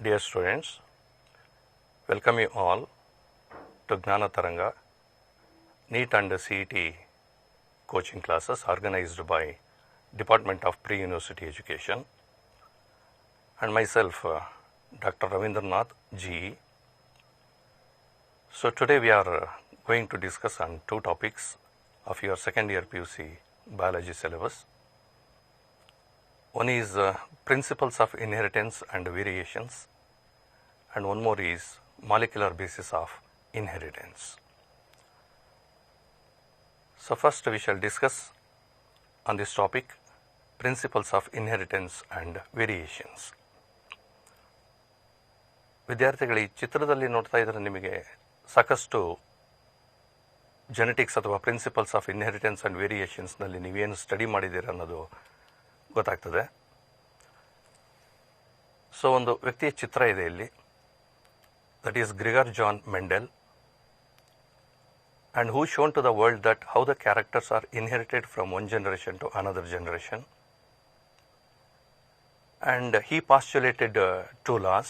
Dear students, welcome you all to Gnana Taranga NEET and CET coaching classes organized by Department of Pre-University Education and myself Dr. Ravindranath GE. So today we are going to discuss on two topics of your second year PUC biology syllabus. One is principles of inheritance and variations, and one more is molecular basis of inheritance. So first we shall discuss on this topic principles of inheritance and variations. ವಿದ್ಯಾರ್ಥಿಗಳು ಈ ಚಿತ್ರದಲ್ಲಿ ನೋಡ್ತಾ ಇದ್ದರೆ ನಿಮಗೆ ಸಾಕಷ್ಟು genetics ಅಥವಾ principles of inheritance and ವೇರಿಯೇಷನ್ಸ್ನಲ್ಲಿ ನೀವೇನು study ಮಾಡಿದ್ದೀರ ಅನ್ನೋದು ಗೊತ್ತಾಗ್ತದೆ. ಸೊ ಒಂದು ವ್ಯಕ್ತಿಯ ಚಿತ್ರ ಇದೆ ಇಲ್ಲಿ, that is Gregor Johann Mendel, and who shown to the world that how the characters are inherited from one generation to another generation. And he postulated two laws,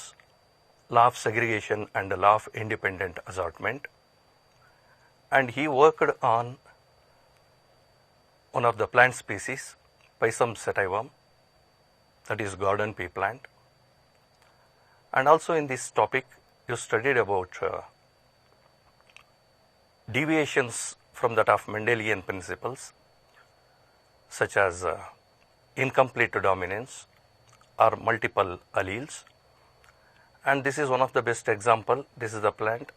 law of segregation and the law of independent assortment. And he worked on one of the plant species, Pisum sativum, that is garden pea plant. And also in this topic you studied about deviations from that of Mendelian principles, such as incomplete dominance or multiple alleles. And this is one of the best example. This is the plant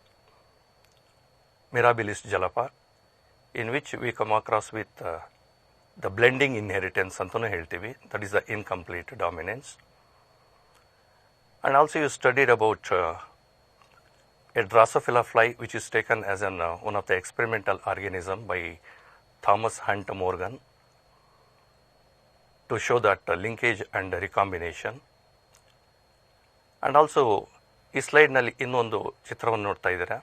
Mirabilis jalapa, in which we come across with the blending inheritance antanu heltivi, that is the incomplete dominance. And also you studied about a Drosophila fly, which is taken as one of the experimental organism by Thomas Hunt Morgan to show that linkage and recombination. And also ಈ ಸ್ಲೈಡ್ನಲ್ಲಿ ಇನ್ನೊಂದು ಚಿತ್ರವನ್ನು ನೋಡ್ತಾ ಇದ್ದೀರಾ,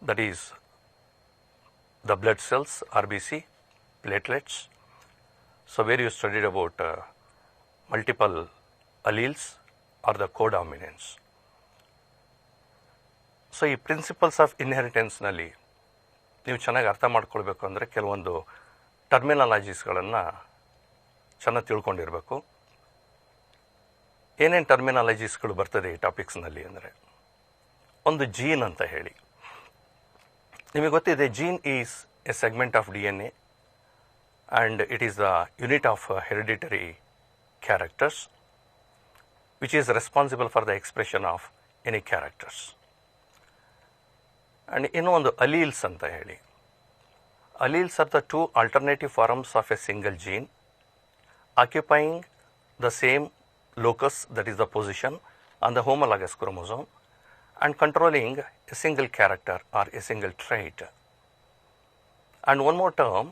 that is the blood cells, RBC, platelets. So where you studied about multiple alleles or the codominance. So ಈ principles of ಇನ್ಹೆರಿಟೆನ್ಸ್ನಲ್ಲಿ ನೀವು ಚೆನ್ನಾಗಿ ಅರ್ಥ ಮಾಡ್ಕೊಳ್ಬೇಕು ಅಂದರೆ ಕೆಲವೊಂದು ಟರ್ಮಿನಾಲಜೀಸ್ಗಳನ್ನು ಚೆನ್ನಾಗಿ ತಿಳ್ಕೊಂಡಿರಬೇಕು. ಏನೇನು ಟರ್ಮಿನಾಲಜೀಸ್ಗಳು ಬರ್ತದೆ ಈ ಟಾಪಿಕ್ಸ್ನಲ್ಲಿ ಅಂದರೆ, ಒಂದು ಜೀನ್ ಅಂತ ಹೇಳಿ ನಿಮಗೆ ಗೊತ್ತಿದೆ. Gene is a segment of DNA and it is the unit of hereditary characters which is responsible for the expression of any characters. And ಇನ್ನೂ ಒಂದು ಅಲೀಲ್ಸ್ ಅಂತ ಹೇಳಿ. Alleles are the two alternative forms of a single gene occupying the same locus, that is the position on the homologous chromosome, and controlling a single character or a single trait. And one more term,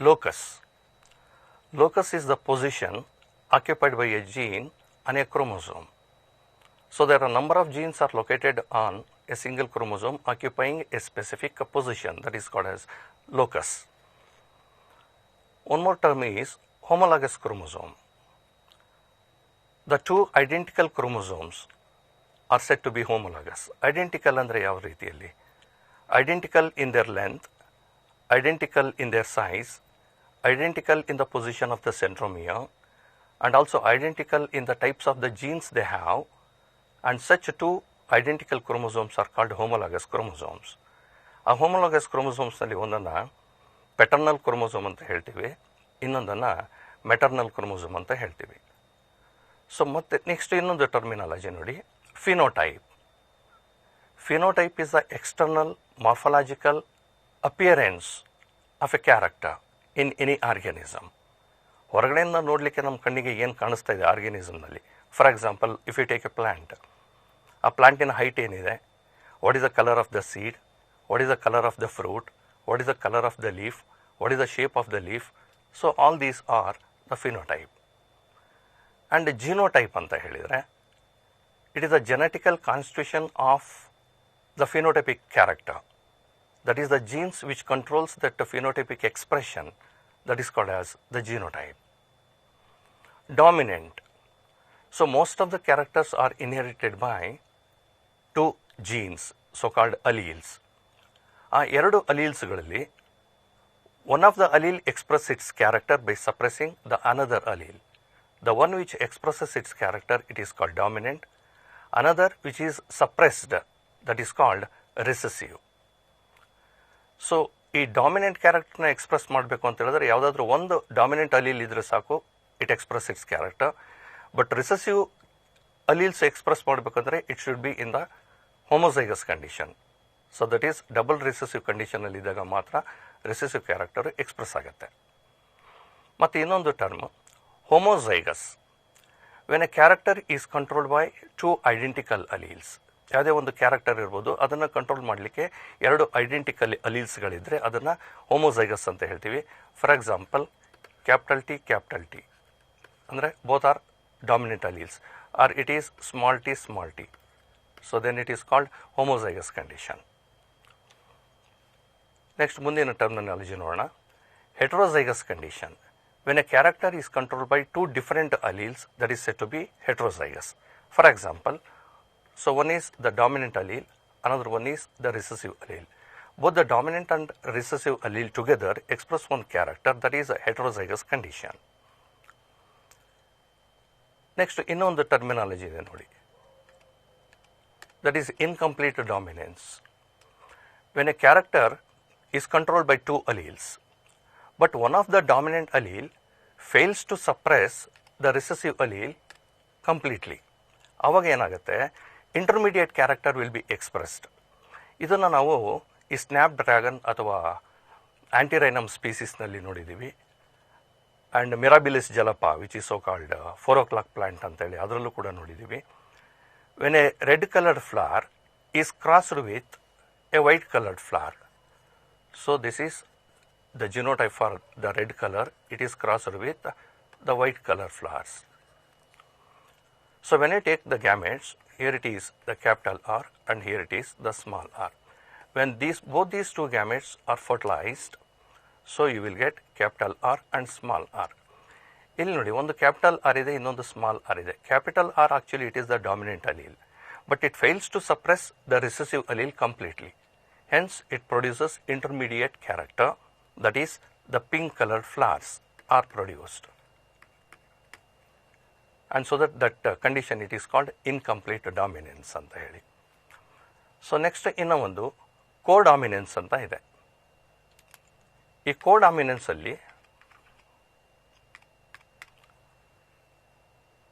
locus. Locus is the position occupied by a gene on a chromosome. So there are a number of genes are located on a single chromosome occupying a specific position, that is called as locus. One more term is homologous chromosome. The two identical chromosomes are said to be homologous. Identical ಅಂದರೆ ಯಾವ ರೀತಿಯಲ್ಲಿ? Identical in their length, identical in their size, identical in the position of the centromere, and also identical in the types of the genes they have, and such two identical chromosomes are called homologous chromosomes. ಆ homologous chromosomes ಒಂದನ್ನು paternal chromosome ಅಂತ ಹೇಳ್ತೀವಿ, ಇನ್ನೊಂದನ್ನು maternal chromosome ಅಂತ ಹೇಳ್ತೀವಿ. So ಮತ್ತೆ next ಇನ್ನೊಂದು terminology ನೋಡಿ, phenotype. Phenotype is the external morphological appearance of a character in any organism. ಹೊರಗಡೆಯಿಂದ ನೋಡಲಿಕ್ಕೆ ನಮ್ಮ ಕಣ್ಣಿಗೆ ಏನು ಕಾಣಿಸ್ತಾ ಇದೆ ಆರ್ಗ್ಯಾನಿಸಮ್ನಲ್ಲಿ. For example, if you take a plant, ಆ ಪ್ಲ್ಯಾಂಟಿನ ಹೈಟ್ ಏನಿದೆ, what is the colour of the seed, what is the colour of the fruit, what is the colour of the leaf, what is the shape of the leaf. So all these are the phenotype. And genotype ಅಂತ ಹೇಳಿದರೆ, it is the genetical constitution of the phenotypic character. That is the genes which controls that phenotypic expression, that is called as the genotype. Dominant. So most of the characters are inherited by two genes, so called alleles. ಆ ಎರಡು ಅಲೀಲ್ಸ್ಗಳಲ್ಲಿ one of the allele expresses its character by suppressing the another allele. The one which expresses its character, it is called dominant. Another which is suppressed, that is called recessive. So ಈ dominant ಕ್ಯಾರೆಕ್ಟರ್ನ express ಮಾಡಬೇಕು ಅಂತ ಹೇಳಿದ್ರೆ ಯಾವುದಾದ್ರೂ ಒಂದು dominant allele ಇದ್ರೆ ಸಾಕು, it express its character. But recessive alleles express ಮಾಡಬೇಕಂದ್ರೆ it should be in the homozygous condition. So that is double recessive ಕಂಡೀಷನಲ್ಲಿ ಇದ್ದಾಗ ಮಾತ್ರ ರಿಸೆಸಿವ್ ಕ್ಯಾರೆಕ್ಟರ್ ಎಕ್ಸ್ಪ್ರೆಸ್ ಆಗುತ್ತೆ. ಮತ್ತು ಇನ್ನೊಂದು term homozygous. When a character is controlled by two identical alleles. ಯಾವುದೇ ಒಂದು character ಇರ್ಬೋದು, ಅದನ್ನು ಕಂಟ್ರೋಲ್ ಮಾಡಲಿಕ್ಕೆ ಎರಡು ಐಡೆಂಟಿಕಲ್ ಅಲೀಲ್ಸ್ಗಳಿದ್ದರೆ ಅದನ್ನು ಹೋಮೋಸೈಗಸ್ ಅಂತ ಹೇಳ್ತೀವಿ. ಫಾರ್ ಎಕ್ಸಾಂಪಲ್ ಕ್ಯಾಪಿಟಲ್ ಟಿ ಅಂದರೆ both are dominant alleles, or it is small T. So then it is called homozygous condition. Next ಮುಂದಿನ ಟರ್ಮಿನಾಲಜಿ ನೋಡೋಣ. Heterozygous condition. When a character is controlled by two different alleles, that is said to be heterozygous. For example, so one is the dominant allele, another one is the recessive allele. Both the dominant and recessive allele together express one character, that is a heterozygous condition. Next, ಇನ್ನೊಂದು terminology ಇದೆ ನೋಡಿ, that is incomplete dominance. When a character is controlled by two alleles, but one of the dominant allele fails to suppress the recessive allele completely, ಆವಾಗ ಏನಾಗುತ್ತೆ, intermediate character will be expressed. ಇದನ್ನು ನಾವು ಈ snapdragon ಅಥವಾ antirrhinum ಸ್ಪೀಸೀಸ್ನಲ್ಲಿ ನೋಡಿದ್ದೀವಿ. And Mirabilis jalapa which is so called 4 o'clock plant ಅಂತೇಳಿ ಅದರಲ್ಲೂ ಕೂಡ ನೋಡಿದ್ದೀವಿ. When a red coloured flower is crossed with a white coloured flower, so this is the genotype for the red colour, it is crossed with the white colour flowers. So when I take the gametes, here it is the capital R and here it is the small r. When both these two gametes are fertilized, so you will get capital R and small r. ಇಲ್ಲಿ ನೋಡಿ, ಒಂದು capital R ಇದೆ, ಇನ್ನೊಂದು small R ಇದೆ. Capital R actually it is the dominant allele, but it fails to suppress the recessive allele completely. Hence it produces intermediate character, that is the pink coloured flowers are produced. And so that condition it is called incomplete dominance ಅಂತ ಹೇಳಿ. So next ಇನ್ನೂ ಒಂದು codominance ಅಂತ ಇದೆ. ಈ ಕೋಡಾಮಿನೆನ್ಸಲ್ಲಿ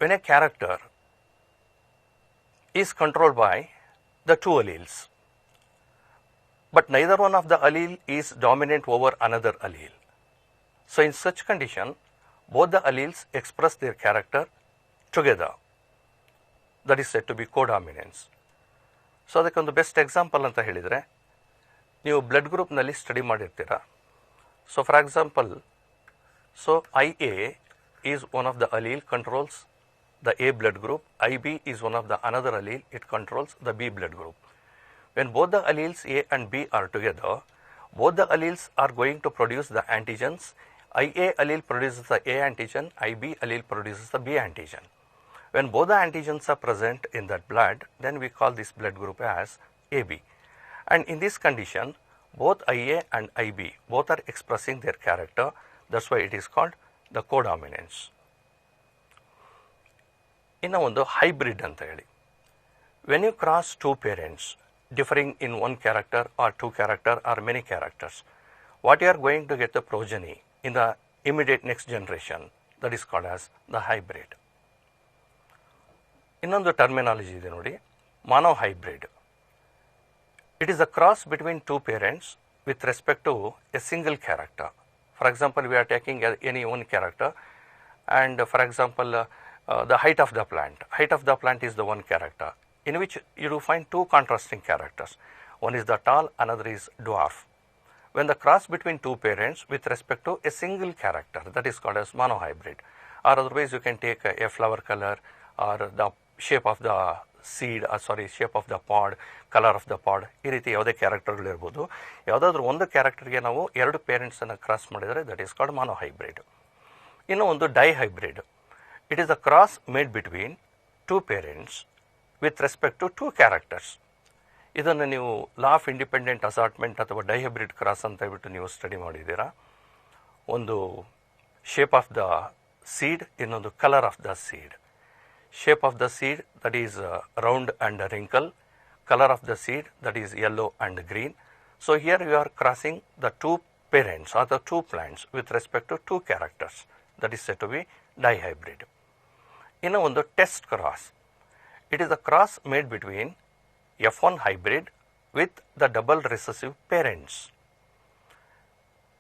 when a character is controlled by the two alleles, but neither one of the allele is dominant over another allele. So in such condition, both the alleles express their character together, that is said to be codominance. So ಅದಕ್ಕೊಂದು best example ಅಂತ ಹೇಳಿದರೆ, ನೀವು blood ಗ್ರೂಪ್ನಲ್ಲಿ study ಮಾಡಿರ್ತೀರ. So for example, so IA is one of the allele controls the A blood group, IB is one of the another allele, it controls the B blood group. When both the alleles A and B are together, both the alleles are going to produce the antigens. IA allele produces the A antigen, IB allele produces the B antigen. When both the antigens are present in that blood, then we call this blood group as AB. And in this condition, both IA and IB both are expressing their character. That's why it is called the codominance. ಇನ್ನು ಒಂದು hybrid ಅಂತ ಹೇಳಿ. When you cross two parents differing in one character or two character or many characters, what you are going to get the progeny in the immediate next generation, that is called as the hybrid. ಇನ್ನೊಂದು terminology ಇದೆ ನೋಡಿ, monohybrid. It is a cross between two parents with respect to a single character. For example, we are taking any one character and for example the height of the plant is the one character in which you do find two contrasting characters. One is the tall, another is dwarf. When the cross between two parents with respect to a single character, that is called as monohybrid. Or otherwise you can take a flower color or the shape of the seed, shape of the pod, color of the pod, ಈ ರೀತಿ ಯಾವುದೇ ಕ್ಯಾರೆಕ್ಟರ್ಗಳು ಇರ್ಬೋದು. ಯಾವುದಾದ್ರೂ ಒಂದು ಕ್ಯಾರೆಕ್ಟರ್ಗೆ ನಾವು ಎರಡು ಪೇರೆಂಟ್ಸನ್ನು cross ಮಾಡಿದರೆ that is called monohybrid. ಇನ್ನೂ ಒಂದು dihybrid. It is a cross made between two parents with respect to two characters. ಇದನ್ನು ನೀವು ಲಾ ಆಫ್ ಇಂಡಿಪೆಂಡೆಂಟ್ ಅಸಾರ್ಟ್ಮೆಂಟ್ ಅಥವಾ ಡೈಹೈಬ್ರಿಡ್ ಕ್ರಾಸ್ ಅಂತ ಹೇಳ್ಬಿಟ್ಟು ನೀವು ಸ್ಟಡಿ ಮಾಡಿದ್ದೀರಾ. ಒಂದು ಶೇಪ್ ಆಫ್ ದ ಸೀಡ್, ಇನ್ನೊಂದು colour of the seed. Shape of the seed, that is round and wrinkle. Color of the seed, that is yellow and green. So here you are crossing the two parents or the two plants with respect to two characters. That is said to be dihybrid. In a test cross, it is a cross made between F1 hybrid with the double recessive parents.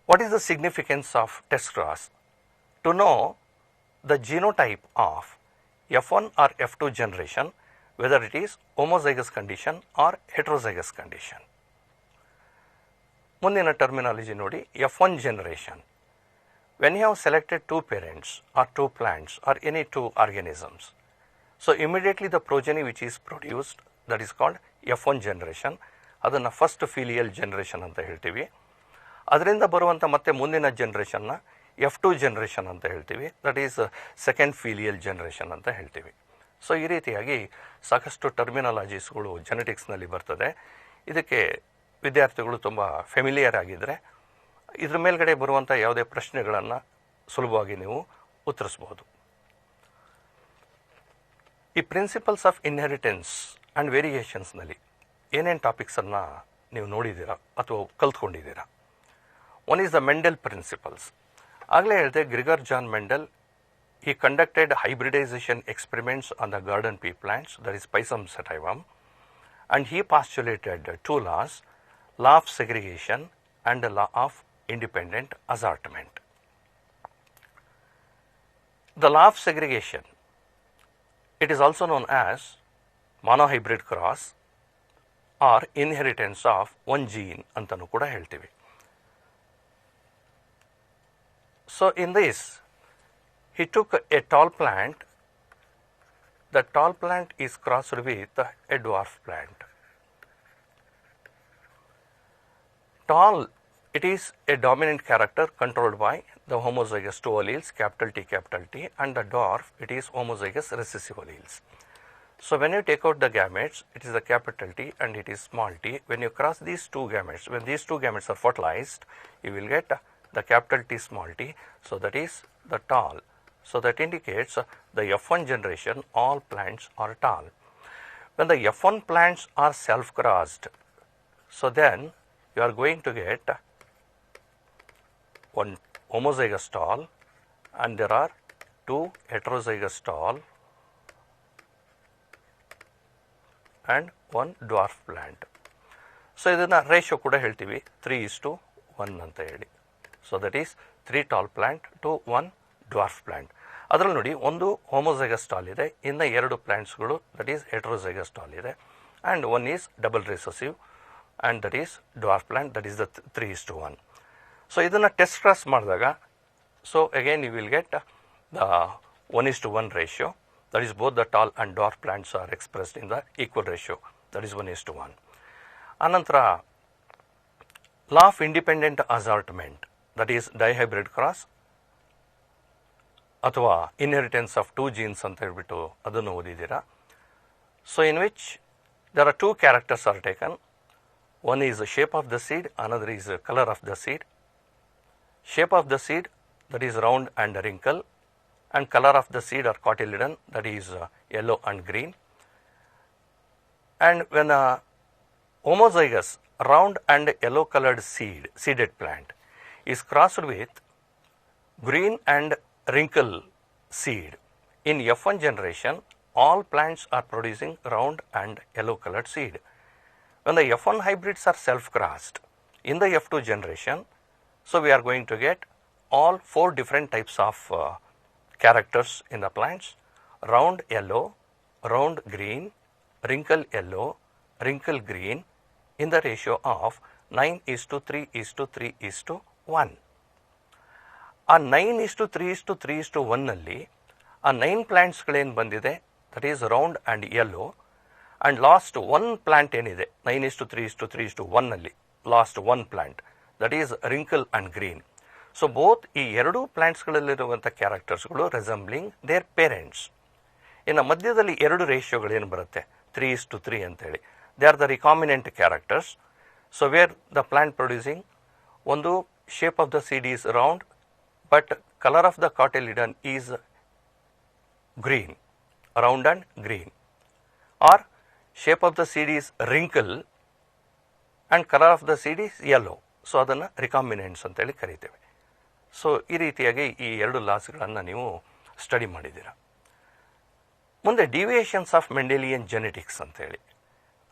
What is the significance of test cross? To know the genotype of F1 or F2 generation, whether it is homozygous condition or heterozygous condition. ಮುಂದಿನ terminology ನೋಡಿ, F1 generation. When you have selected two parents or two plants or any two organisms, so immediately the progeny which is produced, that is called F1 generation. ಅದನ್ನು first filial generation ಅಂತ ಹೇಳ್ತೀವಿ. ಅದರಿಂದ ಬರುವಂಥ ಮತ್ತೆ ಮುಂದಿನ ಜನ್ರೇಷನ್ನ F2 generation ಅಂತ ಹೇಳ್ತೀವಿ. That is second filial generation ಅಂತ ಹೇಳ್ತೀವಿ. ಸೊ ಈ ರೀತಿಯಾಗಿ ಸಾಕಷ್ಟು ಟರ್ಮಿನಾಲಜೀಸ್ಗಳು ಜೆನೆಟಿಕ್ಸ್ನಲ್ಲಿ ಬರ್ತದೆ. ಇದಕ್ಕೆ ವಿದ್ಯಾರ್ಥಿಗಳು ತುಂಬ ಫೆಮಿಲಿಯರ್ ಆಗಿದ್ದರೆ ಇದ್ರ ಮೇಲ್ಗಡೆ ಬರುವಂಥ ಯಾವುದೇ ಪ್ರಶ್ನೆಗಳನ್ನು ಸುಲಭವಾಗಿ ನೀವು ಉತ್ತರಿಸ್ಬೋದು. ಈ ಪ್ರಿನ್ಸಿಪಲ್ಸ್ ಆಫ್ ಇನ್ಹೆರಿಟೆನ್ಸ್ ಆ್ಯಂಡ್ ವೇರಿಯೇಷನ್ಸ್ನಲ್ಲಿ ಏನೇನು ಟಾಪಿಕ್ಸನ್ನು ನೀವು ನೋಡಿದ್ದೀರಾ ಅಥವಾ ಕಲ್ತ್ಕೊಂಡಿದ್ದೀರಾ? One is the Mendel principles. ಆಗಲೇ ಹೇಳಿದೆ, Gregor Johann Mendel, he conducted hybridization experiments on the garden pea plants, that is Pisum sativum, and he postulated two laws, law of segregation and the law of independent assortment. The law of segregation, it is also known as monohybrid cross or inheritance of one gene ಅಂತಲೂ ಕೂಡ ಹೇಳ್ತೀವಿ. So in this, he took a tall plant. The tall plant is crossed with a dwarf plant. Tall, it is a dominant character controlled by the homozygous two alleles, capital T, and the dwarf, it is homozygous recessive alleles. So when you take out the gametes, it is a capital T and it is small t. When you cross these two gametes, when these two gametes are fertilized, you will get the capital T small t, so that is the tall. So that indicates the F1 generation, all plants are tall. When the F1 plants are self-crossed, so then you are going to get one homozygous tall and there are two heterozygous tall and one dwarf plant. So ಇದನ್ನು ratio ಕೂಡ ಹೇಳ್ತೀವಿ, 3:1 ಅಂತ ಹೇಳಿ. So that is 3 tall plant to 1 dwarf plant. ಅದರಲ್ಲಿ ನೋಡಿ, ಒಂದು homozygous tall ಇದೆ, ಇನ್ನು 2 ಪ್ಲಾಂಟ್ಸ್ಗಳು ದಟ್ ಈಸ್ ಹೆಟರೋಸೈಗಸ್ ಟಾಲ್ ಇದೆ, and one is double recessive and that is dwarf plant, that is the 3:1. So ಇದನ್ನು ಟೆಸ್ಟ್ ಕ್ರಾಸ್ ಮಾಡಿದಾಗ, so again you will get the 1:1 ratio, that is both the tall and dwarf plants are expressed in the equal ratio, that is 1:1. ಆನಂತರ law of independent assortment, that is dihybrid cross ಅಥವಾ inheritance of 2 genes ಅಂತ ಹೇಳ್ಬಿಟ್ಟು ಅದನ್ನು ಓದಿದ್ದೀರಾ. So in which there are 2 characters are taken. One is the shape of the seed, another is the color of the seed. Shape of the seed, that is round and wrinkle, and color of the seed or cotyledon, that is yellow and green. And when a homozygous round and yellow colored seeded plant is crossed with green and wrinkle seed, in F1 generation all plants are producing round and yellow colored seed. When the F1 hybrids are self-crossed in the F2 generation, so we are going to get all 4 different types of characters in the plants: round yellow, round green, wrinkle yellow, wrinkle green, in the ratio of 9:3:3:1. ಆ 9:3:3:1 ನಲ್ಲಿ ಆ 9 ಪ್ಲಾಂಟ್ಸ್ಗಳೇನು ಬಂದಿದೆ, that is round and yellow, and last 1 plant ಏನಿದೆ 9:3:3:1 ನಲ್ಲಿ last 1 plant, that is wrinkle and green. So both ಈ 2 ಪ್ಲಾಂಟ್ಸ್ಗಳಲ್ಲಿರುವಂಥ ಕ್ಯಾರೆಕ್ಟರ್ಸ್ಗಳು ರೆಸೆಂಬ್ಲಿಂಗ್ their parents. ಇನ್ನು ಮಧ್ಯದಲ್ಲಿ ಎರಡು ರೇಷಿಯೋಗಳೇನು ಬರುತ್ತೆ 3:3 ಅಂತೇಳಿ, they are the recombinant characters. So where the plant producing ಒಂದು shape of the seed is round but color of the cotyledon is green, round and green, or shape of the seed is wrinkle and color of the seed is yellow. So ಅದನ್ನು ರಿಕಾಮಿನೆಂಟ್ಸ್ ಅಂತೇಳಿ ಕರಿತೇವೆ. So ಈ ರೀತಿಯಾಗಿ ಈ ಎರಡು ಲಾಸ್ಗಳನ್ನು ನೀವು study ಮಾಡಿದ್ದೀರ. ಮುಂದೆ ಡಿವಿಯೇಷನ್ಸ್ ಆಫ್ ಮೆಂಡೆಲಿಯನ್ ಜೆನೆಟಿಕ್ಸ್ ಅಂತೇಳಿ,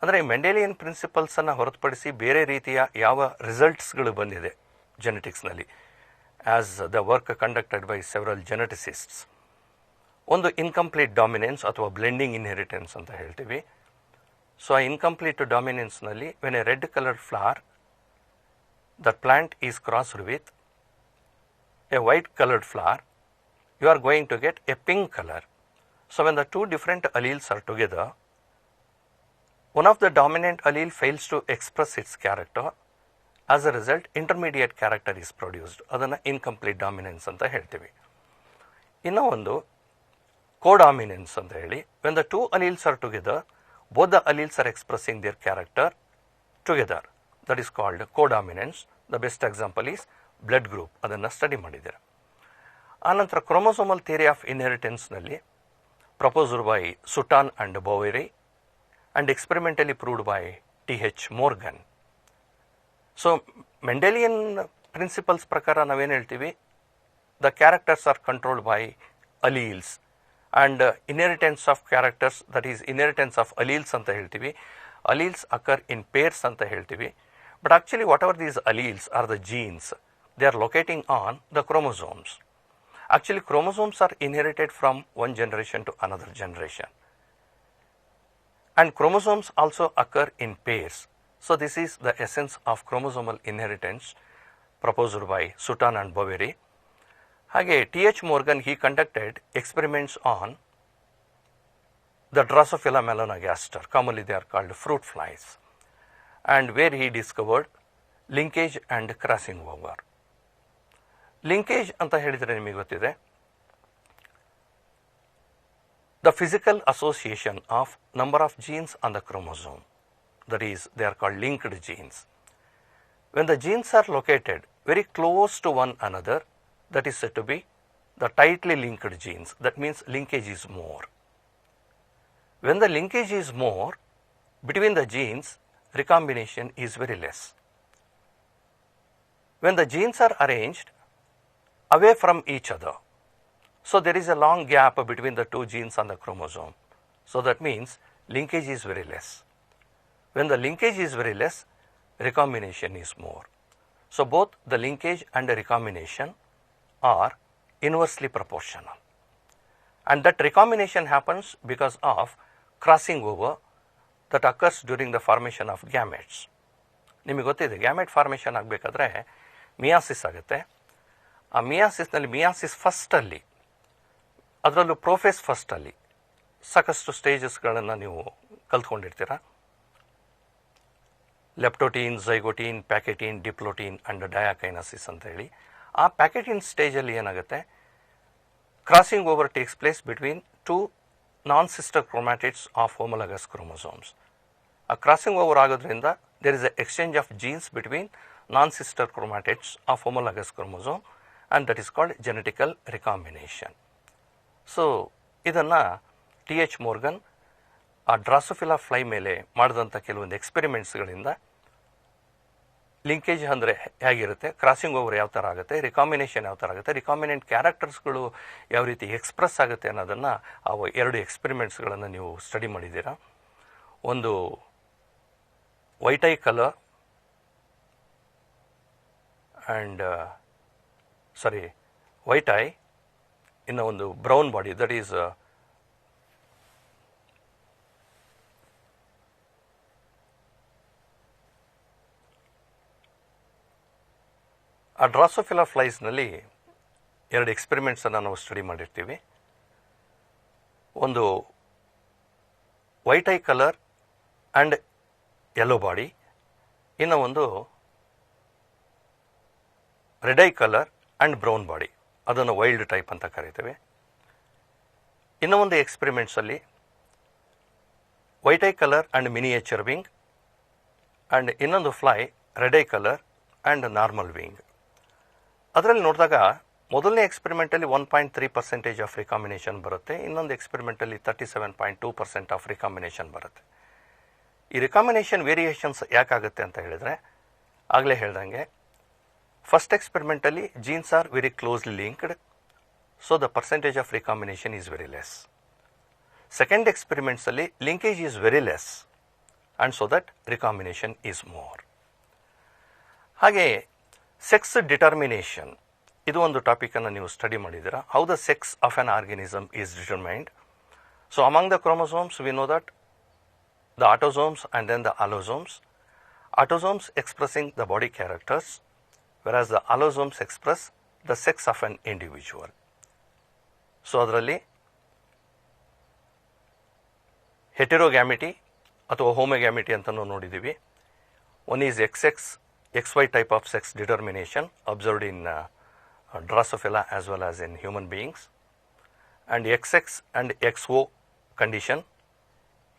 ಅಂದರೆ ಮೆಂಡೆಲಿಯನ್ ಪ್ರಿನ್ಸಿಪಲ್ಸನ್ನು ಹೊರತುಪಡಿಸಿ ಬೇರೆ ರೀತಿಯ ಯಾವ ರಿಸಲ್ಟ್ಸ್ಗಳು ಬಂದಿದೆ ಜೆನೆಟಿಕ್ಸ್ನಲ್ಲಿ as the work conducted by several geneticists. ಒಂದು ಇನ್ಕಂಪ್ಲೀಟ್ ಡಾಮಿನೆನ್ಸ್ ಅಥವಾ ಬ್ಲೆಂಡಿಂಗ್ ಇನ್ಹೆರಿಟೆನ್ಸ್ ಅಂತ ಹೇಳ್ತೀವಿ. ಸೊ ಆ ಇನ್ಕಂಪ್ಲೀಟ್ ಡಾಮಿನೆನ್ಸ್ನಲ್ಲಿ when a red coloured flower that plant is crossed with a white colored flower, you are going to get a pink color. So when the two different alleles are together, one of the dominant allele fails to express its character. As a result, intermediate character is produced. ಅದನ್ನು incomplete dominance ಅಂತ ಹೇಳ್ತೀವಿ. ಇನ್ನು ಒಂದು codominance ಅಂತ ಹೇಳಿ, when the two alleles are together, both the alleles are expressing their character together. That is called codominance. The best example is blood group. ಅದನ್ನು study ಮಾಡಿದ್ದೀರ. ಆನಂತರ ಕ್ರೋಮೋಸೋಮಲ್ ಥಿಯರಿ ಆಫ್ ಇನ್ಹೆರಿಟೆನ್ಸ್ನಲ್ಲಿ proposed by Sutton and Boveri and experimentally proved by T.H. Morgan. So Mendelian principles ಪ್ರಕಾರ ನಾವೇನು ಹೇಳ್ತೀವಿ, the characters are controlled by alleles and inheritance of characters, that is inheritance of alleles ಅಂತ ಹೇಳ್ತೀವಿ. Alleles occur in pairs ಅಂತ ಹೇಳ್ತೀವಿ. But actually whatever these alleles are the genes, they are locating on the chromosomes. Actually chromosomes are inherited from one generation to another generation. And chromosomes also occur in pairs. So this is the essence of chromosomal inheritance proposed by Sutan and Boveri. ಹಾಗೆ T.H. Morgan, he conducted experiments on the Drosophila melanogaster, commonly they are called fruit flies, and where he discovered linkage and crossing over. Linkage ಅಂತ ಹೇಳಿದರೆ ನಿಮಗೆ ಗೊತ್ತಿದೆ, the physical association of number of genes on the chromosome, that is they are called linked genes. When the genes are located very close to one another, that is said to be the tightly linked genes. That means linkage is more. When the linkage is more between the genes, recombination is very less. When the genes are arranged away from each other, so there is a long gap between the two genes on the chromosome, so that means linkage is very less. When the linkage is very less, recombination is more. So both the linkage and the recombination are inversely proportional, and that recombination happens because of crossing over that occurs during the formation of gametes. ನಿಮಗೆ ಗೊತ್ತಿದೆ, gamete formation ಆಗಬೇಕಾದ್ರೆ ಮಿಯಾಸಿಸ್ ಆಗುತ್ತೆ. ಆ ಮಿಯಾಸಿಸ್ನಲ್ಲಿ ಮಿಯಾಸಿಸ್ ಫಸ್ಟಲ್ಲಿ, ಅದರಲ್ಲೂ prophase ಫಸ್ಟಲ್ಲಿ ಸಾಕಷ್ಟು ಸ್ಟೇಜಸ್ಗಳನ್ನು ನೀವು ಕಲ್ತ್ಕೊಂಡಿರ್ತೀರ. ಲೆಪ್ಟೋಟೀನ್, ಝೈಗೋಟೀನ್, ಪ್ಯಾಕೆಟೀನ್, ಡಿಪ್ಲೋಟೀನ್ and ಡಯಾಕೈನಸಿಸ್ ಅಂತ ಹೇಳಿ. ಆ ಪ್ಯಾಕೆಟಿನ್ ಸ್ಟೇಜಲ್ಲಿ ಏನಾಗುತ್ತೆ, crossing over takes place between two non-sister chromatids of homologous chromosomes. ಆ ಕ್ರಾಸಿಂಗ್ ಓವರ್ ಆಗೋದ್ರಿಂದ there is a exchange of genes between non-sister chromatids of homologous chromosome and that is called genetical recombination. So ಇದನ್ನು T.H. Morgan ಆ ಡ್ರಾಸೋಫಿಲಾ fly ಮೇಲೆ ಮಾಡಿದಂಥ ಕೆಲವೊಂದು ಎಕ್ಸ್ಪೆರಿಮೆಂಟ್ಸ್ಗಳಿಂದ linkage ಅಂದರೆ ಹೇಗಿರುತ್ತೆ, crossing over ಯಾವ ಥರ ಆಗುತ್ತೆ, ರಿಕಾಂಬಿನೇಷನ್ ಯಾವ ಥರ ಆಗುತ್ತೆ, ರಿಕಾಂಬಿನೆಂಟ್ ಕ್ಯಾರೆಕ್ಟರ್ಸ್ಗಳು ಯಾವ ರೀತಿ ಎಕ್ಸ್ಪ್ರೆಸ್ ಆಗುತ್ತೆ ಅನ್ನೋದನ್ನು ಆ ಎರಡು ಎಕ್ಸ್ಪೆರಿಮೆಂಟ್ಸ್ಗಳನ್ನು ನೀವು ಸ್ಟಡಿ ಮಾಡಿದ್ದೀರಾ. ಒಂದು white eye colour and white I, ಇನ್ನು ಒಂದು ಬ್ರೌನ್ ಬಾಡಿ, ದಟ್ ಈಸ್ ಆ ಡ್ರಾಸೋಫಿಲಾ ಫ್ಲೈಸ್ನಲ್ಲಿ ಎರಡು ಎಕ್ಸ್ಪೆರಿಮೆಂಟ್ಸನ್ನು ನಾವು ಸ್ಟಡಿ ಮಾಡಿರ್ತೀವಿ. ಒಂದು white eye colour and yellow body, ಇನ್ನು ಒಂದು red eye colour and brown body, ಅದನ್ನು ವೈಲ್ಡ್ ಟೈಪ್ ಅಂತ ಕರಿತೇವೆ. ಇನ್ನು ಒಂದು ಎಕ್ಸ್ಪೆರಿಮೆಂಟ್ಸಲ್ಲಿ white eye colour and miniature wing and ಇನ್ನೊಂದು fly red eye colour and normal wing. ಅದರಲ್ಲಿ ನೋಡಿದಾಗ ಮೊದಲನೇ ಎಕ್ಸ್ಪೆರಿಮೆಂಟಲ್ಲಿ 1.3% ಆಫ್ ರಿಕಾಂಬಿನೇಷನ್ ಬರುತ್ತೆ, ಇನ್ನೊಂದು ಎಕ್ಸ್ಪೆರಿಮೆಂಟಲ್ಲಿ 37.2% ಆಫ್ ರಿಕಾಂಬಿನೇಷನ್ ಬರುತ್ತೆ. ಈ ರಿಕಾಂಬಿನೇಷನ್ ವೇರಿಯೇಷನ್ಸ್ ಯಾಕಾಗುತ್ತೆ ಅಂತ ಹೇಳಿದರೆ, ಆಗಲೇ ಹೇಳ್ದಂಗೆ ಫಸ್ಟ್ ಎಕ್ಸ್ಪೆರಿಮೆಂಟಲ್ಲಿ genes are very closely linked, so the percentage of recombination is very less. Second ಎಕ್ಸ್ಪೆರಿಮೆಂಟ್ಸಲ್ಲಿ linkage is very less and so that recombination is more. ಹಾಗೆ ಸೆಕ್ಸ್ ಡಿಟರ್ಮಿನೇಷನ್, ಇದು ಒಂದು ಟಾಪಿಕನ್ನು ನೀವು ಸ್ಟಡಿ ಮಾಡಿದ್ದೀರಾ. How the sex of an organism is determined. So among the chromosomes we know that the autosomes and then the allosomes. Autosomes expressing the body characters, whereas the allosomes express the sex of an individual. So ಅದರಲ್ಲಿ ಹೆಟೆರೋಗ್ಯಾಮಿಟಿ ಅಥವಾ homogamety ಅಂತಲೂ ನೋಡಿದ್ದೀವಿ. One is XX, XY type of sex determination observed in Drosophila as well as in human beings, and XX and XO condition.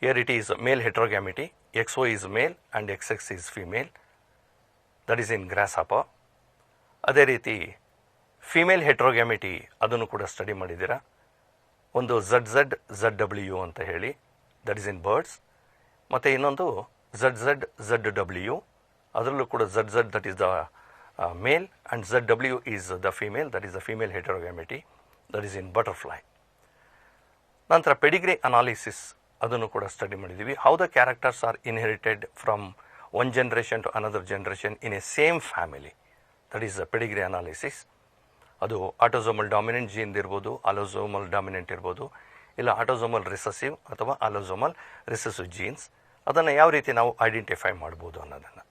Here it is male heterogamity, XO is male and XX is female, that is in grasshopper. ಅದೇ ರೀತಿ female heterogamety ಅದನ್ನು ಕೂಡ study ಮಾಡಿದ್ದೀರಾ. ಒಂದು ZZ ZW ಅಂತ ಹೇಳಿ, that is in birds, ಮತ್ತು ಇನ್ನೊಂದು ZZ ZW, ಅದರಲ್ಲೂ ಕೂಡ ZZ that is the male and ZW is the female, that is the female heterogamety, that is in butterfly. ನಂತರ ಪೆಡಿಗ್ರಿ ಅನಾಲಿಸಿಸ್ ಅದನ್ನು ಕೂಡ ಸ್ಟಡಿ ಮಾಡಿದ್ದೀವಿ. How the characters are inherited from one generation to another generation in a same family, that is the pedigree analysis. ಅದು autosomal dominant gene ಇರ್ಬೋದು, allosomal dominant ಇರ್ಬೋದು, ಇಲ್ಲ autosomal recessive ಅಥವಾ ಅಲೋಸೋಮಲ್ recessive jeans. ಅದನ್ನು ಯಾವ ರೀತಿ ನಾವು ಐಡೆಂಟಿಫೈ ಮಾಡ್ಬೋದು ಅನ್ನೋದನ್ನು.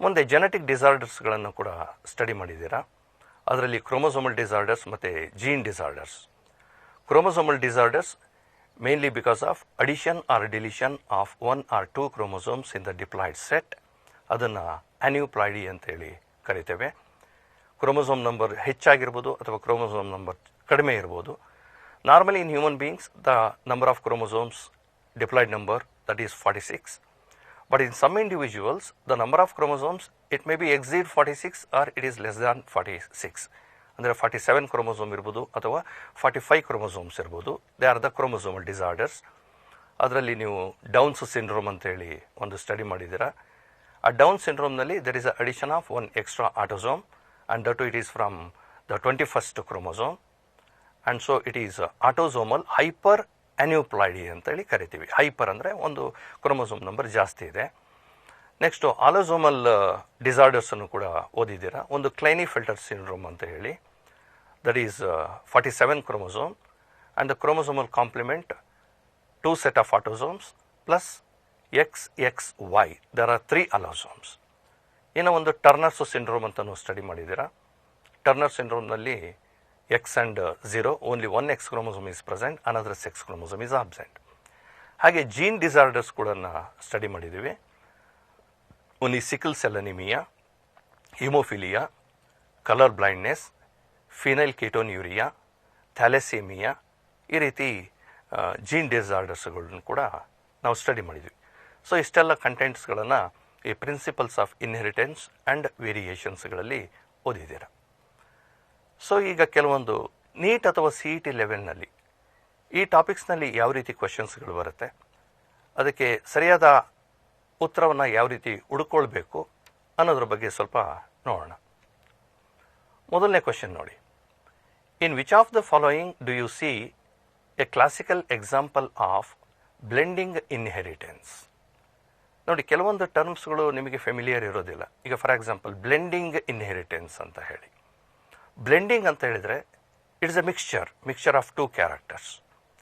ಮುಂದೆ ಜೆನೆಟಿಕ್ ಡಿಸಾರ್ಡರ್ಸ್ಗಳನ್ನು ಕೂಡ ಸ್ಟಡಿ ಮಾಡಿದ್ದೀರಾ. ಅದರಲ್ಲಿ ಕ್ರೋಮೋಸೋಮಲ್ ಡಿಸಾರ್ಡರ್ಸ್ ಮತ್ತು gene disorders. Chromosomal disorders mainly because of addition or deletion of 1 or 2 chromosomes in the diploid set, ಅದನ್ನು ಅನ್ಯೂಪ್ಲಾಯ್ಡಿ ಅಂತೇಳಿ ಕರಿತೇವೆ. ಕ್ರೋಮೋಸೋಮ್ ನಂಬರ್ ಹೆಚ್ಚಾಗಿರ್ಬೋದು ಅಥವಾ ಕ್ರೋಮೋಸೋಮ್ ನಂಬರ್ ಕಡಿಮೆ ಇರ್ಬೋದು. Normally in human beings the number of chromosomes diploid number that is 46, but in some individuals the number of chromosomes it may be exceed 46 or it is less than 46. ಅಂದರೆ 47 chromosome ಇರ್ಬೋದು ಅಥವಾ 45 chromosomes ಇರ್ಬೋದು. They are the chromosomal disorders. ಅದರಲ್ಲಿ ನೀವು Down's syndrome ಅಂತೇಳಿ ಒಂದು study ಮಾಡಿದ್ದೀರಾ. ಆ ಡೌನ್ ಸಿಂಡ್ರೋಮ್ನಲ್ಲಿ there is a addition of 1 extra autosome and that it is from the 21st chromosome, and so it is autosomal hyper aneuploidy ಅಂತೇಳಿ ಕರಿತೀವಿ. Hyper ಅಂದರೆ ಒಂದು ಕ್ರೋಮೋಸೋಮ್ ನಂಬರ್ ಜಾಸ್ತಿ ಇದೆ. ನೆಕ್ಸ್ಟು ಆಲೋಸೋಮಲ್ ಡಿಸಾರ್ಡರ್ಸನ್ನು ಕೂಡ ಓದಿದ್ದೀರಾ. ಒಂದು ಕ್ಲೈನಿಫೆಲ್ಟರ್ ಸಿಂಡ್ರೋಮ್ ಅಂತ ಹೇಳಿ, that is 47 chromosome and the chromosomal complement 2 set of autosomes plus XXY, there are 3 allosomes. ಇನ್ನು ಒಂದು ಟರ್ನರ್ಸ್ ಸಿಂಡ್ರೋಮ್ ಅಂತಲೂ ಸ್ಟಡಿ ಮಾಡಿದ್ದೀರಾ. ಟರ್ನರ್ ಸಿಂಡ್ರೋಮ್ನಲ್ಲಿ X and 0, only 1 X chromosome is present, another X chromosome is absent. ಹಾಗೆ gene disorders ಕೂಡ study ಮಾಡಿದ್ದೀವಿ. Only sickle cell anaemia, haemophilia, colour blindness, phenyl ketonuria, thalassaemia, ಈ ರೀತಿ ಜೀನ್ ಡಿಸಾರ್ಡರ್ಸ್ಗಳನ್ನು ಕೂಡ ನಾವು ಸ್ಟಡಿ ಮಾಡಿದ್ವಿ. ಸೊ ಇಷ್ಟೆಲ್ಲ ಕಂಟೆಂಟ್ಸ್ಗಳನ್ನು ಈ ಪ್ರಿನ್ಸಿಪಲ್ಸ್ ಆಫ್ ಇನ್ಹೆರಿಟೆನ್ಸ್ ಆ್ಯಂಡ್ ವೇರಿಯೇಷನ್ಸ್ಗಳಲ್ಲಿ ಓದಿದ್ದೀರ. ಸೊ ಈಗ ಕೆಲವೊಂದು ನೀಟ್ ಅಥವಾ CET ಲೆವೆಲ್ನಲ್ಲಿ ಈ ಟಾಪಿಕ್ಸ್ನಲ್ಲಿ ಯಾವ ರೀತಿ ಕ್ವೆಶನ್ಸ್ಗಳು ಬರುತ್ತೆ, ಅದಕ್ಕೆ ಸರಿಯಾದ ಉತ್ತರವನ್ನು ಯಾವ ರೀತಿ ಹುಡುಕೊಳ್ಬೇಕು ಅನ್ನೋದ್ರ ಬಗ್ಗೆ ಸ್ವಲ್ಪ ನೋಡೋಣ. ಮೊದಲನೇ ಕ್ವೆಶನ್ ನೋಡಿ. In which of the following do U C A classical example of blending inheritance? ನೋಡಿ, ಕೆಲವೊಂದು ಟರ್ಮ್ಸ್ಗಳು ನಿಮಗೆ ಫೆಮಿಲಿಯರ್ ಇರೋದಿಲ್ಲ. ಈಗ ಫಾರ್ ಎಕ್ಸಾಂಪಲ್ ಬ್ಲೆಂಡಿಂಗ್ ಇನ್ಹೆರಿಟೆನ್ಸ್ ಅಂತ ಹೇಳಿ. ಬ್ಲೆಂಡಿಂಗ್ ಅಂತ ಹೇಳಿದರೆ it's a mixture of 2 characters,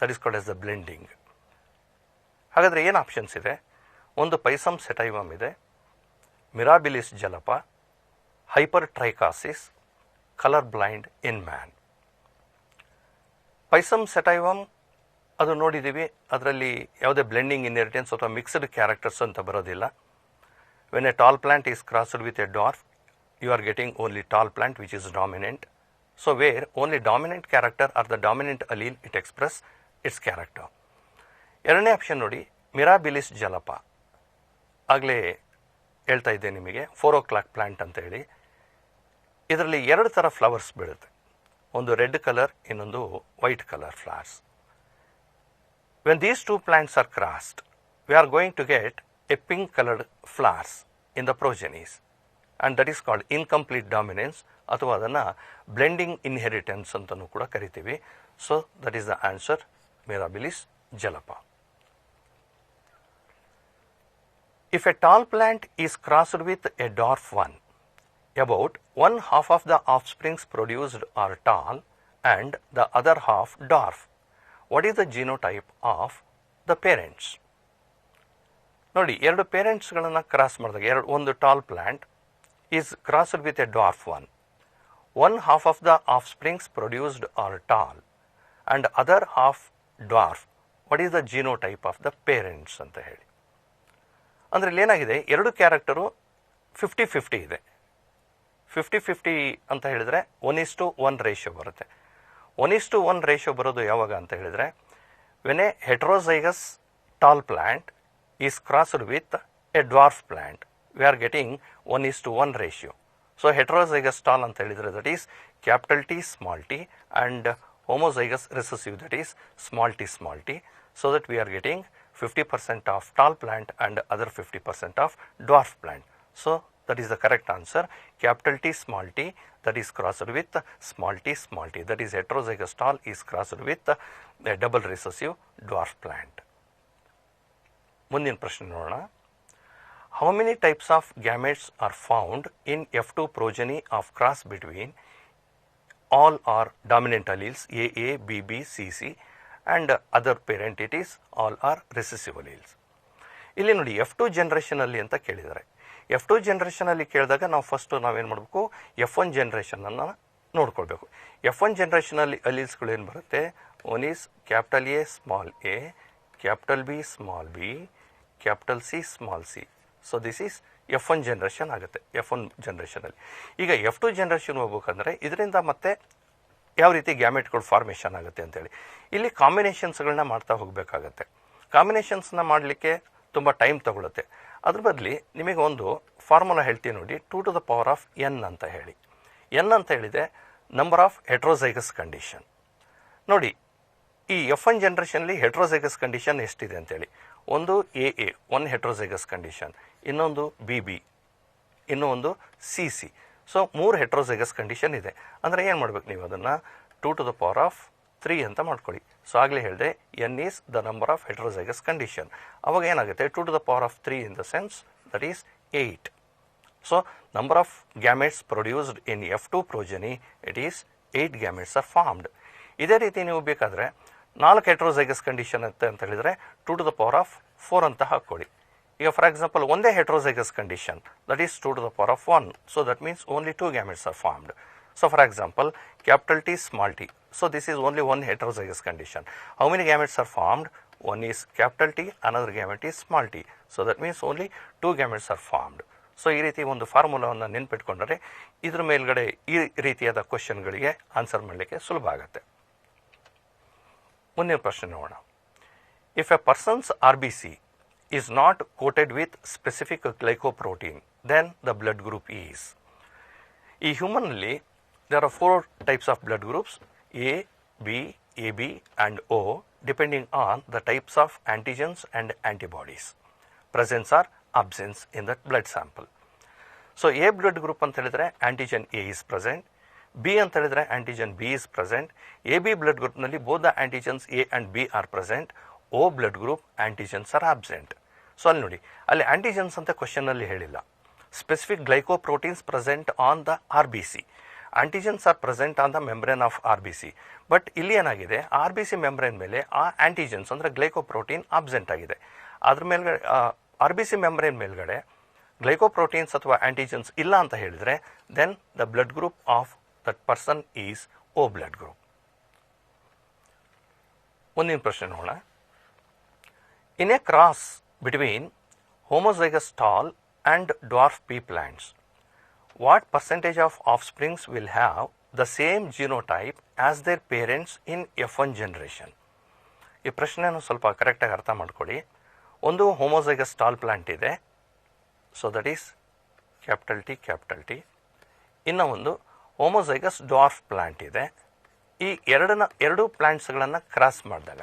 that is called as the blending. ಹಾಗಾದರೆ ಏನು ಆಪ್ಷನ್ಸ್ ಇದೆ? ಒಂದು ಪೈಸಮ್ ಸೆಟೈವಮ್ ಇದೆ, Mirabilis jalapa, hypertrichosis, colour blind in man. Pisum sativum ಅದು ನೋಡಿದ್ದೀವಿ, ಅದರಲ್ಲಿ ಯಾವುದೇ ಬ್ಲೆಂಡಿಂಗ್ ಇನ್ಹೆರಿಟೆನ್ಸ್ ಅಥವಾ ಮಿಕ್ಸ್ಡ್ ಕ್ಯಾರೆಕ್ಟರ್ಸ್ ಅಂತ ಬರೋದಿಲ್ಲ. When a tall plant is crossed with a dwarf, you are getting only tall plant which is dominant. So where only dominant character or the dominant allele it express, its character. ಎರಡನೇ option ನೋಡಿ, ಮಿರಾಬಿಲಿಸ್ ಜಲಪ. ಆಗಲೇ ಹೇಳ್ತಾ ಇದ್ದೆ ನಿಮಗೆ 4 o'clock plant ಅಂತ ಹೇಳಿ. ಇದರಲ್ಲಿ ಎರಡು ಥರ ಫ್ಲವರ್ಸ್ ಬೀಳುತ್ತೆ, ಒಂದು ರೆಡ್ ಕಲರ್, ಇನ್ನೊಂದು white colour flowers. When these two plants are crossed, we are going to get a pink colored flowers in the progenies, and that is called incomplete dominance, ಅಥವಾ ಅದನ್ನು ಬ್ಲೆಂಡಿಂಗ್ ಇನ್ಹೆರಿಟೆನ್ಸ್ ಅಂತಲೂ ಕೂಡ ಕರಿತೀವಿ. So that is the answer, Mirabilis jalapa. If a tall plant is crossed with a dwarf one, about 1/2 of the offsprings produced are tall and the other half dwarf. What is the genotype of the parents? ನೋಡಿ, ಎರಡು ಪೇರೆಂಟ್ಸ್ಗಳನ್ನು cross ಮಾಡಿದಾಗ ಒಂದು tall plant is crossed with a dwarf one. 1/2 of the offsprings produced are tall and other half dwarf. What is the genotype of the parents ಅಂತ ಹೇಳಿ. ಅಂದರೆ ಇಲ್ಲಿ ಏನಾಗಿದೆ, ಎರಡು ಕ್ಯಾರೆಕ್ಟರು 50-50 ಇದೆ. 50-50 ಅಂತ ಹೇಳಿದರೆ 1:1 ರೇಷಿಯೋ ಬರುತ್ತೆ. 1:1 ರೇಷಿಯೋ ಬರೋದು ಯಾವಾಗ ಅಂತ ಹೇಳಿದರೆ, when a heterozygous tall plant is crossed with a dwarf plant, we are getting 1:1 ratio. So heterozygous tall ಅಂತ ಹೇಳಿದರೆ that is capital T small t, and homozygous recessive that is small t, so that we are getting 50% of tall plant and other 50% of dwarf plant. So that is the correct answer, capital T small t that is crossed with small t, that is heterozygous tall is crossed with a double recessive dwarf plant. ಮುಂದಿನ ಪ್ರಶ್ನೆ ನೋಡೋಣ. How many types of gametes are found in F2 progeny of cross between all are dominant alleles AA, BB, CC and other parent it is all are recessive alleles. ಇಲ್ಲಿ ನೋಡಿ, F2 ಜನರೇಷನಲ್ಲಿ ಅಂತ ಕೇಳಿದ್ದಾರೆ. F2 ಜನರೇಷನಲ್ಲಿ ಕೇಳಿದಾಗ ನಾವು first ನಾವೇನು ಮಾಡಬೇಕು, F1 ಜನರೇಷನನ್ನು ನೋಡ್ಕೊಳ್ಬೇಕು. F1 ಜನರೇಷನಲ್ಲಿ ಅಲೀಲ್ಸ್ಗಳು ಏನು ಬರುತ್ತೆ, one is capital A small a, capital B small b, capital C small c. So this is F1 generation ಆಗುತ್ತೆ. F1 ಜನರೇಷನಲ್ಲಿ ಈಗ F2 ಜನರೇಷನ್ ಹೋಗ್ಬೇಕಂದ್ರೆ ಇದರಿಂದ ಮತ್ತೆ ಯಾವ ರೀತಿ ಗ್ಯಾಮೆಟ್ಗಳು ಫಾರ್ಮೇಷನ್ ಆಗುತ್ತೆ ಅಂತೇಳಿ ಇಲ್ಲಿ ಕಾಂಬಿನೇಷನ್ಸ್ಗಳನ್ನ ಮಾಡ್ತಾ ಹೋಗಬೇಕಾಗತ್ತೆ. ಕಾಂಬಿನೇಷನ್ಸ್ನ ಮಾಡಲಿಕ್ಕೆ ತುಂಬ ಟೈಮ್ ತಗೊಳುತ್ತೆ. ಅದ್ರ ಬದಲಿ ನಿಮಗೆ ಒಂದು ಫಾರ್ಮುಲಾ ಹೇಳ್ತೀನಿ ನೋಡಿ, 2n ಅಂತ ಹೇಳಿ. n ಅಂತ ಹೇಳಿದೆ ನಂಬರ್ ಆಫ್ ಹೆಟ್ರೋಝೈಗಸ್ ಕಂಡೀಷನ್. ನೋಡಿ, ಈ F1 ಜನರೇಷನ್ಲಿ ಹೆಟ್ರೋಝೈಗಸ್ ಕಂಡೀಷನ್ ಎಷ್ಟಿದೆ ಅಂತೇಳಿ, ಒಂದು AA 1 ಹೆಟ್ರೋಝೈಗಸ್ ಕಂಡೀಷನ್, ಇನ್ನೊಂದು BB, ಇನ್ನೊಂದು CC. ಸೊ 3 ಹೆಟ್ರೋಝೈಗಸ್ ಕಂಡೀಷನ್ ಇದೆ. ಅಂದರೆ ಏನು ಮಾಡಬೇಕು ನೀವು ಅದನ್ನು 2^3 ಅಂತ ಮಾಡ್ಕೊಳ್ಳಿ. ಸೊ ಆಗಲೇ ಹೇಳಿದೆ n is the number of heterozygous condition. ಅವಾಗ ಏನಾಗುತ್ತೆ, 2^3 in the sense that is 8. So number of gametes produced in F2 progeny it is 8 gametes are formed. ಇದೇ ರೀತಿ ನೀವು ಬೇಕಾದರೆ 4 ಹೆಟ್ರೋಝೈಗಸ್ ಕಂಡೀಷನ್ ಅಂತ ಹೇಳಿದರೆ 2^4 ಅಂತ ಹಾಕ್ಕೊಳ್ಳಿ. ಈಗ ಫಾರ್ ಎಕ್ಸಾಂಪಲ್ ಒಂದೇ heterozygous condition that is 2^1, so that means only 2 gametes are formed. So for example capital T small t, so this is only 1 heterozygous condition. How many gametes are formed? One is capital T, another gamete is small t, so that means only 2 gametes are formed. So ಈ ರೀತಿ ಒಂದು ಫಾರ್ಮುಲಾವನ್ನು ನೆನ್ಪಿಟ್ಕೊಂಡ್ರೆ ಇದ್ರ ಮೇಲ್ಗಡೆ ಈ ರೀತಿಯಾದ ಕ್ವಶನ್ಗಳಿಗೆ answer ಮಾಡಲಿಕ್ಕೆ ಸುಲಭ ಆಗುತ್ತೆ. ಮುಂದಿನ ಪ್ರಶ್ನೆ ನೋಡೋಣ. If A persons RBC is not coated with specific glycoprotein, then the blood group is. ಈ ಹ್ಯೂಮನ್ನಲ್ಲಿ there are 4 types of blood groups, A, B, AB and O, depending on the types of antigens and antibodies. Presence or absence in that blood sample. So A blood group ಅಂತ ಹೇಳಿದ್ರೆ antigen A is present, B ಅಂತ ಹೇಳಿದ್ರೆ antigen B is present, AB blood group ನಲ್ಲಿ both the antigens A and B are present, O blood group antigens are absent. So ಅಲ್ಲಿ ನೋಡಿ, ಅಲ್ಲಿ antigens ಅಂತ ಕ್ವಶನಲ್ಲಿ ಹೇಳಿಲ್ಲ. Specific glycoproteins present on the RBC, antigens are present on the membrane of RBC. But ಇಲ್ಲಿ ಏನಾಗಿದೆ, RBC membrane ಮೇಲೆ ಆ ಆಂಟಿಜನ್ಸ್ ಅಂದರೆ ಗ್ಲೈಕೋಪ್ರೋಟೀನ್ ಆಬ್ಸೆಂಟ್ ಆಗಿದೆ. ಅದ್ರ ಮೇಲ್ಗಡೆ RBC ಮೆಂಬ್ರೇನ್ ಮೇಲ್ಗಡೆ ಗ್ಲೈಕೋಪ್ರೋಟೀನ್ಸ್ ಅಥವಾ ಆಂಟಿಜನ್ಸ್ ಇಲ್ಲ ಅಂತ ಹೇಳಿದರೆ then the blood group of that person is O blood group. ಮುಂದಿನ ಪ್ರಶ್ನೆ ನೋಡೋಣ. In a cross between homozygous tall and dwarf pea plants, what percentage of offsprings will have the same genotype as their parents in F1 generation? ಈ ಪ್ರಶ್ನೆಯನ್ನು ಸ್ವಲ್ಪ ಕರೆಕ್ಟಾಗಿ ಅರ್ಥ ಮಾಡ್ಕೊಳ್ಳಿ. ಒಂದು ಹೋಮೋಸೈಗಸ್ ಟಾಲ್ ಪ್ಲಾಂಟ್ ಇದೆ, so that is capital T. ಇನ್ನು ಒಂದು ಹೋಮೋಸೈಗಸ್ ಡ್ವಾರ್ಫ್ ಪ್ಲಾಂಟ್ ಇದೆ. ಈ ಎರಡು ಪ್ಲಾಂಟ್ಸ್ಗಳನ್ನು ಕ್ರಾಸ್ ಮಾಡಿದಾಗ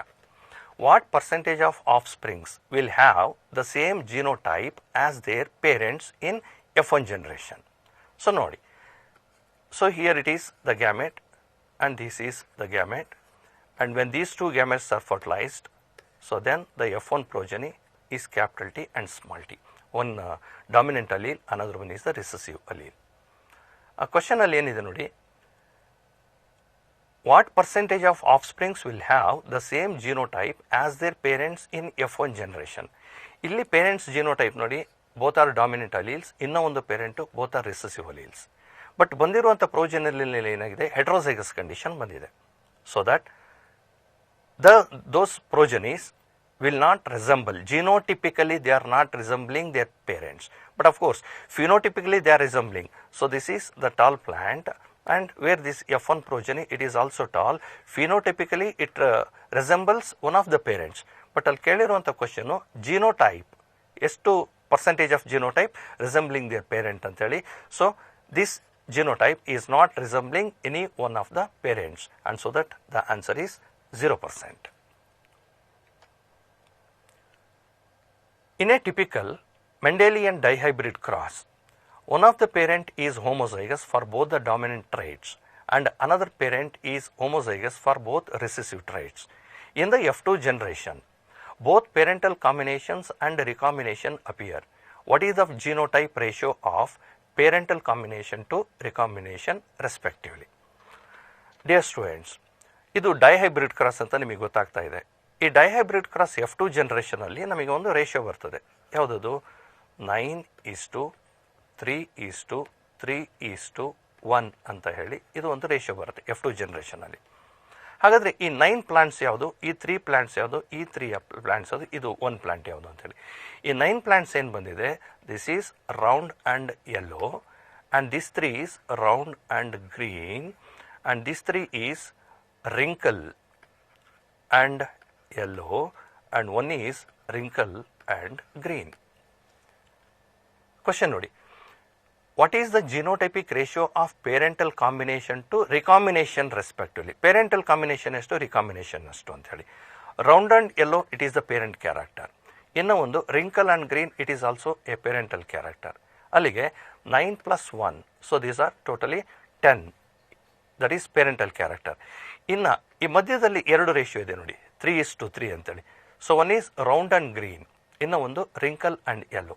what percentage of offsprings will have the same genotype as their parents in F1 generation? So ನೋಡಿ, so here it is the gamete and this is the gamete, and when these two gametes are fertilized, so then the F1 progeny is capital T and small t. One dominant allele, another one is the recessive allele. A question ಅಲ್ಲಿ ಏನಿದೆ ನೋಡಿ, what percentage of offsprings will have the same genotype as their parents in F1 generation? ಇಲ್ಲಿ parents genotype ನೋಡಿ, both are dominant alleles, ಇನ್ನೂ ಒಂದು parent both are recessive alleles. But ಬಂದಿರುವಂಥ ಪ್ರೋಜೆನಿಯಲ್ಲಿ ಏನಾಗಿದೆ, heterozygous condition ಬಂದಿದೆ. So that those progenies will not resemble, genotypically they are not resembling their parents, but of course phenotypically they are resembling. So this is the tall plant, and where this F1 progeny, it is also tall, phenotypically it resembles one of the parents. But ಅಲ್ಲಿ ಕೇಳಿರುವಂಥ question genotype, ಎಷ್ಟು percentage of genotype resembling their parent ಅಂತೇಳಿ. So this genotype is not resembling any one of the parents, and so that the answer is 0%. In a typical Mendelian dihybrid cross, one of the parent is homozygous for both the dominant traits and another parent is homozygous for both recessive traits. In the F2 generation, both parental combinations and recombination appear. What is the genotype ratio of parental combination to recombination respectively? Dear students, ಇದು dihybrid cross ಅಂತ ನಿಮಗೆ ಗೊತ್ತಾಗ್ತಾ ಇದೆ. ಈ dihybrid cross F2 ಜನರೇಷನಲ್ಲಿ ನಮಗೆ ಒಂದು ratio ಬರ್ತದೆ. ಯಾವುದದು? 9:3:3:1 ಅಂತ ಹೇಳಿ ಇದು ಒಂದು ರೇಷಿಯೋ ಬರುತ್ತೆ F2 ಜನರೇಷನಲ್ಲಿ. ಹಾಗಾದರೆ ಈ 9 ಪ್ಲಾಂಟ್ಸ್ ಯಾವುದು, ಈ 3 ಪ್ಲಾಂಟ್ಸ್ ಯಾವುದು, ಈ 3 ಪ್ಲಾಂಟ್ಸ್ ಯಾವುದು, ಇದು 1 ಪ್ಲಾಂಟ್ ಯಾವುದು ಅಂತೇಳಿ. ಈ 9 ಪ್ಲಾಂಟ್ಸ್ ಏನು ಬಂದಿದೆ, this is round and yellow, and this 3 is round and green, and this 3 is wrinkle and yellow, and one is wrinkle and green. Question ನೋಡಿ, what is the genotypic ratio of parental combination to recombination respectively? Parental combination ಎಷ್ಟು, recombination ಎಷ್ಟು ಅಂತ ಹೇಳಿ. Round and yellow, it is the parent character. ಇನ್ನು ಒಂದು wrinkle and green, it is also a parental character. ಅಲ್ಲಿಗೆ 9 + 1, so these are totally 10, that is parental character. ಇನ್ನು ಈ ಮಧ್ಯದಲ್ಲಿ ಎರಡು ರೇಷಿಯೋ ಇದೆ ನೋಡಿ, 3:3 ಅಂತೇಳಿ. So one is round and green, ಇನ್ನು ಒಂದು wrinkle and yellow.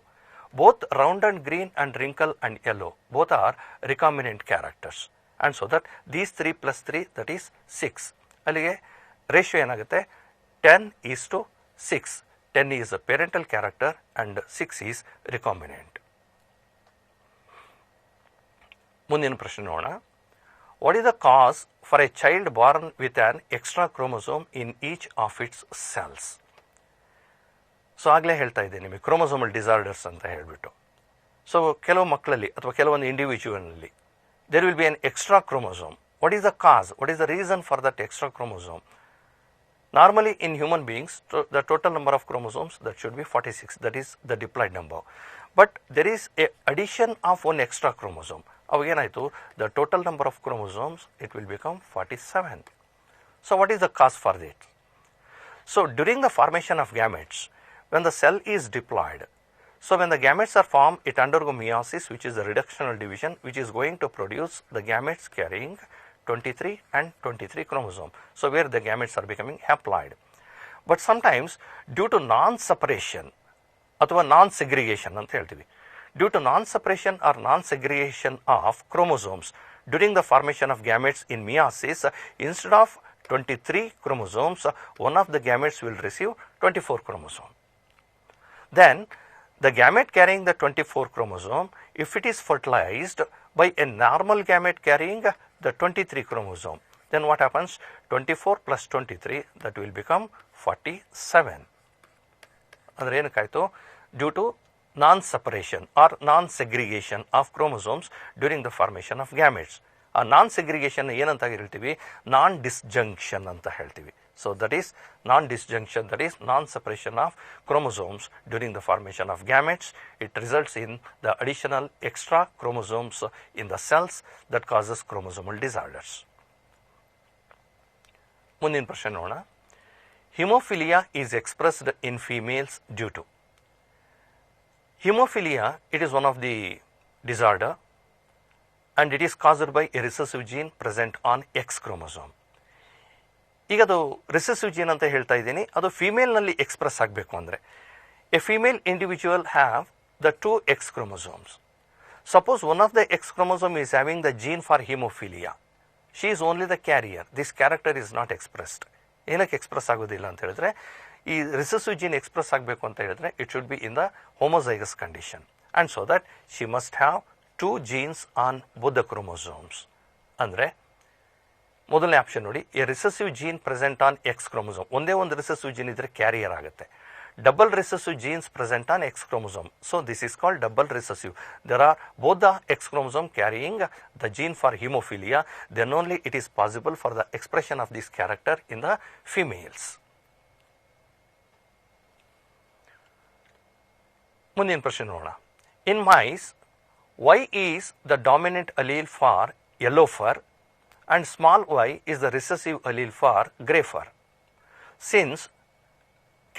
Both round and green and wrinkle and yellow both are recombinant characters, and so that these 3 + 3 that is 6. ಅಲ್ಲಿಗೆ ರೇಷಿಯೋ ಏನಾಗುತ್ತೆ, 10:6. 10 is a parental character and 6 is recombinant. ಮುಂದಿನ ಪ್ರಶ್ನೆ ನೋಡೋಣ. What is the cause for a child born with an extra chromosome in each of its cells? So ಆಗಲೇ ಹೇಳ್ತಾ ಇದ್ದೆ ನಿಮಗೆ chromosomal disorders ಅಂತ ಹೇಳಿಬಿಟ್ಟು. ಸೊ ಕೆಲವು ಮಕ್ಕಳಲ್ಲಿ ಅಥವಾ ಕೆಲವೊಂದು ಇಂಡಿವಿಜುವಲ್ನಲ್ಲಿ there will be an extra chromosome. What is the cause, what is the reason for that extra chromosome? Normally in human beings, the total number of chromosomes that should be 46, that is the diploid number. But there is a addition of one extra chromosome. Avagénayitu, the total number of chromosomes, it will become 47. So what is the cause for that? So during the formation of gametes, when the cell is diploid, so when the gametes are formed, it undergo meiosis, which is the reductional division, which is going to produce the gametes carrying 23 and 23 chromosome. So where the gametes are becoming haploid. But sometimes due to non-separation ಅಥವಾ non-segregation ಅಂತ ಹೇಳ್ತೀವಿ, due to non-separation or non-segregation of chromosomes during the formation of gametes in meiosis, instead of 23 chromosomes, one of the gametes will receive 24 chromosome. Then the gamete carrying the 24 chromosome, if it is fertilized by a normal gamete carrying the 23 chromosome, then what happens? 24 plus 23, that will become 47. ಅಂದರೆ ಏನಕ್ಕಾಯಿತು? Due to non-separation or non-segregation of chromosomes during the formation of gametes. ಆ ನಾನ್ segregation ಏನಂತ ಹೇಳ್ತೀವಿ? ನಾನ್ ಡಿಸ್ಜಂಕ್ಷನ್ ಅಂತ ಹೇಳ್ತೀವಿ. So that is non-disjunction, that is non-separation of chromosomes during the formation of gametes. It results in the additional extra chromosomes in the cells that causes chromosomal disorders. ಮುಂದಿನ ಪ್ರಶ್ನೆ ನೋಡೋಣ. Haemophilia is expressed in females due to. Haemophilia, it is one of the disorder and it is caused by a recessive gene present on X chromosome. ಈಗ ಅದು recessive gene ಅಂತ ಹೇಳ್ತಾ ಇದ್ದೀನಿ, ಅದು ಫಿಮೇಲ್ನಲ್ಲಿ express ಆಗಬೇಕು ಅಂದರೆ A female individual have the 2 X chromosomes. Suppose one of the X chromosome is having the gene for hemophilia. She is only the carrier. This character is not expressed. ಏನಕ್ಕೆ express ಆಗೋದಿಲ್ಲ ಅಂತ ಹೇಳಿದ್ರೆ, ಈ recessive gene express ಆಗಬೇಕು ಅಂತ ಹೇಳಿದ್ರೆ it should be in the homozygous condition and so that she must have 2 genes on both the chromosomes. ಅಂದರೆ ಮೊದಲನೇ ಆಪ್ಷನ್ ನೋಡಿ, a recessive gene present on X chromosome. ಒಂದೇ ಒಂದು ರಿಸೆಸಿವ್ ಜೀನ್ ಇದ್ರೆ carrier ಆಗುತ್ತೆ. Double recessive genes present on X chromosome, so this is called double recessive. There are both the X chromosome carrying the gene for haemophilia, then only it is possible for the expression of this character in the females. ಮುಂದಿನ ಪ್ರಶ್ನೆ ನೋಡೋಣ. In mice, Y is the dominant allele for yellow fur and small y is the recessive allele for grey fur. Since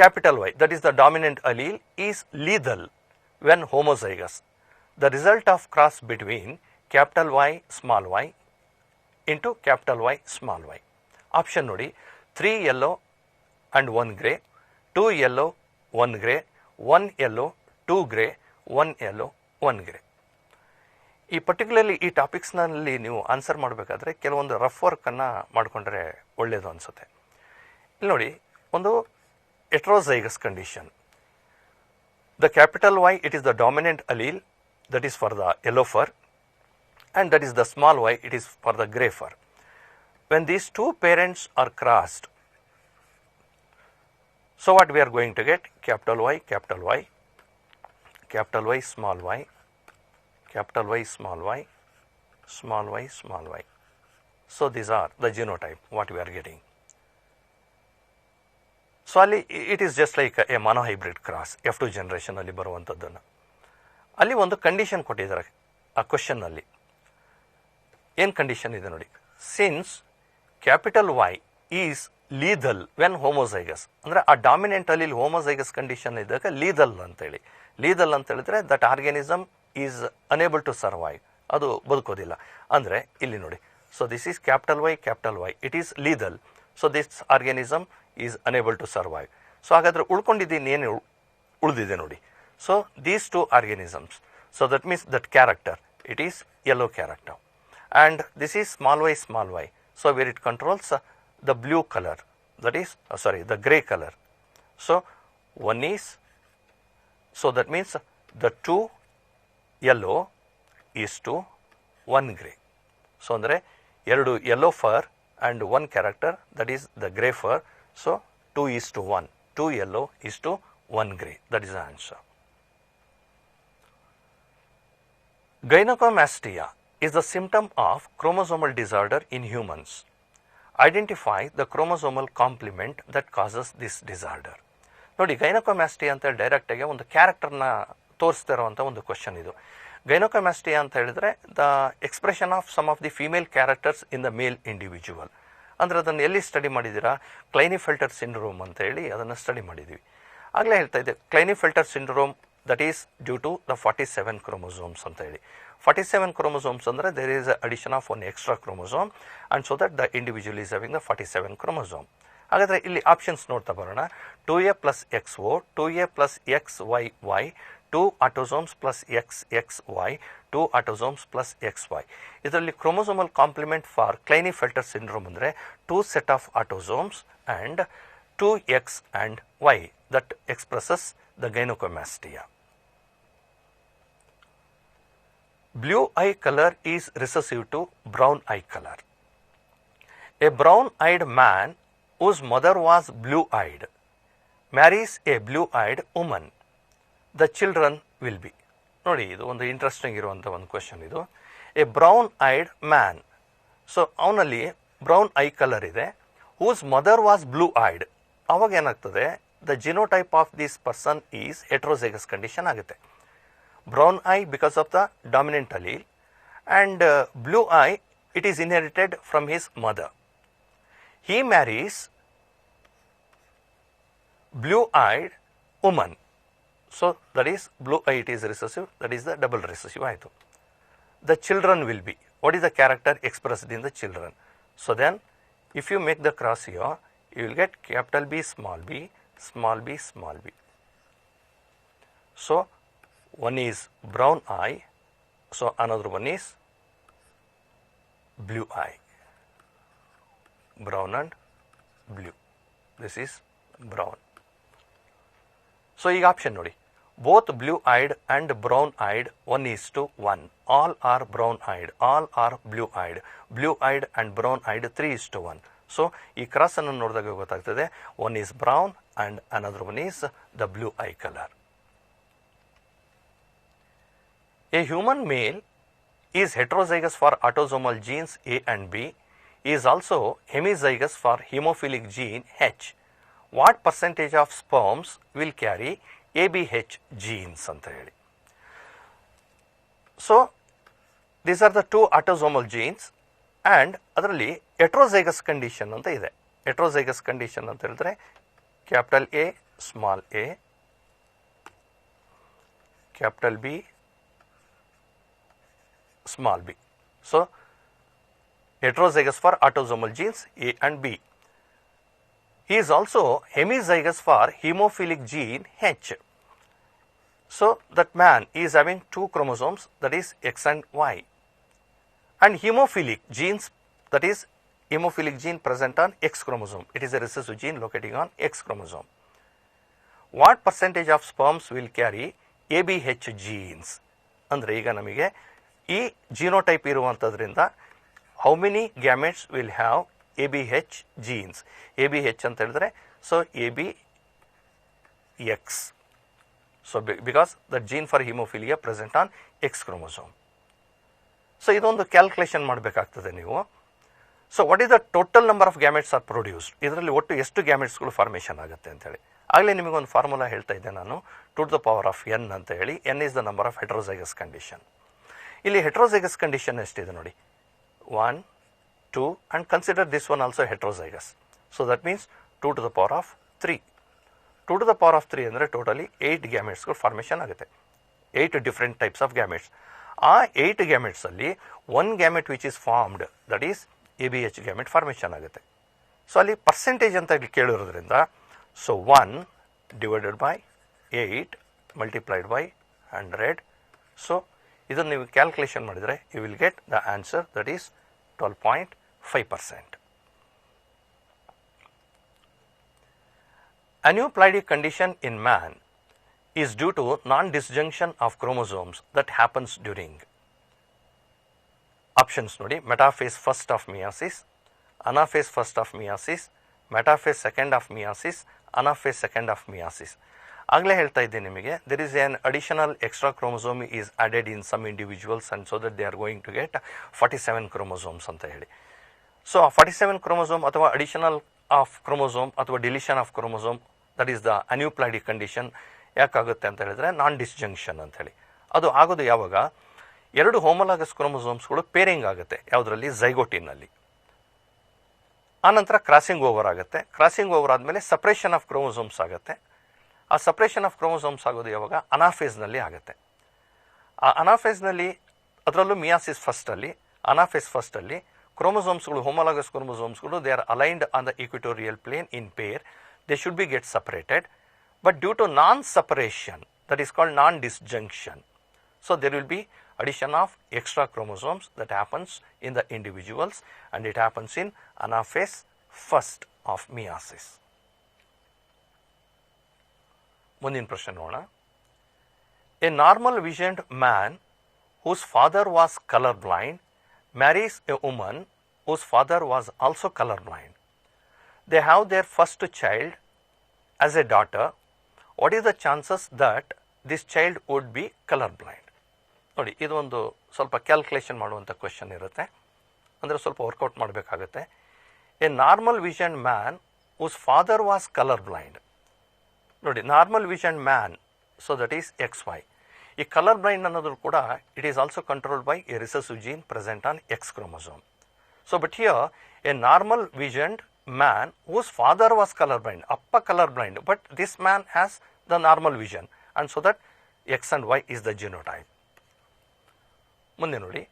capital Y, that is the dominant allele, is lethal when homozygous, the result of cross between capital Y small y into capital Y small y. Option nodi, 3 yellow and 1 grey, 2 yellow 1 grey, 1 yellow 2 grey, 1 yellow 1 grey. ಈ particularly ಈ ಟಾಪಿಕ್ಸ್ನಲ್ಲಿ ನೀವು answer ಮಾಡಬೇಕಾದ್ರೆ ಕೆಲವೊಂದು rough ವರ್ಕನ್ನು ಮಾಡಿಕೊಂಡ್ರೆ ಒಳ್ಳೆಯದು ಅನಿಸುತ್ತೆ. ಇಲ್ಲಿ ನೋಡಿ, ಒಂದು heterozygous condition. The capital Y, it is the dominant allele, that is for the yellow fur, and that is the small y, it is for the grey fur. When these 2 parents are crossed, so what we are going to get capital Y, capital Y, capital Y small y, capital Y small y, small y small y. So these are the genotype what we are getting. So ಅಲ್ಲಿ it is just like a monohybrid cross, F2 generation ಅಲ್ಲಿ ಬರುವಂಥದ್ದನ್ನು. ಅಲ್ಲಿ ಒಂದು condition ಕೊಟ್ಟಿದ್ದಾರೆ ಆ ಕ್ವಶನ್ನಲ್ಲಿ. ಏನು condition ಇದೆ ನೋಡಿ, since capital Y is lethal when homozygous, ಅಂದರೆ ಆ ಡಾಮಿನೆಂಟ್ ಅಲ್ಲಿ ಹೋಮೋಸೈಗಸ್ ಕಂಡೀಷನ್ ಇದ್ದಾಗ ಲೀದಲ್ ಅಂತೇಳಿ. ಲೀದಲ್ ಅಂತ ಹೇಳಿದ್ರೆ that organism is unable to survive, ಅದು ಬದುಕೋದಿಲ್ಲ. ಅಂದರೆ ಇಲ್ಲಿ ನೋಡಿ, so this is capital Y, it is lethal, so this organism is unable to survive. So ಹಾಗಾದರೆ ಉಳ್ಕೊಂಡಿದ್ದೀನಿ ಏನು ಉಳಿದಿದೆ ನೋಡಿ. So these 2 organisms, so that means that character, it is yellow character, and this is small y, so where it controls the blue colour, that is the grey colour. So one is, so that means the 2 yellow is to 1 grey. So ಅಂದರೆ 2 yellow fur and 1 character, that is the grey fur. So 2 is to 1, 2 yellow is to 1 grey, that is the answer. Gynecomastia is the symptom of chromosomal disorder in humans. Identify the chromosomal complement that causes this disorder. ನೋಡಿ, ಗೈನಕೋಮ್ಯಾಸ್ಟಿಯಾ ಅಂತ ಡೈರೆಕ್ಟಾಗಿ ಒಂದು ಕ್ಯಾರೆಕ್ಟರ್ನ ತೋರಿಸ್ತಾ ಇರುವಂಥ ಒಂದು question ಇದು. Gynaecomastia ಅಂತ ಹೇಳಿದ್ರೆ the expression of some of the female characters in the male individual. ಅಂದರೆ ಅದನ್ನು ಎಲ್ಲಿ ಸ್ಟಡಿ ಮಾಡಿದ್ದೀರಾ? ಕ್ಲೈನಿಫೆಲ್ಟರ್ ಸಿಂಡ್ರೋಮ್ ಅಂತ ಹೇಳಿ ಅದನ್ನು ಸ್ಟಡಿ ಮಾಡಿದ್ದೀವಿ. ಆಗಲೇ ಹೇಳ್ತಾ ಇದ್ದೆ, Klinefelter syndrome that is due to the 47 chromosomes ಅಂತ ಹೇಳಿ. 47 chromosomes ಅಂದರೆ there is addition of 1 extra chromosome, and so that the individual is having the 47 chromosome. ಹಾಗಾದರೆ ಇಲ್ಲಿ ಆಪ್ಷನ್ಸ್ ನೋಡ್ತಾ ಬರೋಣ. 2A plus XO, 2A plus XYY, 2 autosomes plus XXY, 2 autosomes plus XY. ಇದರಲ್ಲಿ chromosomal compliment for ಕ್ಲೈನಿಫೆಲ್ಟರ್ syndrome ಅಂದರೆ 2 set of autosomes and 2X and Y that expresses the gynecomastia. Blue eye color is recessive to brown eye color. A brown-eyed man whose mother was blue-eyed marries a blue-eyed woman. The children will be. ನೋಡಿ, ಇದು ಒಂದು interesting ಇರುವಂಥ ಒಂದು question ಇದು. A brown ಐಡ್ man, so ಅವನಲ್ಲಿ brown I colour ಇದೆ, whose mother was blue-eyed, ಅವಾಗ ಏನಾಗ್ತದೆ, the genotype of this person is heterozygous condition ಆಗುತ್ತೆ. Brown eye because of the dominant allele, and blue eye, it is inherited from his mother. He marries blue-eyed woman. So that is blue eye, it is recessive, that is the double recessive ಆಯಿತು. The children will be, what is the character expressed in the children? So then if you make the cross here, you will get capital B, small b, small b, small b. So one is brown eye, so another one is blue eye, brown and blue. This is brown. So ಈಗ option ನೋಡಿ, both blue-eyed and brown-eyed 1:1. All are brown-eyed, all are blue-eyed. Blue-eyed and brown-eyed 3:1. So ಈ cross ಅನ್ನು ನೋಡಿದಾಗ ಗೊತ್ತಾಗ್ತದೆ, one is brown and another one is the blue eye color. A human male is heterozygous for autosomal genes A and B. He is also homozygous for hemophilic gene H. What percentage of sperms will carry ABH genes ಅಂತ ಹೇಳಿ. So these are the two autosomal genes, and ಅದರಲ್ಲಿ heterozygous condition ಅಂತ ಇದೆ. Heterozygous condition ಅಂತ ಹೇಳಿದ್ರೆ capital A, small a, capital B, small b. So heterozygous for autosomal genes A and B. He is also homozygous for hemophilic gene H. So that man is having two chromosomes, that is X and Y. And hemophilic genes, that is hemophilic gene present on X chromosome. It is a recessive gene locating on X chromosome. What percentage of sperms will carry ABH genes? ಅಂದರೆ ಈಗ ನಮಗೆ ಈ genotype ಇರುವಂಥದ್ರಿಂದ how many gametes will have ABH genes? ABH ಅಂತ ಹೇಳಿದ್ರೆ, so ABX. So because the gene for hemophilia present on X chromosome. So ಇದೊಂದು calculation ಮಾಡಬೇಕಾಗ್ತದೆ ನೀವು. So what is the total number of gametes R produced, ಇದರಲ್ಲಿ ಒಟ್ಟು ಎಷ್ಟು ಗ್ಯಾಮೆಟ್ಸ್ಗಳು formation ಆಗುತ್ತೆ ಅಂತೇಳಿ. ಆಗಲೇ ನಿಮಗೊಂದು ಫಾರ್ಮುಲಾ ಹೇಳ್ತಾ ಇದ್ದೆ ನಾನು, 2⁴n ಅಂತ ಹೇಳಿ. n is the number of heterozygous condition. ಇಲ್ಲಿ ಹೆಟರೋಸೈಗಸ್ ಕಂಡೀಷನ್ ಎಷ್ಟಿದೆ ನೋಡಿ, 1, 2, and consider this one also heterozygous. So that means 2⁻3. 2⁻3 ಅಂದರೆ ಟೋಟಲಿ 8 ಗ್ಯಾಮೆಟ್ಸ್ಗಳು ಫಾರ್ಮೇಷನ್ ಆಗುತ್ತೆ. 8 ಡಿಫ್ರೆಂಟ್ ಟೈಪ್ಸ್ ಆಫ್ ಗ್ಯಾಮೆಟ್ಸ್. ಆ 8 ಗ್ಯಾಮೆಟ್ಸಲ್ಲಿ 1 gamete which is formed, that is ABH gamete formation ಆಗುತ್ತೆ. So ಅಲ್ಲಿ percentage ಅಂತ ಕೇಳಿರೋದ್ರಿಂದ, so 1 divided by 8 multiplied by 100. So ಇದನ್ನು ನೀವು ಕ್ಯಾಲ್ಕುಲೇಷನ್ ಮಾಡಿದರೆ you will get the answer, that is 12.5%. Aneuploidy condition in man is due to non-disjunction of chromosomes that happens during options ನೋಡಿ, metaphase first of meiosis, anaphase first of meiosis, metaphase second of meiosis, anaphase second of meiosis. ಆಗಲೇ ಹೇಳ್ತಾ ಇದ್ದೀನಿ ನಿಮಗೆ, there is an additional extra chromosome is added in some individuals, and so that they are going to get 47 chromosomes ಅಂತ ಹೇಳಿ. So 47 chromosome ಅಥವಾ additional of chromosome ಅಥವಾ deletion of chromosome, that is the aneuploidy condition. ಯಾಕಾಗುತ್ತೆ ಅಂತ ಹೇಳಿದ್ರೆ ನಾನ್ ಡಿಸ್ಜಂಕ್ಷನ್ ಅಂತ ಹೇಳಿ. ಅದು ಆಗೋದು ಯಾವಾಗ, 2 ಹೋಮೋಲಾಗಸ್ ಕ್ರೋಮೋಸೋಮ್ಸ್ಗಳು ಪೇರಿಂಗ್ ಆಗುತ್ತೆ, ಯಾವುದರಲ್ಲಿ, ಝೈಗೋಟಿನಲ್ಲಿ. ಆನಂತರ ಕ್ರಾಸಿಂಗ್ ಓವರ್ ಆಗುತ್ತೆ. ಕ್ರಾಸಿಂಗ್ ಓವರ್ ಆದಮೇಲೆ ಸಪ್ರೇಷನ್ ಆಫ್ ಕ್ರೋಮೋಸೋಮ್ಸ್ ಆಗುತ್ತೆ. ಆ ಸಪ್ರೇಷನ್ ಆಫ್ ಕ್ರೋಮೋಸೋಮ್ಸ್ ಆಗೋದು ಯಾವಾಗ, ಅನಾಫೇಸ್ನಲ್ಲಿ ಆಗುತ್ತೆ. ಆ ಅನಾಫೇಸ್ನಲ್ಲಿ, ಅದರಲ್ಲೂ ಮಿಯಾಸಿಸ್ ಫಸ್ಟಲ್ಲಿ, ಅನಾಫೇಸ್ ಫಸ್ಟಲ್ಲಿ ಕ್ರೋಮೋಸೋಮ್ಸ್ಗಳು, ಹೋಮೋಲಾಗಸ್ ಕ್ರೋಮೋಸೋಮ್ಸ್ಗಳು, they are aligned on the equatorial plane in pair. They should be get separated, but due to non-separation, that is called non-disjunction, so there will be addition of extra chromosomes that happens in the individuals, and it happens in anaphase first of meiosis. ಮುಂದಿನ ಪ್ರಶ್ನೆ ನೋಡೋಣ. A normal visioned man whose father was colorblind marries a woman whose father was also colorblind. They have their first child as a daughter. What is the chances that this child would be colorblind? ನೋಡಿ, ಇದು ಒಂದು ಸ್ವಲ್ಪ calculation ಮಾಡುವಂಥ question ಇರುತ್ತೆ, ಅಂದರೆ ಸ್ವಲ್ಪ workout ಮಾಡಬೇಕಾಗುತ್ತೆ. A normal vision man whose father was colorblind. ನೋಡಿ, normal vision man, so that is XY. ಈ ಕಲರ್ ಬ್ಲೈಂಡ್ ಅನ್ನೋದು ಕೂಡ it is also controlled by a recessive gene present on X chromosome. So but here a normal visioned man whose father was colorblind, appa colorblind, but this man has the normal vision, and so that X and Y is the genotype. ಮುಂದೆ ನೋಡಿ,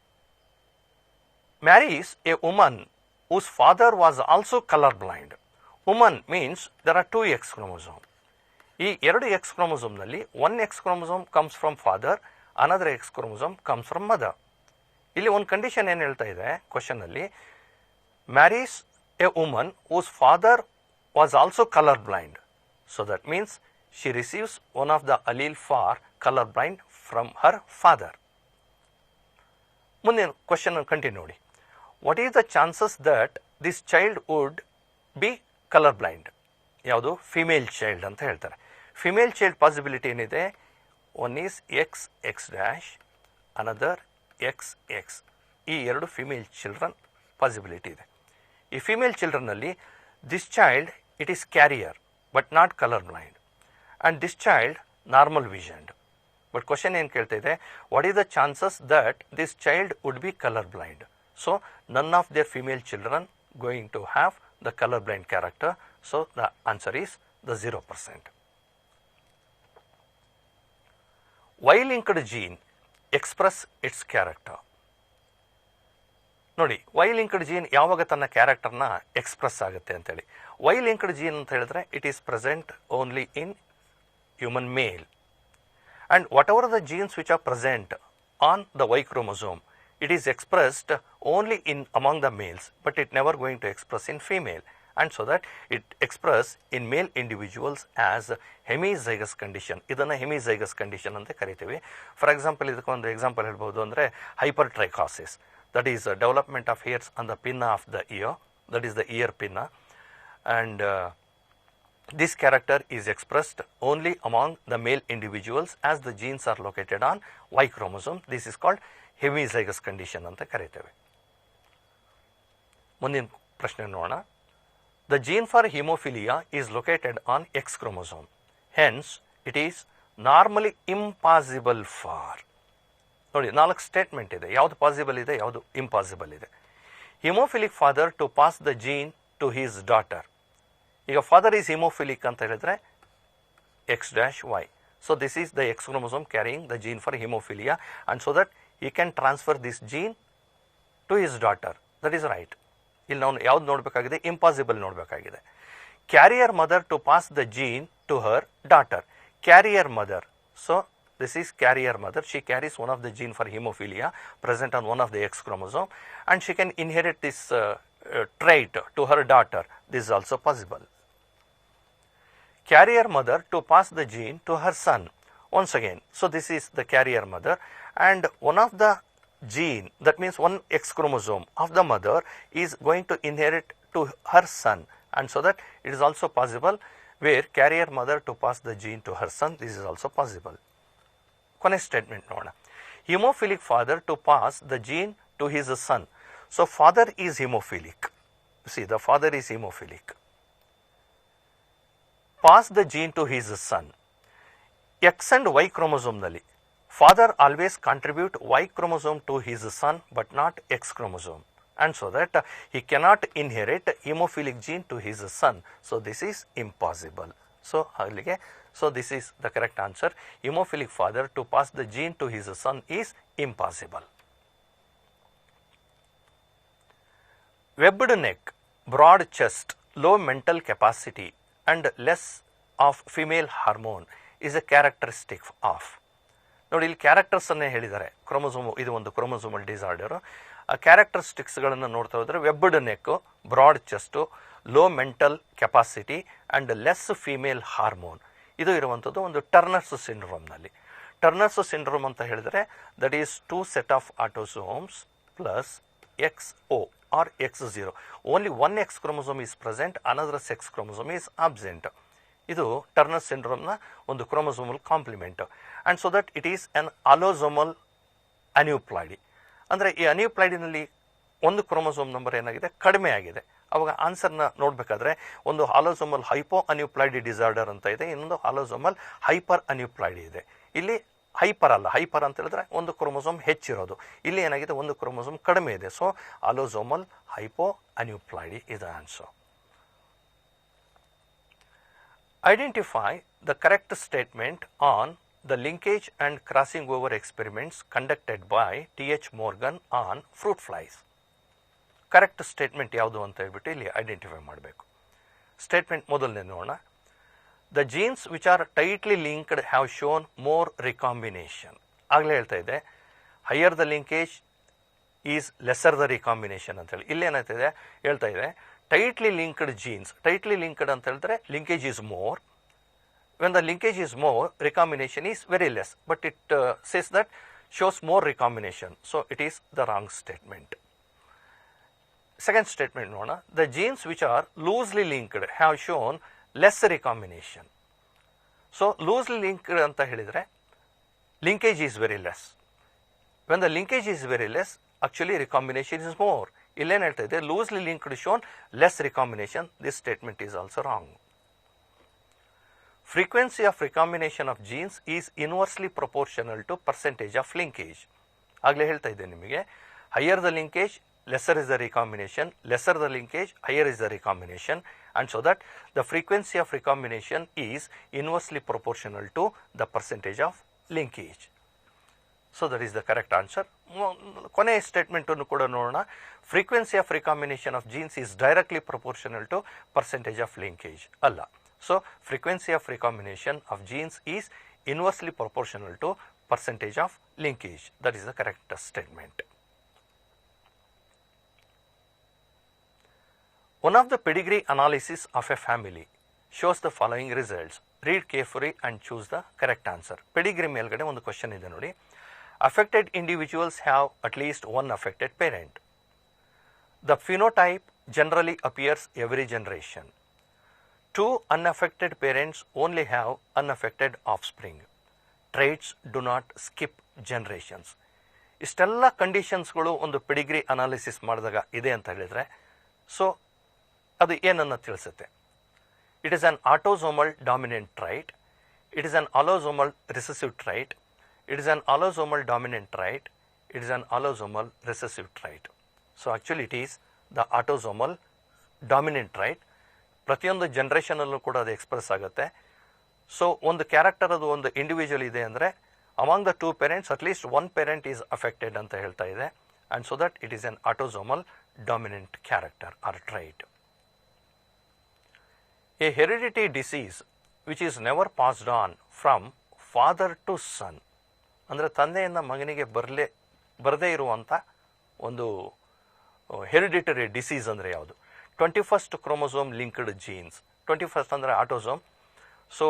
marries a woman whose father was also colorblind. Woman means there are two X chromosomes. ಈ ಎರಡು X chromosomeನಲ್ಲಿ one X chromosome comes from father, another X chromosome comes from mother. ಇಲ್ಲಿ ಒಂದು condition ಏನು ಹೇಳ್ತಾ ಇದೆ ಕ್ವಶನಲ್ಲಿ, marries a woman whose father was also colorblind. So that means she receives one of the allele for colorblind from her father. ಮುಂದೆ question continue ನೋಡಿ. What is the chances that this child would be colour blind? ಯಾವುದು? Female child ಅಂತ ಹೇಳ್ತಾರೆ. Female child possibility ಏನಿದೆ? One is XX', another XX. ಈ ಎರಡು female children possibility ಇದೆ. ಈ ಫಿಮೇಲ್ ಚಿಲ್ಡ್ರನ್ನಲ್ಲಿ this child it is carrier but not colour blind, and this child normal visioned. But question ಏನು ಕೇಳ್ತಾ ಇದೆ, what is the chances that this child would be colour blind? So none of their female children going to have the color blind character, so the answer is the 0%. Y-linked gene express its character. ನೋಡಿ, Y-linked gene ಯಾವಾಗ ತನ್ನ ಕ್ಯಾರೆಕ್ಟರ್ನ express ಆಗುತ್ತೆ ಅಂತೇಳಿ. Y-linked gene ಅಂತ ಹೇಳಿದ್ರೆ it is present only in human male, and whatever the genes which are present on the Y chromosome, it is expressed only in among the males, but it never going to express in female, and so that it express in male individuals as hemizygous condition. ಇದನ್ನ hemizygous condition ಅಂತ ಕರಿತೀವಿ. For example, ಇದಕ್ಕೊಂದು example ಹೇಳ್ಬೋದು ಅಂದರೆ hypertrichosis, that is development of hairs on the pinna of the ear, that is the ear pinna, and this character is expressed only among the male individuals as the genes are located on Y chromosome. This is called hemizygous condition ಅಂತ ಕರೀತೇವೆ. ಮುಂದಿನ ಪ್ರಶ್ನೆ ನೋಡೋಣ. The gene for haemophilia is located on X chromosome. Hence it is normally impossible for. ನೋಡಿ, 4 statement ಇದೆ. ಯಾವುದು possible ಇದೆ, ಯಾವುದು ಇಂಪಾಸಿಬಲ್ ಇದೆ. Haemophilic father to pass the gene to his daughter. ಈಗ ಫಾದರ್ ಈಸ್ ಹಿಮೋಫಿಲಿಕ್ ಅಂತ ಹೇಳಿದ್ರೆ X', Y. So this is the X chromosome carrying the gene for hemophilia, and so that he can transfer this gene to his daughter. That is right. ಇಲ್ಲಿ ನಾವು ಯಾವ್ದು ನೋಡಬೇಕಾಗಿದೆ? Impossible ನೋಡಬೇಕಾಗಿದೆ. Carrier mother to pass the gene to her daughter. Carrier mother, so this is carrier mother. She carries one of the gene for hemophilia present on one of the X chromosome, and she can inherit this trait to her daughter. This is also possible. Carrier mother to pass the gene to her son. Once again, so this is the carrier mother, and one of the gene, that means one X chromosome of the mother is going to inherit to her son, and so that it is also possible where carrier mother to pass the gene to her son. This is also possible. ಕೊನೆ statement ನೋಡೋಣ. Haemophilic father to pass the gene to his son. So father is haemophilic. See, the father is haemophilic. Pass the gene to his son. X and Y ಕ್ರೋಮೋಸೋಮ್ನಲ್ಲಿ father always contribute Y chromosome to his son but not X chromosome, and so that he cannot inherit hemophilic gene to his son. So this is impossible. So this is the correct answer. Hemophilic father to pass the gene to his son is impossible. Webbed neck, broad chest, low mental capacity and less of female hormone is a characteristic of. ನೋಡಿ, ಇಲ್ಲಿ characters ಅನ್ನೇ ಹೇಳಿದ್ದಾರೆ. Chromosome, ಇದು ಒಂದು chromosomal disorder. ಆ ಕ್ಯಾರೆಕ್ಟರಿಸ್ಟಿಕ್ಸ್ಗಳನ್ನು ನೋಡ್ತಾ ಹೋದರೆ webbed neck, broad chest, low mental capacity and less female hormone, ಇದು ಇರುವಂಥದ್ದು ಒಂದು ಟರ್ನರ್ಸ್ ಸಿಂಡ್ರೋಮ್ನಲ್ಲಿ. ಟರ್ನರ್ಸ್ ಸಿಂಡ್ರೋಮ್ ಅಂತ ಹೇಳಿದರೆ that is 2 set of autosomes plus XO or X0. Only one X chromosome is present, another sex chromosome is absent. ಇದು Turner ಸಿಂಡ್ರೋಮ್ನ ಒಂದು chromosomal complement, and so that it is an allosomal aneuploidy. ಅಂದರೆ ಈ ಅನ್ಯೂಪ್ಲಾಯ್ಡಿನಲ್ಲಿ ಒಂದು chromosome number ಏನಾಗಿದೆ, ಕಡಿಮೆ ಆಗಿದೆ. ಅವಾಗ ಆನ್ಸರ್ನ ನೋಡಬೇಕಾದ್ರೆ ಒಂದು ಆಲೋಸೋಮಲ್ ಹೈಪೋ ಅನ್ಯೂಪ್ಲಾಯ್ಡಿ ಡಿಸಾರ್ಡರ್ ಅಂತ ಇದೆ, ಇನ್ನೊಂದು ಆಲೋಸೋಮಲ್ ಹೈಪರ್ ಅನ್ಯೂಪ್ಲಾಯ್ಡಿ ಇದೆ. ಇಲ್ಲಿ ಹೈಪರ್ ಅಲ್ಲ, ಹೈಪರ್ ಅಂತ ಹೇಳಿದ್ರೆ ಒಂದು ಕ್ರೋಮೋಸೋಮ್ ಹೆಚ್ಚಿರೋದು, ಇಲ್ಲಿ ಏನಾಗಿದೆ ಒಂದು ಕ್ರೋಮೋಸೋಮ್ ಕಡಿಮೆ ಇದೆ. So allosomal hypo aneuploidy is the answer. Identify the correct statement on the linkage and crossing over experiments conducted by T.H. Morgan on fruit flies. Correct statement ಯಾವುದು ಅಂತ ಹೇಳ್ಬಿಟ್ಟು ಇಲ್ಲಿ ಐಡೆಂಟಿಫೈ ಮಾಡಬೇಕು. ಸ್ಟೇಟ್ಮೆಂಟ್ ಮೊದಲನೇ ನೋಡೋಣ. The jeans which are tightly linked have shown more recombination. ಆಗಲೇ ಹೇಳ್ತಾ ಇದೆ higher the linkage is lesser the recombination ಅಂತೇಳಿ. ಇಲ್ಲೇನಾಗ್ತಿದೆ ಹೇಳ್ತಾ ಇದೆ tightly linked jeans. Tightly linked ಅಂತ ಹೇಳಿದ್ರೆ linkage is more. When the linkage is more, recombination is very less, but it says that shows more recombination. So it is the wrong statement. Second statement, nona, the genes which are loosely linked have shown less recombination. So loosely linked anta helidre linkage is very less. When the linkage is very less, actually recombination is more. Illen helta ide loosely linked shown less recombination. This statement is also wrong. Frequency of recombination of genes is inversely proportional to percentage of linkage. ಆಗಲೇ ಹೇಳ್ತಾ ಇದ್ದೆ ನಿಮಗೆ, higher the linkage lesser is the recombination, lesser the linkage, higher is the recombination, and so that the frequency of recombination is inversely proportional to the percentage of linkage. So that is the correct answer. ಕೊನೆ statement ಅನ್ನು ಕೂಡ ನೋಡೋಣ. Frequency of recombination of jeans is directly proportional to percentage of linkage. ಅಲ್ಲ. So frequency of recombination of genes is inversely proportional to percentage of linkage. That is the correct statement. One of the pedigree analysis of a family shows the following results. Read carefully and choose the correct answer. Pedigree ಮೇಲ್ಗಡೆ ಒಂದು question ಇದೆ ನೋಡಿ. Affected individuals have at least one affected parent. The phenotype generally appears every generation. Two unaffected parents only have unaffected offspring. Traits do not skip generations. ಇಷ್ಟೆಲ್ಲ ಕಂಡೀಷನ್ಸ್ಗಳು ಒಂದು Pedigree analysis ಮಾಡಿದಾಗ ಇದೆ ಅಂತ ಹೇಳಿದರೆ, ಸೊ ಅದು ಏನನ್ನು ತಿಳಿಸುತ್ತೆ. It is an autosomal dominant trait, it is an allosomal recessive trait, it is an allosomal dominant trait, it is an allosomal recessive trait. So actually it is the autosomal dominant trait. ಪ್ರತಿಯೊಂದು ಜನ್ರೇಷನಲ್ಲೂ ಕೂಡ ಅದು express ಆಗುತ್ತೆ. So ಒಂದು character ಅದು ಒಂದು individual ಇದೆ ಅಂದರೆ among the two parents at least one parent is affected ಅಂತ ಹೇಳ್ತಾ ಇದೆ. And so that it is an autosomal dominant character or trait. A heredity disease which is never passed on from father to son, ಅಂದರೆ ತಂದೆಯಿಂದ ಮಗನಿಗೆ ಬರದೇ ಇರುವಂಥ ಒಂದು hereditary disease ಅಂದರೆ ಯಾವುದು? 21st chromosome linked jeans. 21st ಅಂದರೆ ಆಟೋಸೋಮ್. ಸೊ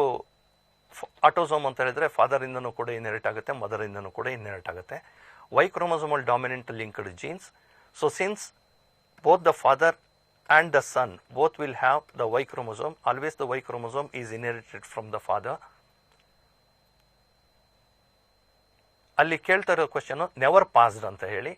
ಆಟೋಸೋಮ್ ಅಂತ ಹೇಳಿದ್ರೆ ಫಾದರಿಂದನೂ ಕೂಡ ಇನ್ಹೆರಿಟ್ ಆಗುತ್ತೆ, ಮದರಿಂದನೂ ಕೂಡ ಇನ್ಹೆರಿಟ್ ಆಗುತ್ತೆ. Y chromosomal dominant linked genes. So since both the father and the son both will have the Y chromosome, always the Y chromosome is inherited from the father. ಅಲ್ಲಿ ಕೇಳ್ತಾ ಇರೋ question never passed ಅಂತ ಹೇಳಿ.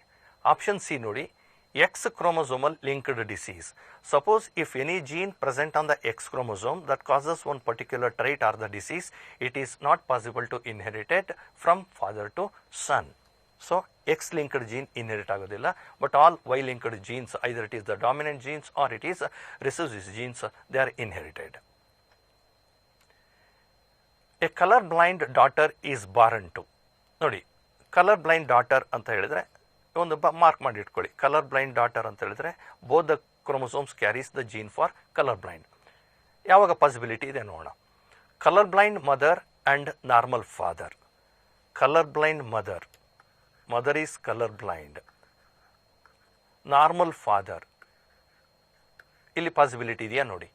Option C ನೋಡಿ, X chromosomal linked disease. Suppose if any gene present on the X chromosome that causes one particular trait or the disease, it is not possible to inherit it from father to son. So X linked gene inherit ಆಗೋದಿಲ್ಲ, but all Y linked genes, either it is the dominant genes or it is recessive genes, they are inherited. A color blind daughter is born to. ನೋಡಿ, color blind daughter ಅಂತ ಹೇಳಿದ್ರೆ ಒಂದು mark ಮಾಡಿ ಇಟ್ಕೊಳ್ಳಿ. Colour blind daughter ಅಂತ ಹೇಳಿದ್ರೆ both the chromosomes carries the gene for colour blind. ಯಾವಾಗ possibility ಇದೆ ನೋಡೋಣ. Colour blind mother and normal father. Colour blind mother is colour blind, normal father, ಇಲ್ಲಿ ಪಾಸಿಬಿಲಿಟಿ ಇದೆಯಾ ನೋಡಿ.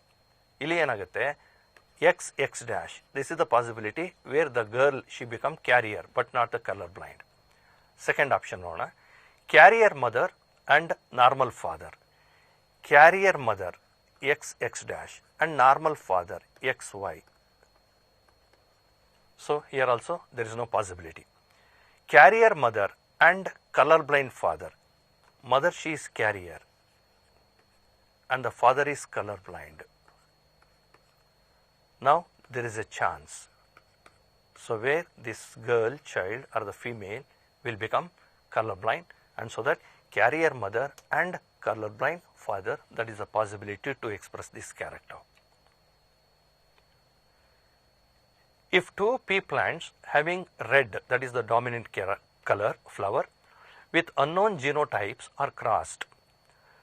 ಇಲ್ಲಿ ಏನಾಗುತ್ತೆ, X dash, this is the possibility where the girl she become carrier but not the colour blind. Second option ನೋಡೋಣ. Carrier mother and normal father. Carrier mother XX dash and normal father XY. So here also there is no possibility. Carrier mother and colorblind father. Mother she is carrier. and the father is colorblind. Now there is a chance. So where this girl child or the female will become colorblind, and so that carrier mother and colorblind father, that is a possibility to express this character. If two pea plants having red, that is the dominant color flower, with unknown genotypes are crossed,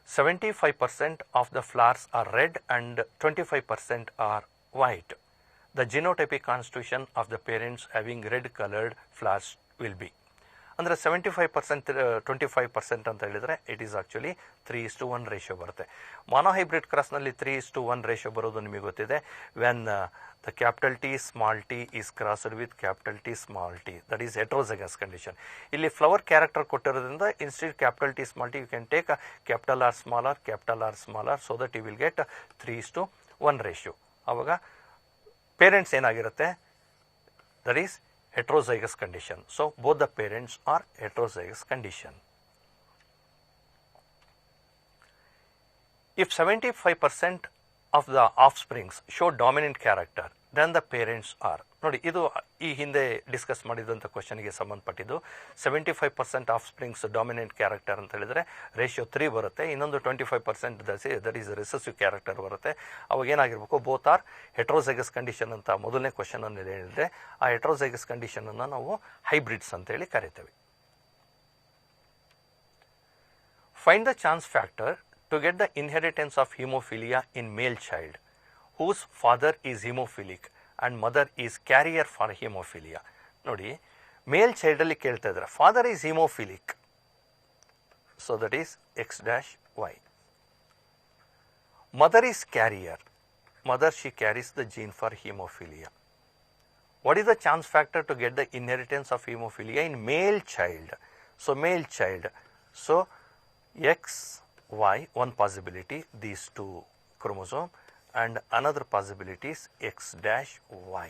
75% of the flowers are red and 25% are white. The genotypic constitution of the parents having red colored flowers will be. ಅಂದರೆ 75% 25% ಅಂತ ಹೇಳಿದರೆ it is actually 3:1 ratio ಬರುತ್ತೆ. ಮಾನೋಹೈಬ್ರಿಡ್ ಕ್ರಾಸ್ನಲ್ಲಿ 3:1 ratio ಬರೋದು ನಿಮಗೆ ಗೊತ್ತಿದೆ. When the capital T small t is crossed with capital T small t, that is heterozygous condition. ಇಲ್ಲಿ flower character ಕೊಟ್ಟಿರೋದ್ರಿಂದ instead capital T small t you can take capital R small r so that you will get 3:1 ratio. ಆವಾಗ parents ಏನಾಗಿರುತ್ತೆ, that is heterozygous condition. So both the parents are heterozygous condition. If 75% of the offsprings show dominant character, then the parents are. ನೋಡಿ, ಇದು ಈ ಹಿಂದೆ discuss ಮಾಡಿದಂಥ ಕ್ವಶನ್ಗೆ ಸಂಬಂಧಪಟ್ಟಿದ್ದು. 75% ಆಫ್ಸ್ಪ್ರಿಂಗ್ಸ್ dominant character ಅಂತ ಹೇಳಿದರೆ ರೇಷಿಯೋ 3 ಬರುತ್ತೆ. ಇನ್ನೊಂದು 25% ದಟ್ ಈಸ್ ರೆಸೆಸಿವ್ ಕ್ಯಾರೆಕ್ಟರ್ ಬರುತ್ತೆ. ಅವಾಗ ಏನಾಗಿರಬೇಕು, ಬೋತ್ ಆರ್ ಹೆಟ್ರೋಜೈಗಸ್ ಕಂಡೀಷನ್ ಅಂತ ಮೊದಲನೇ ಕ್ವಶನ್ ಅನ್ನು ಹೇಳಿದರೆ, ಆ ಹೆಟ್ರೋಜೈಗಸ್ ಕಂಡೀಷನ್ ಅನ್ನು ನಾವು ಹೈಬ್ರಿಡ್ಸ್ ಅಂತೇಳಿ ಕರಿತೇವೆ. Find the chance factor to get the inheritance of hemophilia in male child whose father is hemophilic and mother is carrier for hemophilia. ನೋಡಿ, ಮೇಲ್ ಚೈಲ್ಡ್ ಅಲ್ಲಿ ಕೇಳ್ತಾ ಇದ್ದಾರೆ, father is haemophilic, so that is X-Y. Mother is carrier, mother she carries the gene for hemophilia. What is the chance factor to get the inheritance of hemophilia in male child? So male child, so X-Y, one possibility, these two chromosome, and another possibility is X-Y.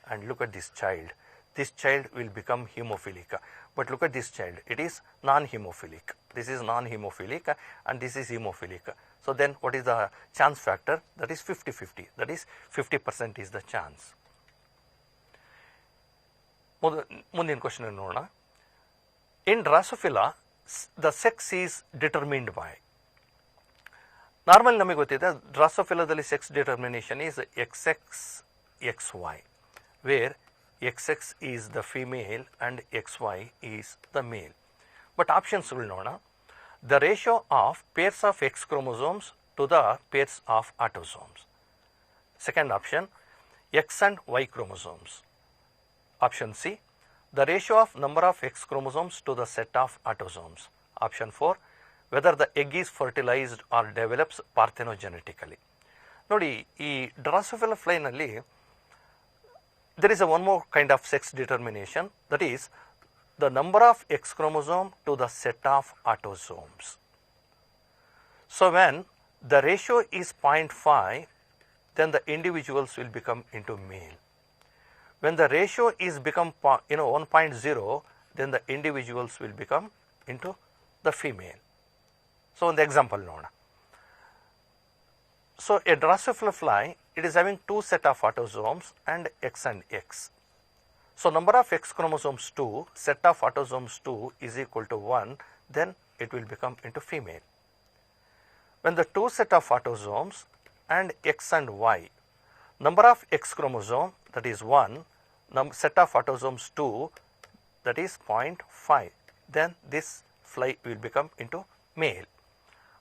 And look at this child will become hemophilic. But look at this child, it is non-hemophilic. This is non-hemophilic and this is hemophilic. So then what is the chance factor? That is 50-50. That is 50% is the chance. ಮುಂದಿನ question ನೋಡೋಣ. In Drosophila, the sex is determined by. Normal ನಮಗೆ ಗೊತ್ತಿದೆ, ಡ್ರಾಸೋಫಿಲಾದಲ್ಲಿ sex determination is XX XY, where XX is the female and XY is the male. But ಆಪ್ಷನ್ಸ್ಗಳು ನೋಡೋಣ. The ratio of pairs of X chromosomes to the pairs of autosomes. Second option, X and Y chromosomes. Option C, the ratio of number of X chromosomes to the set of autosomes. Option 4, whether the egg is fertilized or develops parthenogenetically. ನೋಡಿ, ಈ ಡ್ರಾಸೋಫಿಲಾ ಫ್ಲೈನಲ್ಲಿ there is a one more kind of sex determination, that is the number of X chromosome to the set of autosomes. So when the ratio is 0.5, then the individuals will become into male. When the ratio is become 1.0, then the individuals will become into the female. So ಒಂದು example ನೋಡೋಣ. So a Drosophila fly, it is having two set of autosomes and X and X. So number of X chromosomes 2, set of autosomes 2 is equal to 1, then it will become into female. When the two set of autosomes and X and Y, number of X chromosome, that is 1, set of autosomes 2, that is 0.5, then this fly will become into male.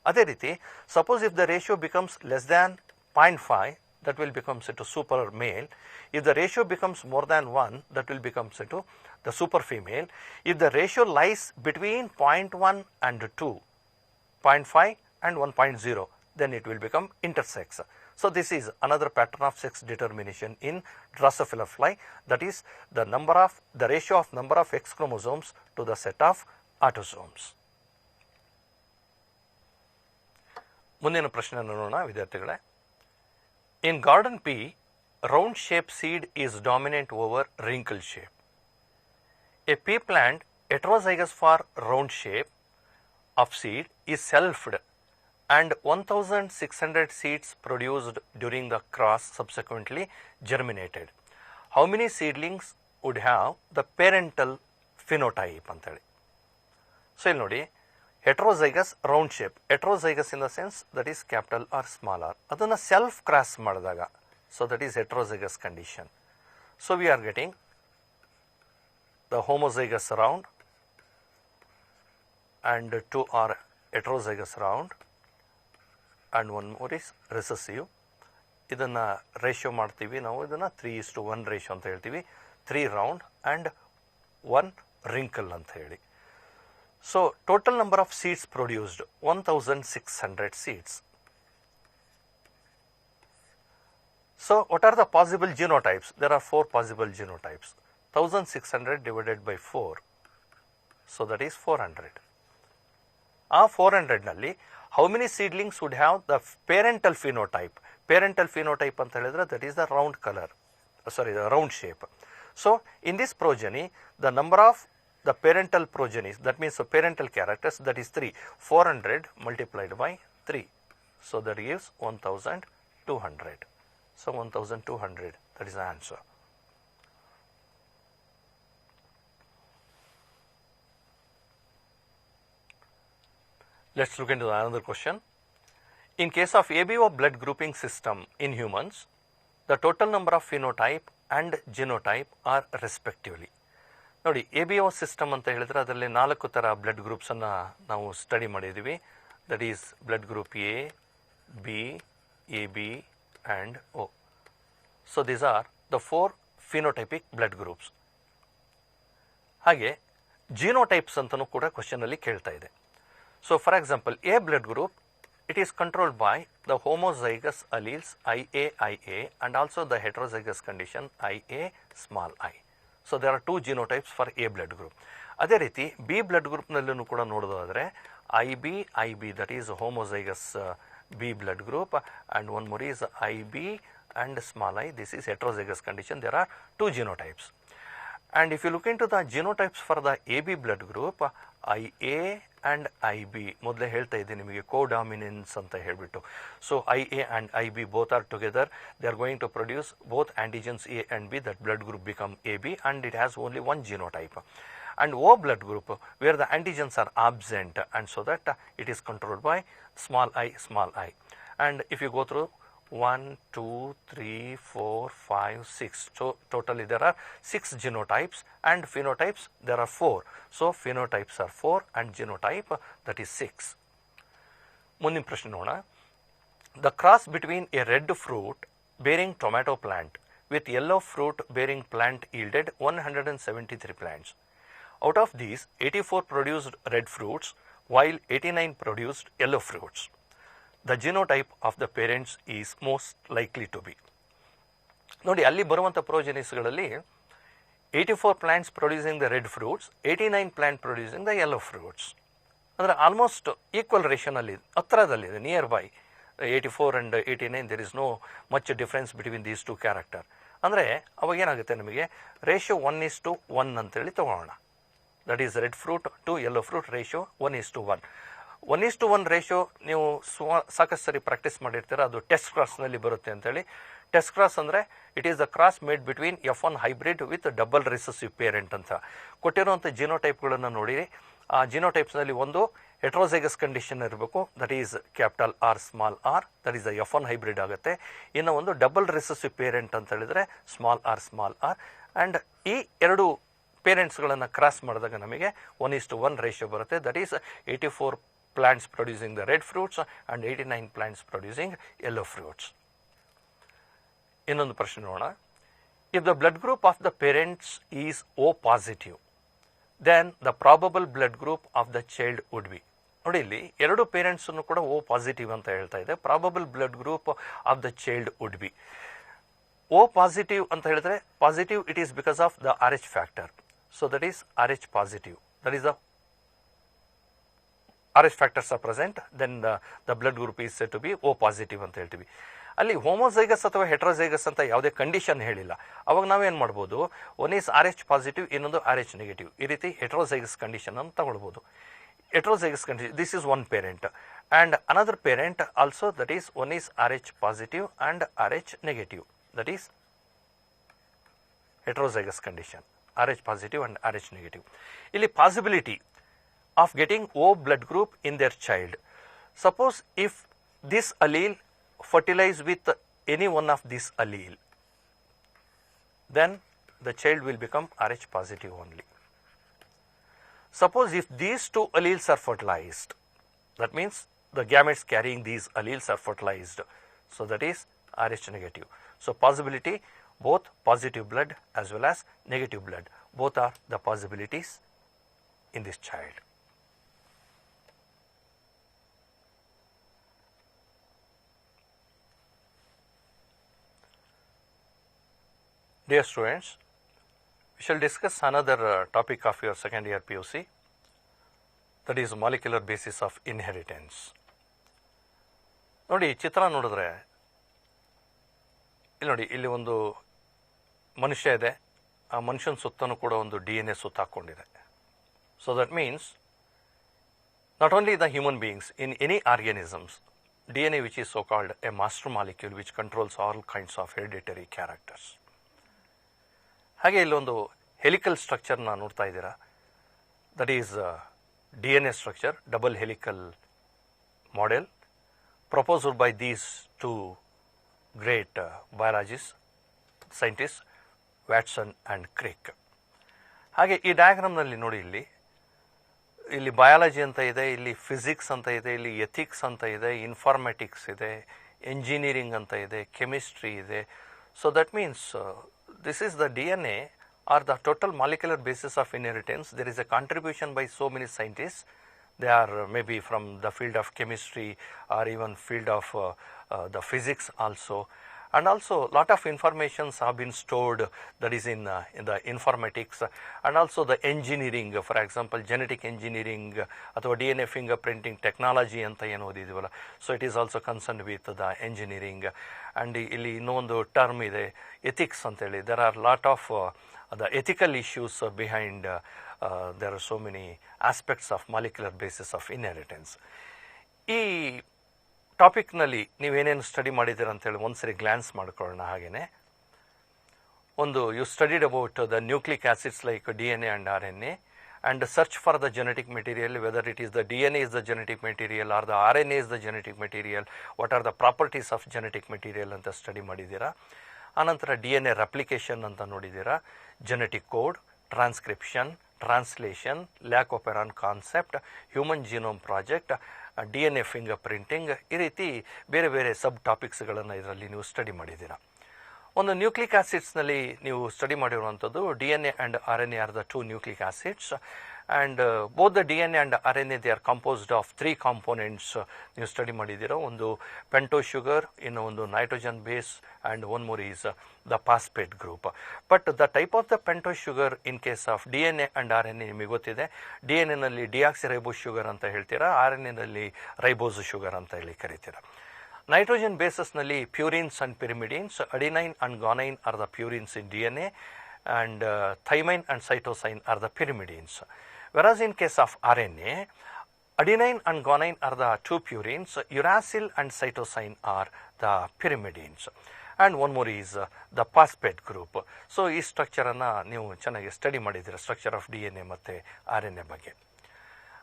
ಅದೇ ರೀತಿ, suppose if the ratio becomes less than 0.5, that will becomes into super male. If the ratio becomes more than 1, that will becomes into the super female. If the ratio lies between 0.1 and 2, 0.5 and 1.0, then it will become intersex. So this is another pattern of sex determination in Drosophila fly, that is the ratio of number of X chromosomes to the set of autosomes. ಮುಂದಿನ ಪ್ರಶ್ನೆ ನೋಡೋಣ ವಿದ್ಯಾರ್ಥಿಗಳೇ. In garden pea, round shape seed is dominant over wrinkle shape. A pea plant heterozygous for round shape of seed is selfed and 1600 seeds produced during the cross subsequently germinated. How many seedlings would have the parental phenotype ಅಂತೇಳಿ. So ಇಲ್ಲಿ ನೋಡಿ, heterozygous round shape, heterozygous in the sense that is capital or small r, ಅದನ್ನು self cross ಮಾಡಿದಾಗ, so that is heterozygous condition. So we are getting the homozygous round and 2 are heterozygous round and one more is recessive. ಇದನ್ನು ratio ಮಾಡ್ತೀವಿ ನಾವು, ಇದನ್ನು 3:1 ratio ಅಂತ ಹೇಳ್ತೀವಿ. 3 round and 1 wrinkle ಅಂತ ಹೇಳಿ. So total number of seeds produced 1600 seeds. So what are the possible genotypes? There are 4 possible genotypes. 1600 divided by 4, so that is 400. ಆ 400 ನಲ್ಲಿ how many seedlings would have the parental phenotype? Parental phenotype ಅಂತ ಹೇಳಿದ್ರೆ that is the round color, the round shape. So in this progeny, the number of the parental progenies, that means the parental characters, that is 3. 400 multiplied by 3, so that gives 1200. So 1200, that is the answer. Let's look into another question. In case of ABO blood grouping system in humans, the total number of phenotype and genotype are respectively. ನೋಡಿ, ABO system ಅಂತ ಹೇಳಿದ್ರೆ ಅದರಲ್ಲಿ 4 ಥರ blood ಗ್ರೂಪ್ಸನ್ನು ನಾವು study ಮಾಡಿದ್ದೀವಿ. That is blood group A, B, AB and O. So these are the 4 phenotypic blood groups. ಹಾಗೆ ಜಿನೋಟೈಪ್ಸ್ ಅಂತಲೂ ಕೂಡ ಕ್ವಶನಲ್ಲಿ ಕೇಳ್ತಾ ಇದೆ. So for example, A blood group, it is controlled by the homozygous alleles IA and also the heterozygous condition IA small I. So there are 2 genotypes for A blood group. ಅದೇ ರೀತಿ B blood group ನಲ್ಲೂ ಕೂಡ ನೋಡೋದಾದರೆ IB, that is homozygous B blood group, and one more is IB and small I, this is heterozygous condition. There are 2 genotypes. And if you look into the genotypes for the AB blood group, IA and IB, ಮೊದಲೇ ಹೇಳ್ತಾ ಇದ್ದೀನಿ ನಿಮಗೆ codominance ಅಂತ ಹೇಳಿಬಿಟ್ಟು. So IA and IB both are together, they are going to produce both antigens A and B, that blood group become AB and it has only one genotype. And O blood group, where the antigens are absent, and so that it is controlled by small I. And if you go through 1, 2, 3, 4, 5, 6. So totally there are 6 genotypes, and phenotypes there are 4. So phenotypes are 4 and genotype that is 6. ಮುಂದಿನ ಪ್ರಶ್ನೆ ನೋಡೋಣ. The cross between a red fruit bearing tomato plant with yellow fruit bearing plant yielded 173 plants. Out of these, 84 produced red fruits while 89 produced yellow fruits. The genotype of the parents is most likely to be. ನೋಡಿ, ಅಲ್ಲಿ ಬರುವಂಥ ಪ್ರೋಜೆನಿಸ್ಗಳಲ್ಲಿ 84 plants producing the red fruits, 89 plant producing the yellow fruits. ಅಂದರೆ almost equal ರೇಷನಲ್ಲಿ ಹತ್ರದಲ್ಲಿದೆ, near by 84 and 89, there is no much difference between these 2 character. ಅಂದರೆ ಅವಾಗ ಏನಾಗುತ್ತೆ, ನಮಗೆ ರೇಷಿಯೋ 1:1 ಅಂತೇಳಿ ತಗೊಳ್ಳೋಣ. That is red fruit to yellow fruit ratio 1:1. 1:1 ratio ನೀವು ಸಾಕಷ್ಟು ಸರಿ ಪ್ರಾಕ್ಟೀಸ್ ಮಾಡಿರ್ತೀರ, ಅದು ಟೆಸ್ಟ್ ಕ್ರಾಸ್ನಲ್ಲಿ ಬರುತ್ತೆ ಅಂತೇಳಿ. ಟೆಸ್ಟ್ ಕ್ರಾಸ್ ಅಂದರೆ it is the cross made between F1 hybrid with double recessive parent ಅಂತ. ಕೊಟ್ಟಿರುವಂಥ ಜಿನೋಟೈಪ್ಗಳನ್ನು ನೋಡಿ, ಆ ಜಿನೋಟೈಪ್ಸ್ನಲ್ಲಿ ಒಂದು ಹೆಟ್ರೋಸೈಗಸ್ ಕಂಡೀಷನ್ ಇರಬೇಕು, that is capital R small r, that is the F1 hybrid ಆಗುತ್ತೆ. ಇನ್ನು ಒಂದು ಡಬಲ್ ರಿಸೆಸಿವ್ ಪೇರೆಂಟ್ ಅಂತ ಹೇಳಿದ್ರೆ ಸ್ಮಾಲ್ r ಆ್ಯಂಡ್ ಈ 2 ಪೇರೆಂಟ್ಸ್ಗಳನ್ನು ಕ್ರಾಸ್ ಮಾಡಿದಾಗ ನಮಗೆ 1:1 ರೇಷಿಯೋ ಬರುತ್ತೆ. That is 84 plants producing the red fruits and 89 plants producing yellow fruits. ಇನ್ನೊಂದು ಪ್ರಶ್ನೆ ನೋಡೋಣ. If the blood group of the parents is O positive, then the probable blood group of the child would be. ನೋಡಿ, ಇಲ್ಲಿ 2 ಪೇರೆಂಟ್ಸನ್ನು ಕೂಡ O positive ಅಂತ ಹೇಳ್ತಾ ಇದೆ. Probable blood group of the child would B O positive ಅಂತ ಹೇಳಿದ್ರೆ, positive it is because of the RH factor. So that is RH positive, that is the RH factors are present, then the blood group is said to be O positive ಅಂತ ಹೇಳ್ತೀವಿ. ಅಲ್ಲಿ homozygous ಅಥವಾ heterozygous ಅಂತ ಯಾವುದೇ condition ಹೇಳಿಲ್ಲ. ಅವಾಗ ನಾವೇನು ಮಾಡ್ಬೋದು, ಒನ್ ಈಸ್ RH ಪಾಸಿಟಿವ್, ಇನ್ನೊಂದು RH ನೆಗೆಟಿವ್, ಈ ರೀತಿ ಹೆಟ್ರೋಸೈಗಸ್ ಕಂಡೀಷನ್ ಅಂತ ತಗೊಳ್ಬೋದು. Heterozygous condition, this is 1 parent and another parent also, that is one is Rh positive and Rh negative, that is heterozygous condition, Rh positive and Rh negative. Illi possibility of getting O blood group in their child. Suppose if this allele fertilize with any one of this allele, then the child will become Rh positive only. Suppose if these two alleles are fertilized, that means the gametes carrying these alleles are fertilized, so that is Rh negative. So possibility, both positive blood as well as negative blood, both are the possibilities in this child. Dear students, we shall discuss another topic of your second year PUC, that is molecular basis of inheritance. ನೋಡಿ ಚಿತ್ರ ನೋಡಿದ್ರೆ ಇಲ್ಲಿ ನೋಡಿ, ಇಲ್ಲಿ ಒಂದು ಮನುಷ್ಯ ಇದೆ, ಆ ಮನುಷ್ಯನ ಸುತ್ತನೂ ಕೂಡ ಒಂದು DNA ಸುತ್ತ ಹಾಕ್ಕೊಂಡಿದೆ. So that means not only the human beings, in any organisms, DNA which is so called a master molecule which controls all kinds of hereditary characters. ಹಾಗೆ ಇಲ್ಲೊಂದು ಹೆಲಿಕಲ್ ಸ್ಟ್ರಕ್ಚರ್ನ ನೋಡ್ತಾ ಇದ್ದೀರಾ, that is DNA structure, double helical model proposed by these two great biologists, scientists, Watson and Crick. ಹಾಗೆ ಈ ಡಯಾಗ್ರಾಮ್ನಲ್ಲಿ ನೋಡಿ, ಇಲ್ಲಿ biology ಅಂತ ಇದೆ, ಇಲ್ಲಿ ಫಿಸಿಕ್ಸ್ ಅಂತ ಇದೆ, ಇಲ್ಲಿ ಎಥಿಕ್ಸ್ ಅಂತ ಇದೆ, ಇನ್ಫಾರ್ಮ್ಯಾಟಿಕ್ಸ್ ಇದೆ, ಎಂಜಿನಿಯರಿಂಗ್ ಅಂತ ಇದೆ, ಕೆಮಿಸ್ಟ್ರಿ ಇದೆ. So that means this is the DNA or the total molecular basis of inheritance. There is a contribution by so many scientists. They are maybe from the field of chemistry or even field of the physics also. And also lot of informations have been stored, that is in the informatics, and also the engineering, for example genetic engineering ಅಥವಾ DNA fingerprinting technology ಅಂತ ಏನು ಓದಿದ್ದೀವಲ್ಲ, so it is also concerned with the engineering. and ಇಲ್ಲಿ ಇನ್ನೊಂದು term ಇದೆ ethics ಅಂತೇಳಿ. there are lot of the ethical issues behind there are so many aspects of molecular basis of inheritance. ಈ ಟಾಪಿಕ್ನಲ್ಲಿ ನೀವೇನೇನು study ಮಾಡಿದ್ದೀರ ಅಂತೇಳಿ ಒಂದ್ಸರಿ ಗ್ಲಾನ್ಸ್ ಮಾಡ್ಕೊಳ್ಳೋಣ. ಹಾಗೆಯೇ ಒಂದು you studied about the nucleic acids like DNA and RNA and search for the genetic material, whether it is the DNA is the genetic material or the RNA is the genetic material, what are the properties of genetic material ಅಂತ study ಮಾಡಿದ್ದೀರಾ. ಆನಂತರ DNA replication ಅಂತ ನೋಡಿದ್ದೀರಾ, genetic code, transcription, translation, lac operon concept, human genome project, DNA finger printing, ಈ ರೀತಿ ಬೇರೆ ಬೇರೆ ಸಬ್ ಟಾಪಿಕ್ಸ್ಗಳನ್ನು ಇದರಲ್ಲಿ ನೀವು ಸ್ಟಡಿ ಮಾಡಿದ್ದೀರಾ. ಒಂದು ನ್ಯೂಕ್ಲಿಕ್ ಆಸಿಡ್ಸ್ನಲ್ಲಿ ನೀವು ಸ್ಟಡಿ ಮಾಡಿರುವಂಥದ್ದು DNA and RNA are the two nucleic acids, and both the DNA and RNA they are composed of 3 components ನೀವು ಸ್ಟಡಿ ಮಾಡಿದ್ದೀರಾ. ಒಂದು ಪೆಂಟೋ ಶುಗರ್, ಇನ್ನು ಒಂದು nitrogen base, and one more is the phosphate group. But the type of the pento sugar in case of DNA and RNA ನಿಮಗೆ ಗೊತ್ತಿದೆ. DNA deoxy ribose sugar ಅಂತ ಹೇಳ್ತೀರಾ, RNA ribose sugar ಅಂತ ಹೇಳಿ ಕರಿತೀರಾ. Nitrogen ಬೇಸಸ್ನಲ್ಲಿ purines and pyrimidines, adenine and guanine are the purines in DNA, and thymine and cytosine are the pyrimidines. Whereas in case of RNA, adenine and guanine are the 2 purines, uracil and cytosine are the pyrimidines, and one more is the phosphate group. So ಈ ಸ್ಟ್ರಕ್ಚರನ್ನು ನೀವು ಚೆನ್ನಾಗಿ study ಮಾಡಿದ್ದೀರ, structure of DNA ಮತ್ತು RNA ಬಗ್ಗೆ.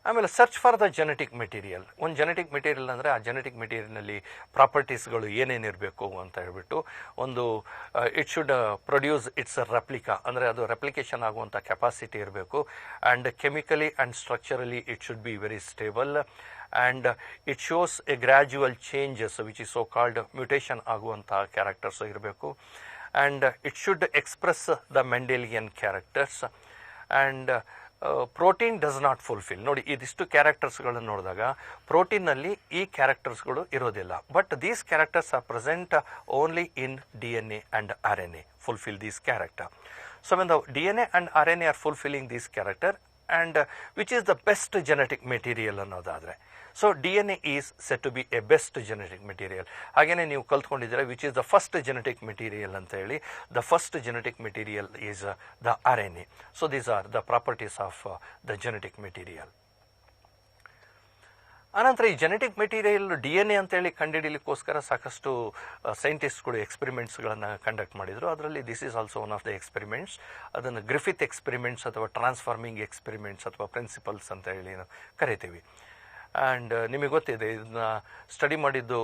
ಆಮೇಲೆ search for the genetic material. ಒಂದು genetic material ಅಂದರೆ ಆ ಜೆನೆಟಿಕ್ ಮೆಟೀರಿಯಲ್ನಲ್ಲಿ ಪ್ರಾಪರ್ಟೀಸ್ಗಳು ಏನೇನಿರಬೇಕು ಅಂತ ಹೇಳ್ಬಿಟ್ಟು, ಒಂದು it should produce it's replica, ಅಂದರೆ ಅದು ರೆಪ್ಲಿಕೇಶನ್ ಆಗುವಂಥ ಕೆಪಾಸಿಟಿ ಇರಬೇಕು, and chemically and structurally it should be very stable, and it shows A gradual changes which is so called mutation ಆಗುವಂಥ ಕ್ಯಾರೆಕ್ಟರ್ಸ್ ಇರಬೇಕು, and it should express the Mendelian characters, and protein does not fulfil. ನೋಡಿ, ಇದಿಷ್ಟು ಕ್ಯಾರೆಕ್ಟರ್ಸ್ಗಳನ್ನು ನೋಡಿದಾಗ ಪ್ರೋಟೀನ್ನಲ್ಲಿ ಈ ಕ್ಯಾರೆಕ್ಟರ್ಸ್ಗಳು ಇರೋದಿಲ್ಲ, but these characters are present only in DNA and RNA fulfill these character. So when the DNA and RNA are fulfilling this character, and which is the best genetic material ಅನ್ನೋದಾದರೆ, so DNA is said to be a best genetic material. ಹಾಗೆಯೇ ನೀವು ಕಲ್ತ್ಕೊಂಡಿದ್ದೀರಾ which is the first genetic material ಅಂತ ಹೇಳಿ. The first genetic material is the RNA. So these are the properties of the genetic material. ಆನಂತರ ಈ genetic material DNA ಅಂತೇಳಿ ಕಂಡುಹಿಡಿಯಲಿಕ್ಕೋಸ್ಕರ ಸಾಕಷ್ಟು ಸೈಂಟಿಸ್ಟ್ಗಳು ಎಕ್ಸ್ಪೆರಿಮೆಂಟ್ಸ್ಗಳನ್ನು conduct ಮಾಡಿದರು. ಅದರಲ್ಲಿ this is also one of the experiments. ಅದನ್ನು Griffith experiments ಅಥವಾ ಟ್ರಾನ್ಸ್ಫಾರ್ಮಿಂಗ್ ಎಕ್ಸ್ಪೆರಿಮೆಂಟ್ಸ್ ಅಥವಾ principles ಅಂತ ಹೇಳಿ ಕರಿತೀವಿ. ಆ್ಯಂಡ್ ನಿಮಗೆ ಗೊತ್ತಿದೆ, ಇದನ್ನ ಸ್ಟಡಿ ಮಾಡಿದ್ದು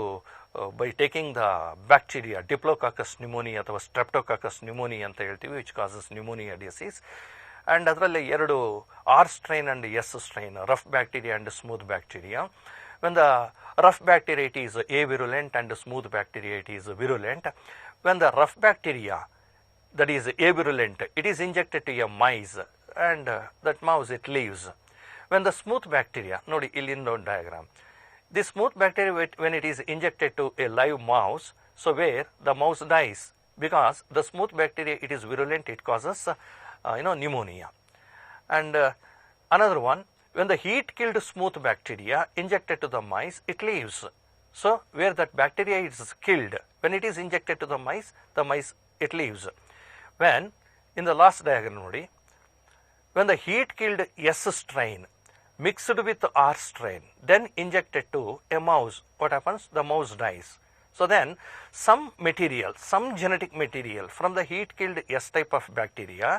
by taking the bacteria diplococcus pneumonia ಅಥವಾ ಸ್ಟ್ರೆಪ್ಟೋಕಾಕಸ್ ನ್ಯೂಮೋನಿಯಾ ಅಂತ ಹೇಳ್ತೀವಿ, which causes pneumonia disease. And ಅದರಲ್ಲಿ ಎರಡು R strain and S strain, rough bacteria and smooth bacteria. When the rough bacteria it is avirulent and smooth bacteria it is virulent. When the rough bacteria that is avirulent, it is injected to a mice and that mouse it lives. When the smooth bacteria, nodi illi ಒಂದು diagram, this smooth bacteria when it is injected to a live mouse, so where the mouse dies because the smooth bacteria it is virulent, it causes pneumonia. And another one, when the heat killed smooth bacteria injected to the mice, it lives. So where that bacteria is killed, when it is injected to the mice it lives. When in the last diagram nodi, when the heat killed S strain mixed with R strain then injected to a mouse, what happens? The mouse dies. So then some material, some genetic material from the heat killed S type of bacteria,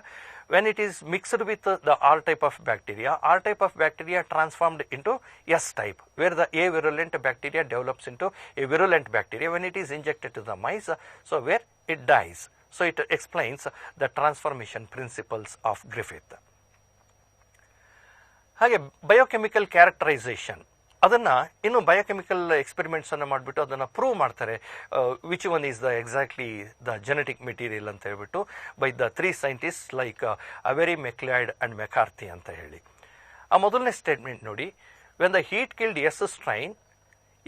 when it is mixed with the R type of bacteria transformed into S type, where the A virulent bacteria develops into a virulent bacteria when it is injected to the mice, so where it dies. So it explains the transformation principles of Griffith. ಹಾಗೆ biochemical characterization, ಅದನ್ನು ಇನ್ನು biochemical ಎಕ್ಸ್ಪೆರಿಮೆಂಟ್ಸನ್ನು ಮಾಡಿಬಿಟ್ಟು ಅದನ್ನು prove ಮಾಡ್ತಾರೆ, which one is the exactly the genetic material ಅಂತ ಹೇಳ್ಬಿಟ್ಟು by the 3 scientist like Avery, MacLeod and McCarty ಅಂತ ಹೇಳಿ. ಆ ಮೊದಲನೇ ಸ್ಟೇಟ್ಮೆಂಟ್ ನೋಡಿ, when the heat killed S strain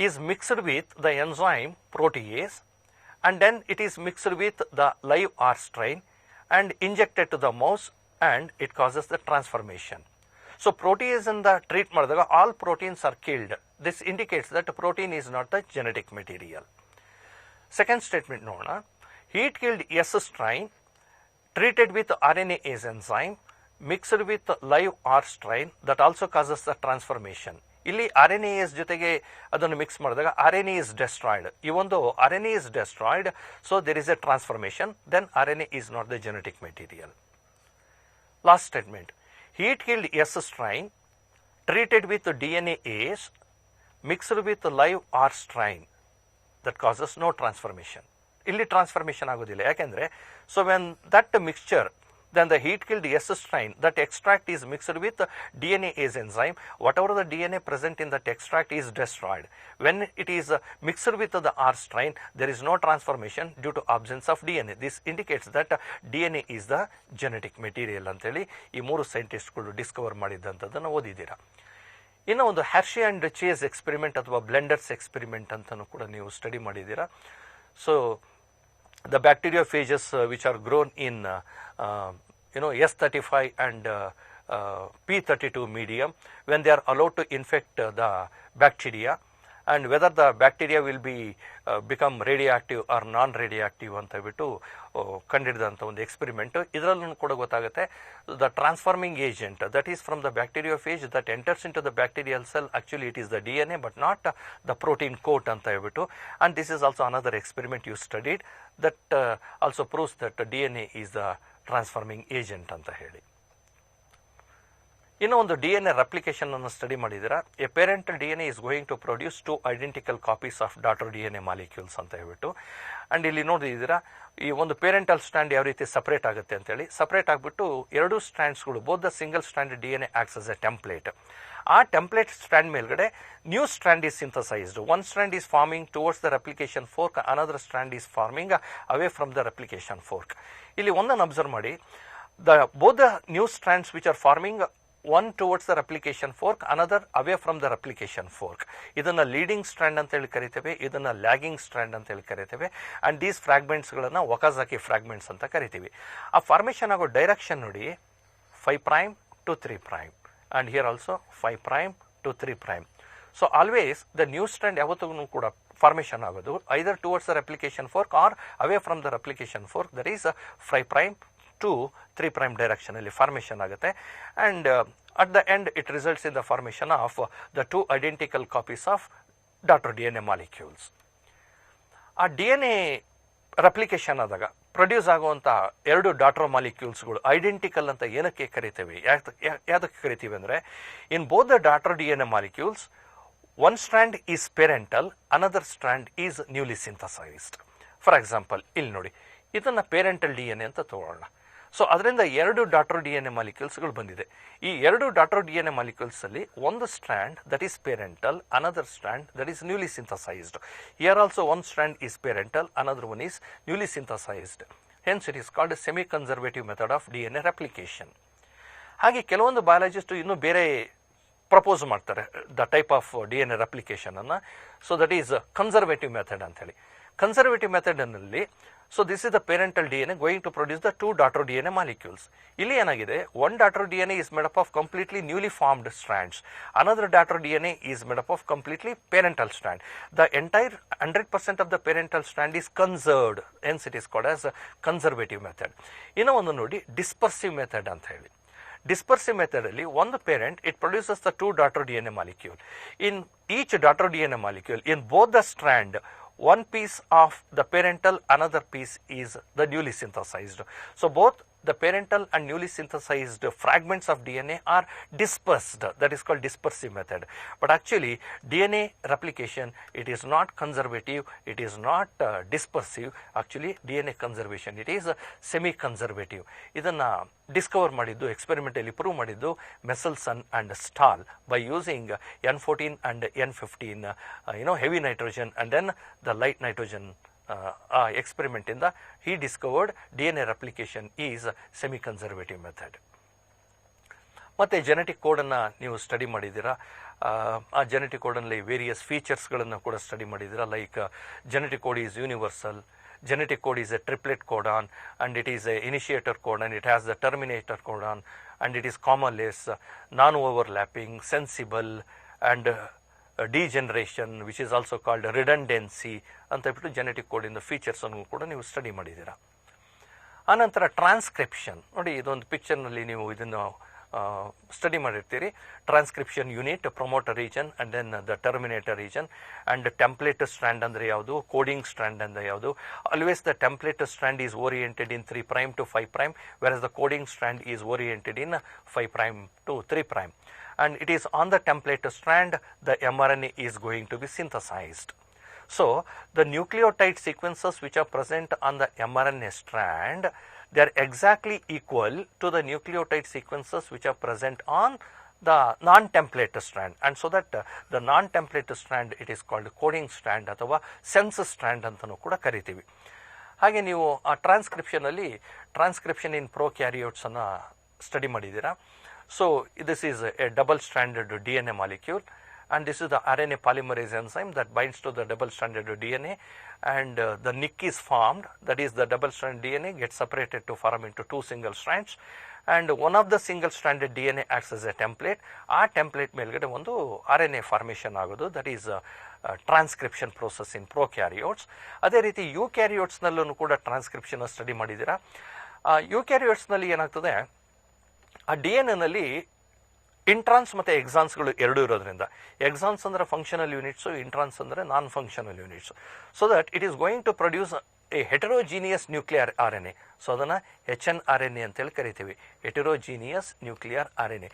is mixed with the enzyme protease and then it is mixed with the live R strain and injected to the mouse and it causes the transformation. So protease in the treat ಮಾಡಿದಾಗ all proteins are killed. This indicates that protein is not the genetic material. Second statement ನೋಡೋಣ, heat killed S strain treated with RNase enzyme mixed with live R strain that also causes the transformation. ಇಲ್ಲಿ RNase ಜೊತೆಗೆ ಅದನ್ನು mix ಮಾಡಿದಾಗ RNA is destroyed. ಈ ಒಂದು RNA is destroyed, so there is a transformation, then RNA is not the genetic material. Last statement, heat killed S strain treated with DNase mixed with live R strain that causes no transformation. ಇಲ್ಲಿ transformation ಆಗೋದಿಲ್ಲ, ಯಾಕೆಂದರೆ so when that mixture, then the heat killed S strain, that extract is mixed with DNase enzyme, whatever the DNA present in that extract is destroyed. When it is mixed with the R strain, there is no transformation due to absence of DNA. This indicates that DNA is the genetic material ಅಂತೇಳಿ ಈ 3 ಸೈಂಟಿಸ್ಟ್ಗಳು Discover ಮಾಡಿದ್ದಂಥದ್ದನ್ನು ಓದಿದ್ದೀರಾ. ಇನ್ನು ಒಂದು ಹ್ಯಾರ್ಶಿ and chase experiment ಅಥವಾ blenders experiment ಅಂತಲೂ ಕೂಡ ನೀವು study ಮಾಡಿದ್ದೀರಾ. So the bacteriophages which are grown in S35 and P32 medium, when they are allowed to infect the bacteria and whether the bacteria will be become radioactive or non-radioactive ಅಂತ ಹೇಳ್ಬಿಟ್ಟು ಕಂಡಿಡಿದಂಥ ಒಂದು experiment. ಇದರಲ್ಲೂ ಕೂಡ ಗೊತ್ತಾಗುತ್ತೆ the transforming agent that is from the bacteriophage that enters into the bacterial cell, actually it is the DNA but not the protein coat ಅಂತ ಹೇಳ್ಬಿಟ್ಟು. And this is also another experiment you studied that also proves that DNA is the transforming agent ಅಂತ ಹೇಳಿ. ಇನ್ನು ಒಂದು DNA replication ಅನ್ನು study ಮಾಡಿದ್ದೀರಾ. A parental DNA is going to produce 2 identical copies of daughter DNA molecules ಅಂತ ಹೇಳ್ಬಿಟ್ಟು. And ಇಲ್ಲಿ ನೋಡಿದ್ದೀರಾ ಈ ಒಂದು ಪೇರೆಂಟಲ್ ಸ್ಟ್ಯಾಂಡ್ ಯಾವ ರೀತಿ ಸಪ್ರೇಟ್ ಆಗುತ್ತೆ ಅಂತೇಳಿ. ಸಪ್ರೇಟ್ ಆಗಿಬಿಟ್ಟು 2 ಸ್ಟ್ಯಾಂಡ್ಸ್ಗಳು both the single strand DNA acts as a template. ಆ ಟೆಂಪ್ಲೇಟ್ ಸ್ಟ್ಯಾಂಡ್ ಮೇಲ್ಗಡೆ new strand is synthesized. One strand is forming towards the replication fork, another strand is forming away from the replication fork. ಇಲ್ಲಿ ಒಂದನ್ನು observe ಮಾಡಿ, both the new strands which are forming, one towards the replication fork, another away from the replication fork. ಇದನ್ನು leading strand ಅಂತ ಹೇಳಿ ಕರಿತೇವೆ, ಇದನ್ನು lagging strand ಅಂತ ಹೇಳಿ ಕರಿತೇವೆ. ಆ್ಯಂಡ್ ದೀಸ್ ಫ್ರಾಗ್ಮೆಂಟ್ಸ್ಗಳನ್ನು ವಕಾಜಾಕಿ ಫ್ರಾಗ್ಮೆಂಟ್ಸ್ ಅಂತ ಕರಿತೀವಿ. ಆ ಫಾರ್ಮೇಷನ್ ಆಗೋ ಡೈರೆಕ್ಷನ್ ನೋಡಿ, 5' to 3', and here also 5' to 3'. So always the new strand ಯಾವತ್ತೂ ಕೂಡ ಫಾರ್ಮೇಷನ್ ಆಗೋದು either towards the replication fork or away from the replication fork, that is 5' to 3' ಡೈರೆಕ್ಷನಲ್ಲಿ ಫಾರ್ಮೇಷನ್ ಆಗುತ್ತೆ. And at the end it results in the formation of the 2 identical copies of daughter DNA molecules. ಆ DNA replication ಆದಾಗ produce ಆಗುವಂಥ 2 daughter ಮಾಲಿಕ್ಯೂಲ್ಸ್ಗಳು identical ಅಂತ ಏನಕ್ಕೆ ಕರಿತೇವೆ, ಯಾವುದಕ್ಕೆ ಕರಿತೀವಿ ಅಂದರೆ, in both the daughter DNA molecules one strand is parental, another strand is newly synthesized. For example ಇಲ್ಲಿ ನೋಡಿ, ಇದನ್ನು ಪೇರೆಂಟಲ್ DNA ಅಂತ ತಗೊಳ್ಳೋಣ. ಸೊ ಅದರಿಂದ 2 ಡಾಟರ್ DNA ಮಾಲಿಕ್ಯೂಲ್ಸ್ಗಳು ಬಂದಿದೆ. ಈ 2 ಡಾಟರ್ DNA ಮಾಲಿಕ್ಯೂಲ್ಸಲ್ಲಿ ಒಂದು strand that is parental, another strand that is newly synthesised. Here also one strand is parental, another one is newly synthesized. Hence it is called a semi-conservative method of DNA replication. ಹಾಗೆ ಕೆಲವೊಂದು ಬಯಾಲಜಿಸ್ಟು ಇನ್ನೂ ಬೇರೆ propose ಮಾಡ್ತಾರೆ the type of DNA replication ಅನ್ನು. So that is conservative method ಅಂತ ಹೇಳಿ. Conservative ಮೆಥಡ್ನಲ್ಲಿ so this is the parental DNA going to produce the 2 daughter DNA molecules. ಇಲ್ಲಿ ಏನಾಗಿದೆ, 1 daughter DNA is made up of completely newly formed strands, another daughter DNA is made up of completely parental strand. The entire 100% of the parental strand is conserved, hence it is called as conservative method. ಇನ್ನೂ ಒಂದು ನೋಡಿ, dispersive method ಅಂತ ಹೇಳಿ. Dispersive method ಅಲ್ಲಿ ಒಂದು parent it produces the 2 daughter DNA molecule. In each daughter DNA molecule, in both the strand, one piece of the parental, another piece is the newly synthesized. So both the parental and newly synthesized fragments of DNA are dispersed. That is called dispersive method. But actually DNA replication, it is not conservative, it is not dispersive. Actually DNA conservation, it is semi-conservative. ಇದನ್ನು Discover ಮಾಡಿದ್ದು, experimentally prove ಮಾಡಿದ್ದು Meselson and Stahl by using N14 and N15 heavy nitrogen and then the light nitrogen ಎಕ್ಸ್ಪೆರಿಮೆಂಟಿಂದ he discovered DNA replication is semi-conservative method. ಮತ್ತು genetic ಕೋಡನ್ನು ನೀವು study ಮಾಡಿದ್ದೀರಾ. ಆ genetic ಕೋಡಲ್ಲಿ various ಫೀಚರ್ಸ್ಗಳನ್ನು ಕೂಡ ಸ್ಟಡಿ ಮಾಡಿದ್ದೀರಾ. Like genetic code is universal, genetic code is a triplet codon, and it is a initiator codon, it has the terminator codon, and it is commaless, non-overlapping, sensible, and degeneration, which is also called redundancy ಅಂತ ಹೇಳ್ಬಿಟ್ಟು genetic ಕೋಡಿಂದ ಫೀಚರ್ಸನ್ನು ಕೂಡ ನೀವು study ಮಾಡಿದ್ದೀರಾ. ಆನಂತರ transcription ನೋಡಿ, ಇದೊಂದು ಪಿಕ್ಚರ್ನಲ್ಲಿ ನೀವು ಇದನ್ನು ಸ್ಟಡಿ ಮಾಡಿರ್ತೀರಿ. Transcription unit, promoter region and then the terminator region. And template strand ಅಂದರೆ ಯಾವುದು, ಕೋಡಿಂಗ್ ಸ್ಟ್ರಾಂಡ್ ಅಂದರೆ ಯಾವುದು. Always the template strand is oriented in 3' to 5', whereas the coding strand is oriented in 5' to 3'. And it is on the template strand the mRNA is going to be synthesized. So the nucleotide sequences which are present on the mRNA strand, they are exactly equal to the nucleotide sequences which are present on the non-template strand, and so that the non-template strand it is called coding strand ಅಥವಾ sense strand ಅಂತಲೂ ಕೂಡ ಕರಿತೀವಿ. ಹಾಗೆ ನೀವು ಆ ಟ್ರಾನ್ಸ್ಕ್ರಿಪ್ಷನಲ್ಲಿ transcription ಇನ್ ಪ್ರೊಕ್ಯಾರಿಯೋಟ್ಸನ್ನು study ಮಾಡಿದ್ದೀರಾ. So this is a double-stranded DNA molecule, and this is the RNA polymerase enzyme that binds to the double-stranded DNA, and the nick is formed, that is the double-stranded DNA gets separated to form into 2 single strands, and one of the single-stranded DNA acts as a template. ಆ template ಮೇಲ್ಗಡೆ ಒಂದು RNA formation ಆಗೋದು, that is transcription process in prokaryotes. ಅದೇ ರೀತಿ ಯೂಕ್ಯಾರಿಯೋಟ್ಸ್ನಲ್ಲೂ ಕೂಡ transcription study ಮಾಡಿದ್ದೀರಾ. ಯೂಕ್ಯಾರಿಯೋಟ್ಸ್ನಲ್ಲಿ ಏನಾಗ್ತದೆ, ಆ DNA ಇಂಟ್ರಾನ್ಸ್ ಮತ್ತು ಎಕ್ಸಾನ್ಸ್ಗಳು ಎರಡೂ ಇರೋದ್ರಿಂದ, ಎಕ್ಸಾನ್ಸ್ ಅಂದರೆ ಫಂಕ್ಷನಲ್ ಯೂನಿಟ್ಸು, ಇಂಟ್ರಾನ್ಸ್ ಅಂದರೆ non functional units. So that it is going to produce a heterogeneous nuclear RNA. So ಅದನ್ನು HNRNA ಅಂತೇಳಿ ಕರಿತೀವಿ, ಹೆಟರೋಜಿನಿಯಸ್ ನ್ಯೂಕ್ಲಿಯರ್ RNA.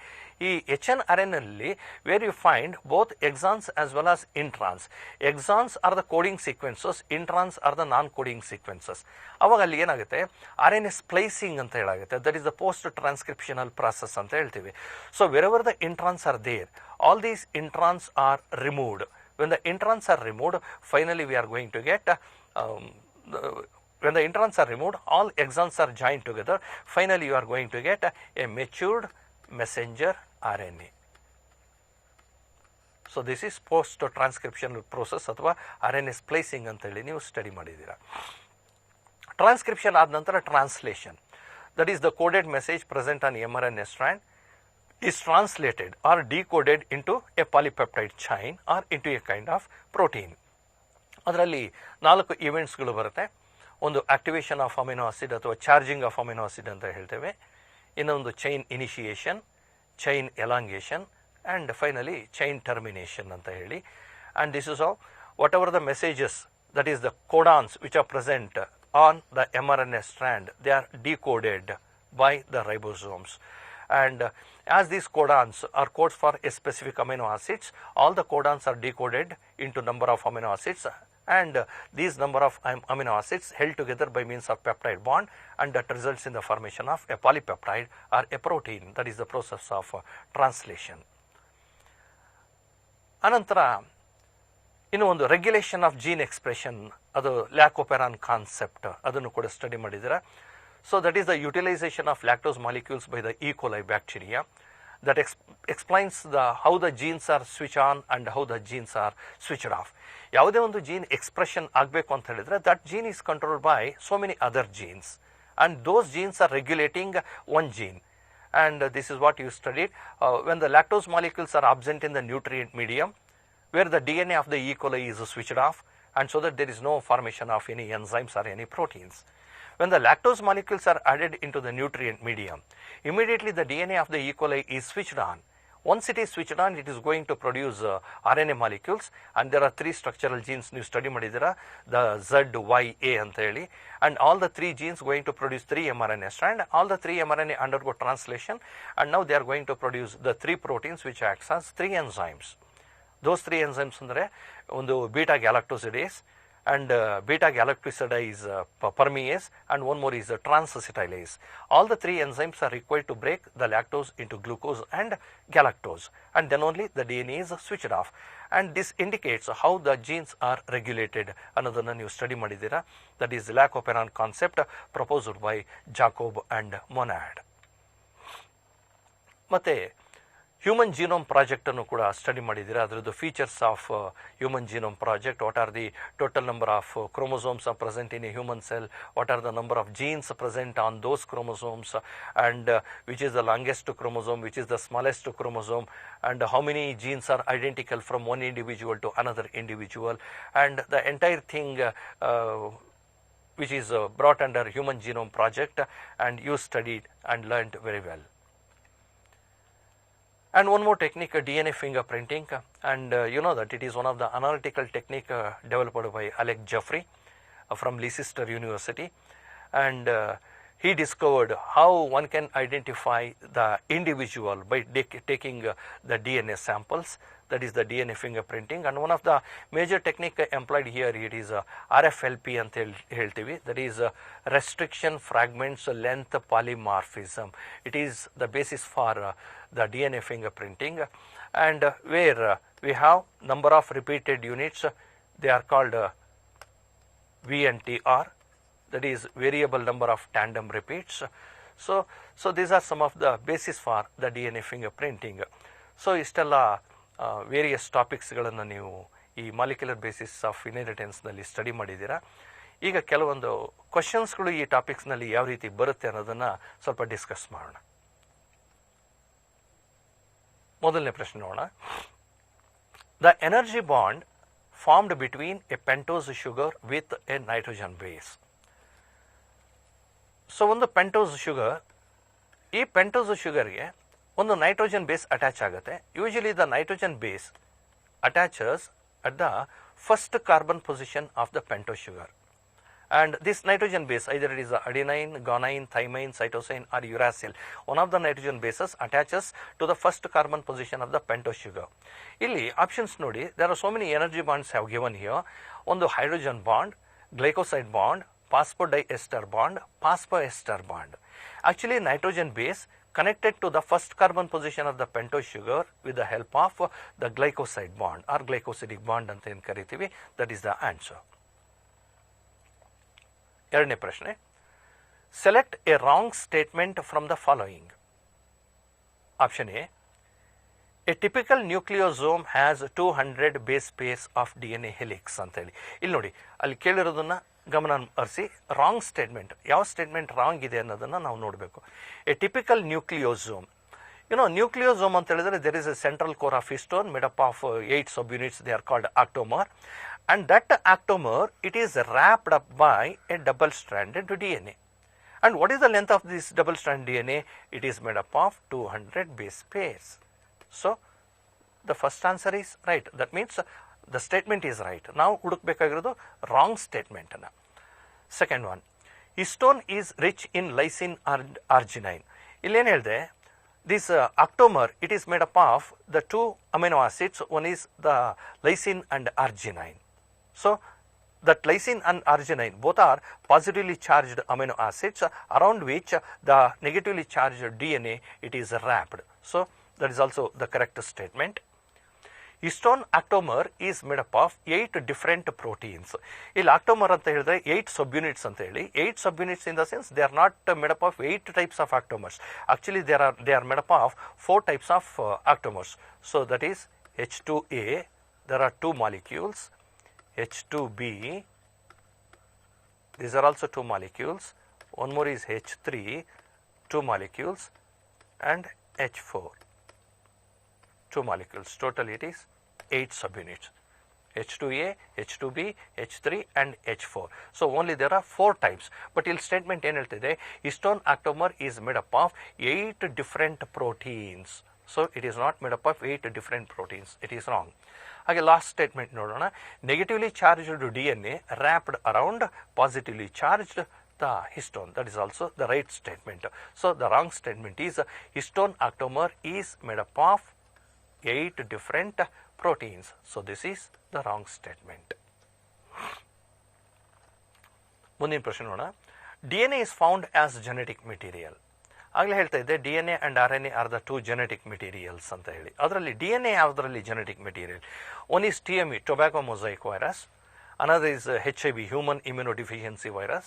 ಈ HNRNA where you find both exons as well as introns. Exons are the coding sequences, introns are the non coding sequences. ಅವಾಗ ಅಲ್ಲಿ ಏನಾಗುತ್ತೆ, RNA splicing ಅಂತ ಹೇಳಾಗುತ್ತೆ, that is the post transcriptional process ಅಂತ ಹೇಳ್ತೀವಿ. So wherever the introns are there, all these introns are removed. When the introns are removed, finally we are going to get when the introns are removed, all exons are joined together. Finally, you are going to get a matured messenger RNA. So this is post transcriptional process ಅಥವಾ RNA splicing ಅಂತ ಹೇಳಿ ನೀವು study ಮಾಡಿದ್ದೀರಾ. Transcription ಆದ ನಂತರ translation, that is the coded message present on mRNA strand is translated or decoded into a polypeptide chain or into a kind of protein. ಅದರಲ್ಲಿ 4 ಇವೆಂಟ್ಸ್ಗಳು ಬರುತ್ತೆ. ಒಂದು ಆಕ್ಟಿವೇಶನ್ ಆಫ್ ಅಮಿನೋ ಆಸಿಡ್ ಅಥವಾ ಚಾರ್ಜಿಂಗ್ ಆಫ್ ಅಮಿನೋ ಆಸಿಡ್ ಅಂತ ಹೇಳ್ತೇವೆ. ಇನ್ನೊಂದು chain initiation, chain elongation and finally chain termination anta heli. And this is how whatever the messages, that is the codons which are present on the mRNA strand, they are decoded by the ribosomes. And as these codons are codes for a specific amino acids, all the codons are decoded into number of amino acids, and these number of amino acids held together by means of peptide bond, and that results in the formation of a polypeptide or a protein. That is the process of translation. ಅನಂತರ ಇನ್ನು ಒಂದು regulation of gene expression, ಅದು ಲ್ಯಾಕೋಪೆರಾನ್ concept, ಅದನ್ನು ಕೂಡ study ಮಾಡಿದ್ದೀರಾ. So that is the utilisation of lactose molecules by the E. coli bacteria. that explains how the genes are switch on and how the genes are switched off. ಯಾವುದೇ ಒಂದು gene expression ಆಗಬೇಕು ಅಂತ ಹೇಳಿದ್ರೆ that gene is controlled by so many other genes, and those genes are regulating one gene. And this is what you studied when the lactose molecules are absent in the nutrient medium, where the DNA of the E. coli is switched off, and so that there is no formation of any enzymes or any proteins. When the lactose molecules are added into the nutrient medium, immediately the DNA of the E. coli is switched on. Once it is switched on, it is going to produce RNA molecules, and there are 3 structural genes you study madidira, the Z, Y, A anta heli, and all the 3 genes going to produce 3 mRNA strand. All the 3 mRNA undergo translation, and now they are going to produce the 3 proteins which acts as 3 enzymes. Those 3 enzymes andre ಒಂದು beta galactosidase, and beta galactosidase permease, and one more is transacetylase. All the 3 enzymes are required to break the lactose into glucose and galactose, and then only the DNA is switched off. And this indicates how the genes are regulated. Another new study madidira, that is ಲ್ಯಾಕೋಪೆರಾನ್ concept proposed by Jacob and Monod. ಮತ್ತೆ human genome project ಅನ್ನು ಕೂಡ study ಮಾಡಿದ್ದೀರಾ. ಅದರದ್ದು features of human genome project, what are the total number of chromosomes are present in a human cell, what are the number of genes present on those chromosomes, and which is the longest chromosome, which is the smallest chromosome, and how many genes are identical from one individual to another individual, and the entire thing which is brought under human genome project, and you studied and learned very well. And one more technique, DNA fingerprinting, and you know that it is one of the analytical technique developed by Alec Jeffrey from Leicester University, and he discovered how one can identify the individual by taking the DNA samples, that is the DNA fingerprinting. And one of the major technique employed here, it is RFLP ಅಂತ ಹೇಳ್ತೀವಿ, that is restriction fragments length polymorphism. It is the basis for the DNA fingerprinting, and where we have number of repeated units, they are called VNTR, that is variable number of tandem repeats. So these are some of the basis for the DNA fingerprinting. So ಇಷ್ಟೆಲ್ಲ various ಟಾಪಿಕ್ಸ್ಗಳನ್ನು ನೀವು ಈ molecular basis of ಇನ್ಹೆರಿಟೆನ್ಸ್ನಲ್ಲಿ study ಮಾಡಿದ್ದೀರಾ. ಈಗ ಕೆಲವೊಂದು ಕ್ವಶನ್ಸ್ಗಳು ಈ ಟಾಪಿಕ್ಸ್ನಲ್ಲಿ ಯಾವ ರೀತಿ ಬರುತ್ತೆ ಅನ್ನೋದನ್ನು ಸ್ವಲ್ಪ ಡಿಸ್ಕಸ್ ಮಾಡೋಣ. ಮೊದಲನೇ ಪ್ರಶ್ನೆ ನೋಡೋಣ. The energy bond formed between A pentose sugar with A nitrogen base. So ಒಂದು ಪೆಂಟೋಸ್ ಶುಗರ್, ಈ ಪೆಂಟೋಸ್ ಶುಗರ್ಗೆ ಒಂದು ನೈಟ್ರೋಜನ್ ಬೇಸ್ ಅಟ್ಯಾಚ್ ಆಗುತ್ತೆ. Usually the nitrogen base attaches at the first carbon position of the pentose sugar, and this nitrogen base, either it is adenine, guanine, thymine, cytosine or uracil, one of the nitrogen bases attaches to the first carbon position of the pentose sugar. Illi options nodi, there are so many energy bonds have given here. One the hydrogen bond, glycoside bond, phosphodiester bond, phosphoester bond. Actually nitrogen base connected to the first carbon position of the pentose sugar with the help of the glycoside bond or glycosidic bond anta ಏನು ಕರಿತೀವಿ. That is the answer. ಎರಡನೇ ಪ್ರಶ್ನೆ, select A wrong statement from the following. Option A, A typical nucleosome has 200 base pairs of DNA helix ಅಂತ ಹೇಳಿ. ಇಲ್ಲಿ ನೋಡಿ, ಅಲ್ಲಿ ಕೇಳಿರೋದನ್ನ ಗಮನ ಹರಿಸಿ. ರಾಂಗ್ ಸ್ಟೇಟ್ಮೆಂಟ್, ಯಾವ ಸ್ಟೇಟ್ಮೆಂಟ್ ರಾಂಗ್ ಇದೆ ಅನ್ನೋದನ್ನು ನಾವು ನೋಡಬೇಕು. ಎ ಟಿಪಿಕಲ್ ನ್ಯೂಕ್ಲಿಯೋಸೋಮ್, ನ್ಯೂಕ್ಲಿಯೋಸೋಮ್ ಅಂತ ಹೇಳಿದ್ರೆ there is a central core of histone made up of 8 subunits, they are called octomer, and that octamer, it is wrapped up by a double-stranded DNA. And what is the length of this double-stranded DNA? It is made up of 200 base pairs. So, the first answer is right. That means the statement is right. Now, hudukbekagirodu wrong statement. Second one, histone is rich in lysine and arginine. Illi ಏನು ಹೇಳಿದೆ, this octamer, it is made up of the two amino acids. One is the lysine and arginine. So, that lysine and arginine both are positively charged amino acids around which the negatively charged DNA it is wrapped. So, that is also the correct statement. Histone octamer is made up of 8 different proteins. ಇಲ್ಲಿ octamer ಅಂತ ಹೇಳಿದ್ರೆ 8 subunits ಅಂತ ಹೇಳಿ. 8 subunits in the sense they are not made up of 8 types of octamers. Actually they are made up of 4 types of octamers. So that is H2A, there are 2 molecules, H2B, these are also 2 molecules, one more is H3, 2 molecules, and H4. 2 molecules, total it is 8 subunits, H2A, H2B, H3 and H4. So, only there are 4 types, but il statement ಏನು ಹೇಳ್ತಿದೆ, histone octamer is made up of 8 different proteins. So, it is not made up of 8 different proteins, it is wrong. ಹಾಗೆ last statement ನೋಡೋಣ, negatively charged DNA wrapped around positively charged the histone, that is also the right statement. So, the wrong statement is histone octamer is made up of 8 different proteins. So, this is the wrong statement. ಮುಂದಿನ ಪ್ರಶ್ನೆ ನೋಡೋಣ, DNA is found as genetic material. ಆಗಲೇ ಹೇಳ್ತಾ ಇದ್ದೆ DNA and RNA are the 2 genetic materials ಅಂತ ಹೇಳಿ. ಅದರಲ್ಲಿ DNA ಯಾವುದರಲ್ಲಿ genetic material? One is TME, tobacco mosaic virus, another is HIV, human immunodeficiency virus,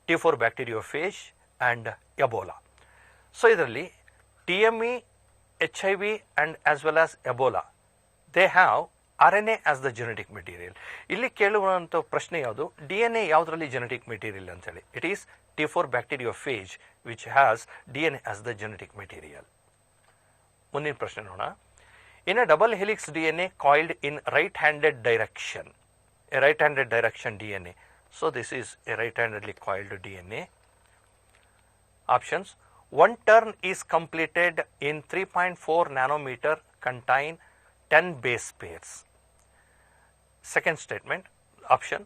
T4 bacteriophage and Ebola. So, ಇದರಲ್ಲಿ TME, HIV and as well as Ebola, they have RNA as the genetic material. ಇಲ್ಲಿ ಕೇಳುವಂಥ ಪ್ರಶ್ನೆ ಯಾವುದು, DNA ಯಾವುದರಲ್ಲಿ genetic material ಅಂತ ಹೇಳಿ. It is T4 bacteriophage which has DNA as the genetic material. ಮುಂದಿನ ಪ್ರಶ್ನೆ ನೋಡೋಣ, in a double helix DNA coiled in right-handed direction, a right-handed direction DNA. So, this is a right-handedly coiled DNA. Options, one turn is completed in 3.4 nanometer, contain 10 base pairs. Second statement, option,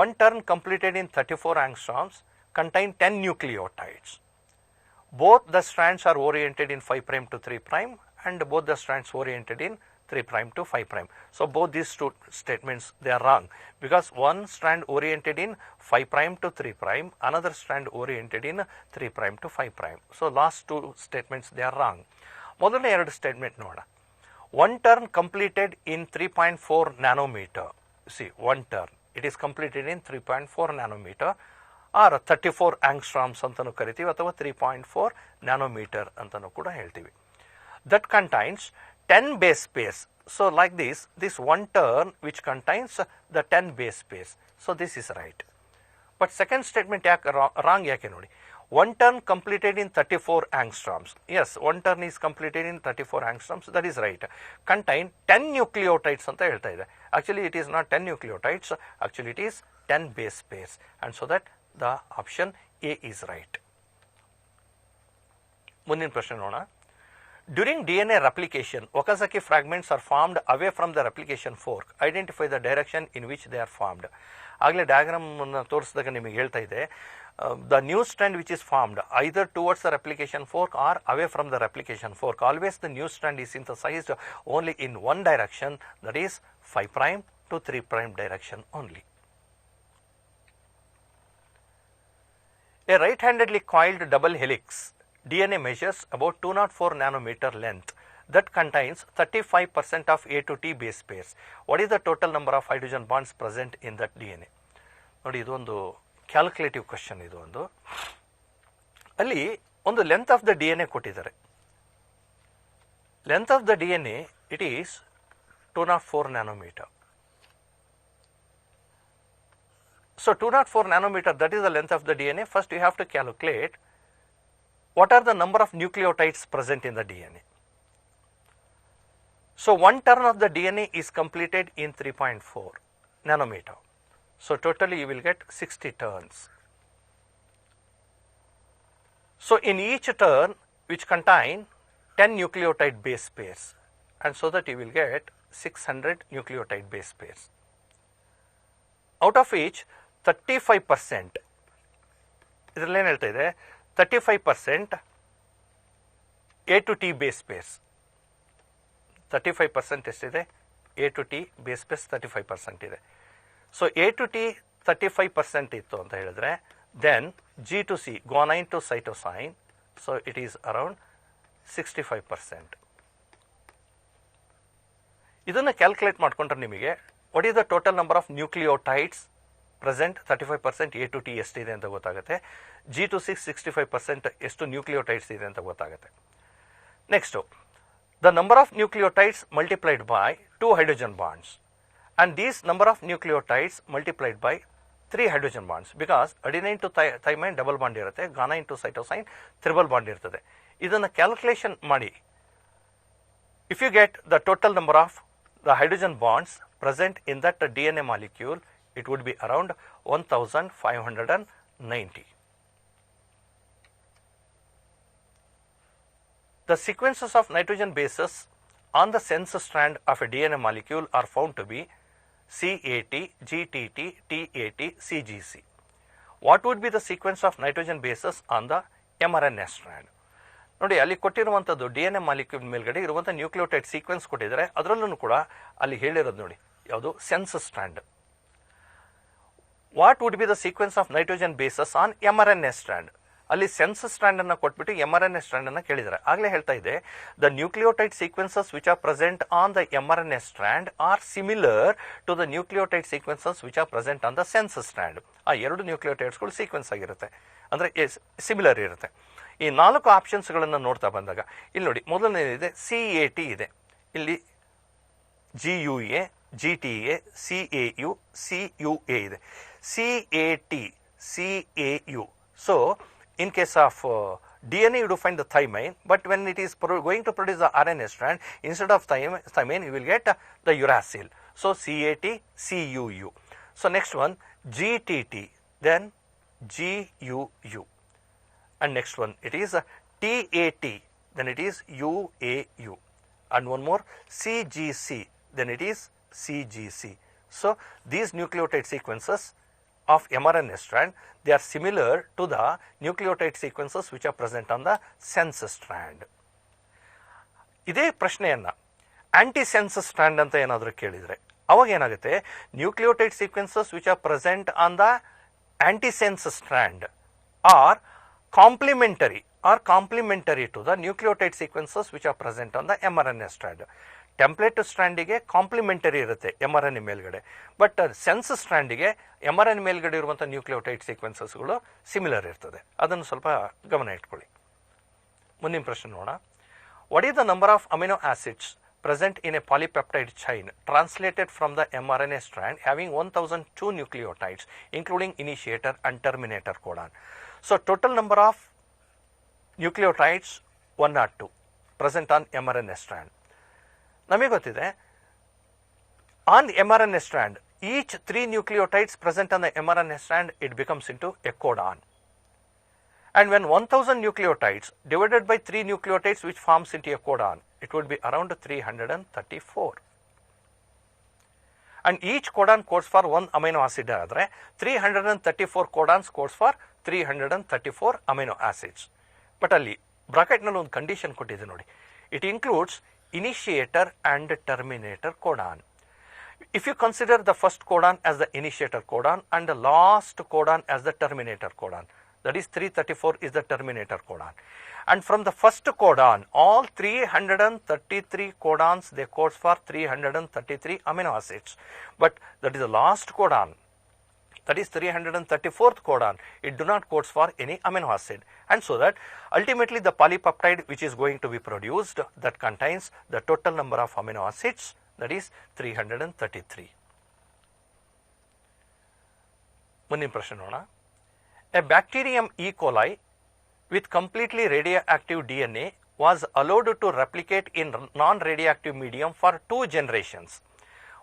one turn completed in 34 angstroms, contain 10 nucleotides. Both the strands are oriented in 5' to 3' and both the strands oriented in 3' to 5'. So, both these 2 statements they are wrong, because one strand oriented in 5' to 3', another strand oriented in 3' to 5'. So, last 2 statements they are wrong. ಮೊದಲನೇ 2 statement ನೋಡ, one turn completed in 3.4 nanometer. See, one turn it is completed in 3.4 nanometer or 34 angstroms ಅಂತನೂ ಕರಿತೀವಿ, ಅಥವಾ 3.4 nanometer ಅಂತನೂ ಕೂಡ ಹೇಳ್ತೀವಿ. That contains 10 base pairs. So, like this one turn which contains the 10 base pairs. So, this is right. But second statement ಯಾಕೆ wrong ಯಾಕೆ ನೋಡಿ, one turn completed in 34 angstroms. Yes, one turn is completed in 34 angstroms, that is right. Contain 10 nucleotides ಅಂತ ಹೇಳ್ತಾ ಇದೆ. Actually, it is not 10 nucleotides, actually it is 10 base pairs, and so that the option A is right. ಮುಂದಿನ ಪ್ರಶ್ನೆ ನೋಡೋಣ, during DNA replication, Okazaki fragments are formed away from the replication fork. Identify the direction in which they are formed. ಆಗಲೇ diagram ತೋರಿಸಿದಾಗ ನಿಮಗೆ ಹೇಳ್ತಾ ಇದೆ, the new strand which is formed either towards the replication fork or away from the replication fork. Always the new strand is synthesized only in one direction, that is 5' to 3' direction only. A right-handedly coiled double helix DNA measures about 204 nanometer length that contains 35% of A to T base pairs. What is the total number of hydrogen bonds present in that DNA? ನೋಡಿ, ಇದೊಂದು calculative question. ಇದು ಅಲ್ಲಿ ಒಂದು length of the DNA ಕೊಟ್ಟಿದ್ದಾರೆ. Length of the DNA it is 204 nanometer. So, 204 nanometer, that is the length of the DNA. First you have to calculate what are the number of nucleotides present in the DNA. So, one turn of the DNA is completed in 3.4. nanometer. So totally you will get 60 turns. So in each turn which contain 10 nucleotide base pairs, and so that you will get 600 nucleotide base pairs, out of which 35% ಇದರಲ್ಲಿ ಏನು ಹೇಳ್ತಾ ಇದೆ, 35% A to T base pairs. 35% ಎಷ್ಟಿದೆ, A to T base pairs 35% ಇದೆ. So A to T 35% ಇತ್ತು ಅಂತ ಹೇಳಿದ್ರೆ, then G to C guanine to cytosine, so it is around 65%. ಇದನ್ನು ಕ್ಯಾಲ್ಕುಲೇಟ್ ಮಾಡಿಕೊಂಡ್ರೆ ನಿಮಗೆ what is the total number of nucleotides present 35% A to T ಎಷ್ಟಿದೆ ಅಂತ ಗೊತ್ತಾಗುತ್ತೆ. G to C 65% ಎಷ್ಟು ನ್ಯೂಕ್ಲಿಯೋಟೈಡ್ಸ್ ಇದೆ ಅಂತ ಗೊತ್ತಾಗುತ್ತೆ. Next the number of nucleotides multiplied by 2 hydrogen bonds, and these number of nucleotides multiplied by 3 hydrogen bonds, because adenine to thymine double bond irutte, guanine to cytosine triple bond irtade. Idanna calculation ಮಾಡಿ, if you get the total number of the hydrogen bonds present in that DNA molecule, it would be around 1590. The sequences of nitrogen bases on the sense strand of a DNA molecule are found to be CAT, GTT, TAT, CGC. What would be the sequence of nitrogen bases on the mRNA strand? ನೋಡಿ, ಅಲ್ಲಿ ಕೊಟ್ಟಿರುವಂಥದ್ದು DNA molecule ಮೇಲ್ಗಡೆ ಇರುವಂಥ nucleotide sequence ಕೊಟ್ಟಿದ್ದಾರೆ. ಅದರಲ್ಲೂ ಕೂಡ ಅಲ್ಲಿ ಹೇಳಿರೋದು ನೋಡಿ, ಯಾವುದು, sense strand. What would be the sequence of nitrogen bases on mRNA strand? ಅಲ್ಲಿ ಸೆನ್ಸ್ ಸ್ಟ್ರಾಂಡ್ ಅನ್ನು ಕೊಟ್ಬಿಟ್ಟು mRNA ಸ್ಟ್ರಾಂಡ್ ಅನ್ನು ಕೇಳಿದ್ದಾರೆ. ಆಗಲೇ ಹೇಳ್ತಾ ಇದೆ, the nucleotide sequences which are present on the mRNA strand are similar to the nucleotide sequences which are present on the sense strand. ಆ ಎರಡು ನ್ಯೂಕ್ಲಿಯೋಟೈಡ್ಸ್ಗಳು ಸೀಕ್ವೆನ್ಸ್ ಆಗಿರುತ್ತೆ, ಅಂದರೆ ಸಿಮಿಲರ್ ಇರುತ್ತೆ. ಈ 4 ಆಪ್ಷನ್ಸ್ಗಳನ್ನು ನೋಡ್ತಾ ಬಂದಾಗ ಇಲ್ಲಿ ನೋಡಿ, ಮೊದಲನೇದಿದೆ CAT ಇದೆ, ಇಲ್ಲಿ GUA, GTA, CAU, CUA ಇದೆ. CAT, CAU. So in case of DNA, you do find the thymine, but when it is going to produce the RNA strand, instead of thymine, you will get the uracil. So CAT, CUU. So next one, GTT, then GUU. And next one, it is TAT, then it is UAU. And one more, CGC, then it is CGC. So these nucleotide sequences of mRNA strand, they are similar to the nucleotide sequences which are present on the sense strand. ಇದೇ ಪ್ರಶ್ನೆಯನ್ನ ಆಂಟಿಸೆನ್ಸ್ strand ಅಂತ ಏನಾದರೂ ಕೇಳಿದರೆ ಅವಾಗ ಏನಾಗುತ್ತೆ, nucleotide sequences which are present on the antisense strand are complementary to the nucleotide sequences which are present on the mRNA strand. Template ಸ್ಟ್ರಾಂಡಿಗೆ complementary ಇರುತ್ತೆ mRNA ಮೇಲ್ಗಡೆ, ಬಟ್ ಸೆನ್ಸ್ ಸ್ಟ್ರಾಂಡಿಗೆ mRNA ಮೇಲ್ಗಡೆ ಇರುವಂಥ ನ್ಯೂಕ್ಲಿಯೋಟೈಡ್ ಸೀಕ್ವೆನ್ಸಸ್ಗಳು ಸಿಮಿಲರ್ ಇರ್ತದೆ. ಅದನ್ನು ಸ್ವಲ್ಪ ಗಮನ ಇಟ್ಕೊಳ್ಳಿ. ಮುಂದಿನ ಪ್ರಶ್ನೆ ನೋಡೋಣ. What is the number of amino acids present in a polypeptide chain translated from the mRNA strand having 1002 nucleotides including initiator and terminator codon? So total number of nucleotides 102 present on mRNA strand. ನಮಗೆ ಗೊತ್ತಿದೆ, on mRNA strand each 3 nucleotides present on the mRNA strand, it becomes into a codon. And when 1000 nucleotides divided by 3 nucleotides which forms into a codon, it would be around 334. And each codon codes for 1 amino acid ಆದರೆ 334 codons codes for 334 amino acids. But ಅಲ್ಲಿ ಬ್ರಾಕೆಟ್ನಲ್ಲಿ ಒಂದು condition ಕೊಟ್ಟಿದೆ ನೋಡಿ, it includes initiator and terminator codon. If you consider the first codon as the initiator codon and the last codon as the terminator codon, that is 334 is the terminator codon. And from the first codon, all 333 codons, they codes for 333 amino acids. But that is the last codon, that is 334th codon, it do not codes for any amino acid. And so that ultimately the polypeptide which is going to be produced, that contains the total number of amino acids, that is 333. ಮುಂದಿನ ಪ್ರಶ್ನೆ ನೋಡೋಣ. A bacterium E. coli with completely radioactive DNA was allowed to replicate in non-radioactive medium for 2 generations.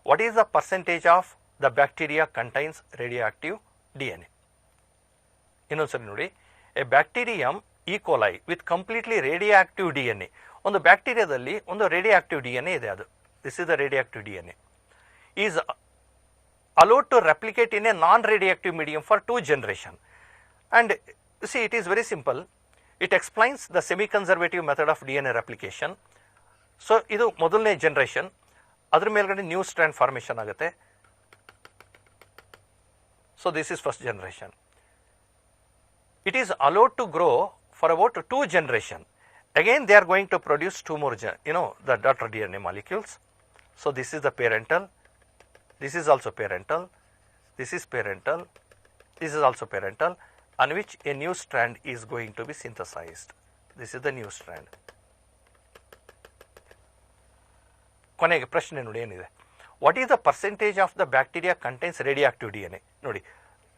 What is the percentage of the bacteria contains radioactive DNA. ಇನ್ನೊಂದ್ಸರಿ ನೋಡಿ, A bacterium E. coli with completely radioactive DNA. ಒಂದು ಬ್ಯಾಕ್ಟೀರಿಯಾದಲ್ಲಿ ಒಂದು ರೇಡಿಯೋಆಕ್ಟಿವ್ DNA ಇದೆ, ಅದು this is the radioactive DNA is allowed to replicate in a non-radioactive medium for 2 generations. And you see, it is very simple. It explains the semi-conservative method of DNA replication. So, ಇದು ಮೊದಲನೇ generation, ಅದರ ಮೇಲ್ಗಡೆ new strand formation ಆಗುತ್ತೆ. So, this is first generation. It is allowed to grow for about 2 generations. Again, they are going to produce 2 more, the daughter DNA molecules. So, this is the parental. This is also parental, this is parental, this is also parental, on which a new strand is going to be synthesized. This is the new strand. ಕೊನೆಗೆ ಪ್ರಶ್ನೆ ನೋಡಿ ಏನಿದೆ, what is the percentage of the bacteria contains radioactive DNA? ನೋಡಿ,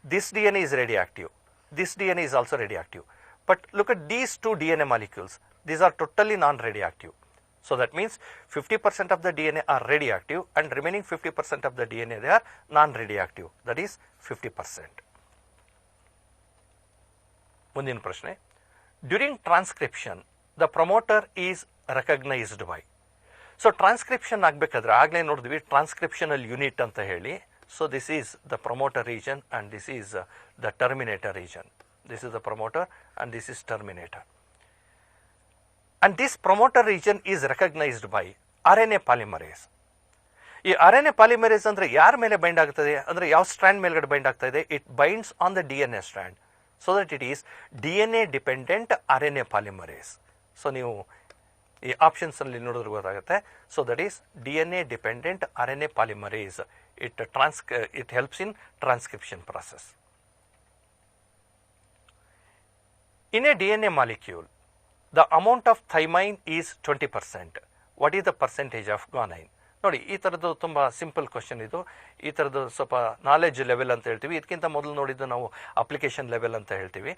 this DNA is radioactive, this DNA is also radioactive, but look at these 2 DNA molecules, these are totally non-radioactive. So, that means 50% of the DNA are radioactive and remaining 50% of the DNA they are non-radioactive, that is 50%. ಮುಂದಿನ ಪ್ರಶ್ನೆ, during transcription the promoter is recognised by. So transcription ಆಗಬೇಕಾದ್ರೆ ಆಗಲೇ ನೋಡಿದ್ವಿ ಟ್ರಾನ್ಸ್ಕ್ರಿಪ್ಷನಲ್ unit ಅಂತ ಹೇಳಿ. So this is the promoter region and this is the terminator region. This is the promoter and this is terminator. And this promoter region is recognized by RNA polymerase. ಈ RNA polymerase ಅಂದರೆ ಯಾರ ಮೇಲೆ bind ಆಗ್ತದೆ ಅಂದರೆ ಯಾವ strand ಮೇಲ್ಗಡೆ bind ಆಗ್ತಾ ಇದೆ, it binds on the DNA strand, so that it is DNA dependent RNA polymerase. So ನೀವು ಈ ಆಪ್ಷನ್ಸ್ ಅಲ್ಲಿ ನೋಡಿದ್ರೆ ಗೊತ್ತಾಗುತ್ತೆ. So that is DNA dependent RNA polymerase. It helps in transcription process. In a DNA molecule, the amount of thymine is 20%. What is the percentage of guanine? ನೋಡಿ, ಈ ಥರದ್ದು ತುಂಬ simple question ಇದು. ಈ ಥರದ್ದು ಸ್ವಲ್ಪ ನಾಲೆಡ್ಜ್ ಲೆವೆಲ್ ಅಂತ ಹೇಳ್ತೀವಿ. ಇದಕ್ಕಿಂತ ಮೊದಲು ನೋಡಿದ್ದು ನಾವು ಅಪ್ಲಿಕೇಶನ್ ಲೆವೆಲ್ ಅಂತ ಹೇಳ್ತೀವಿ.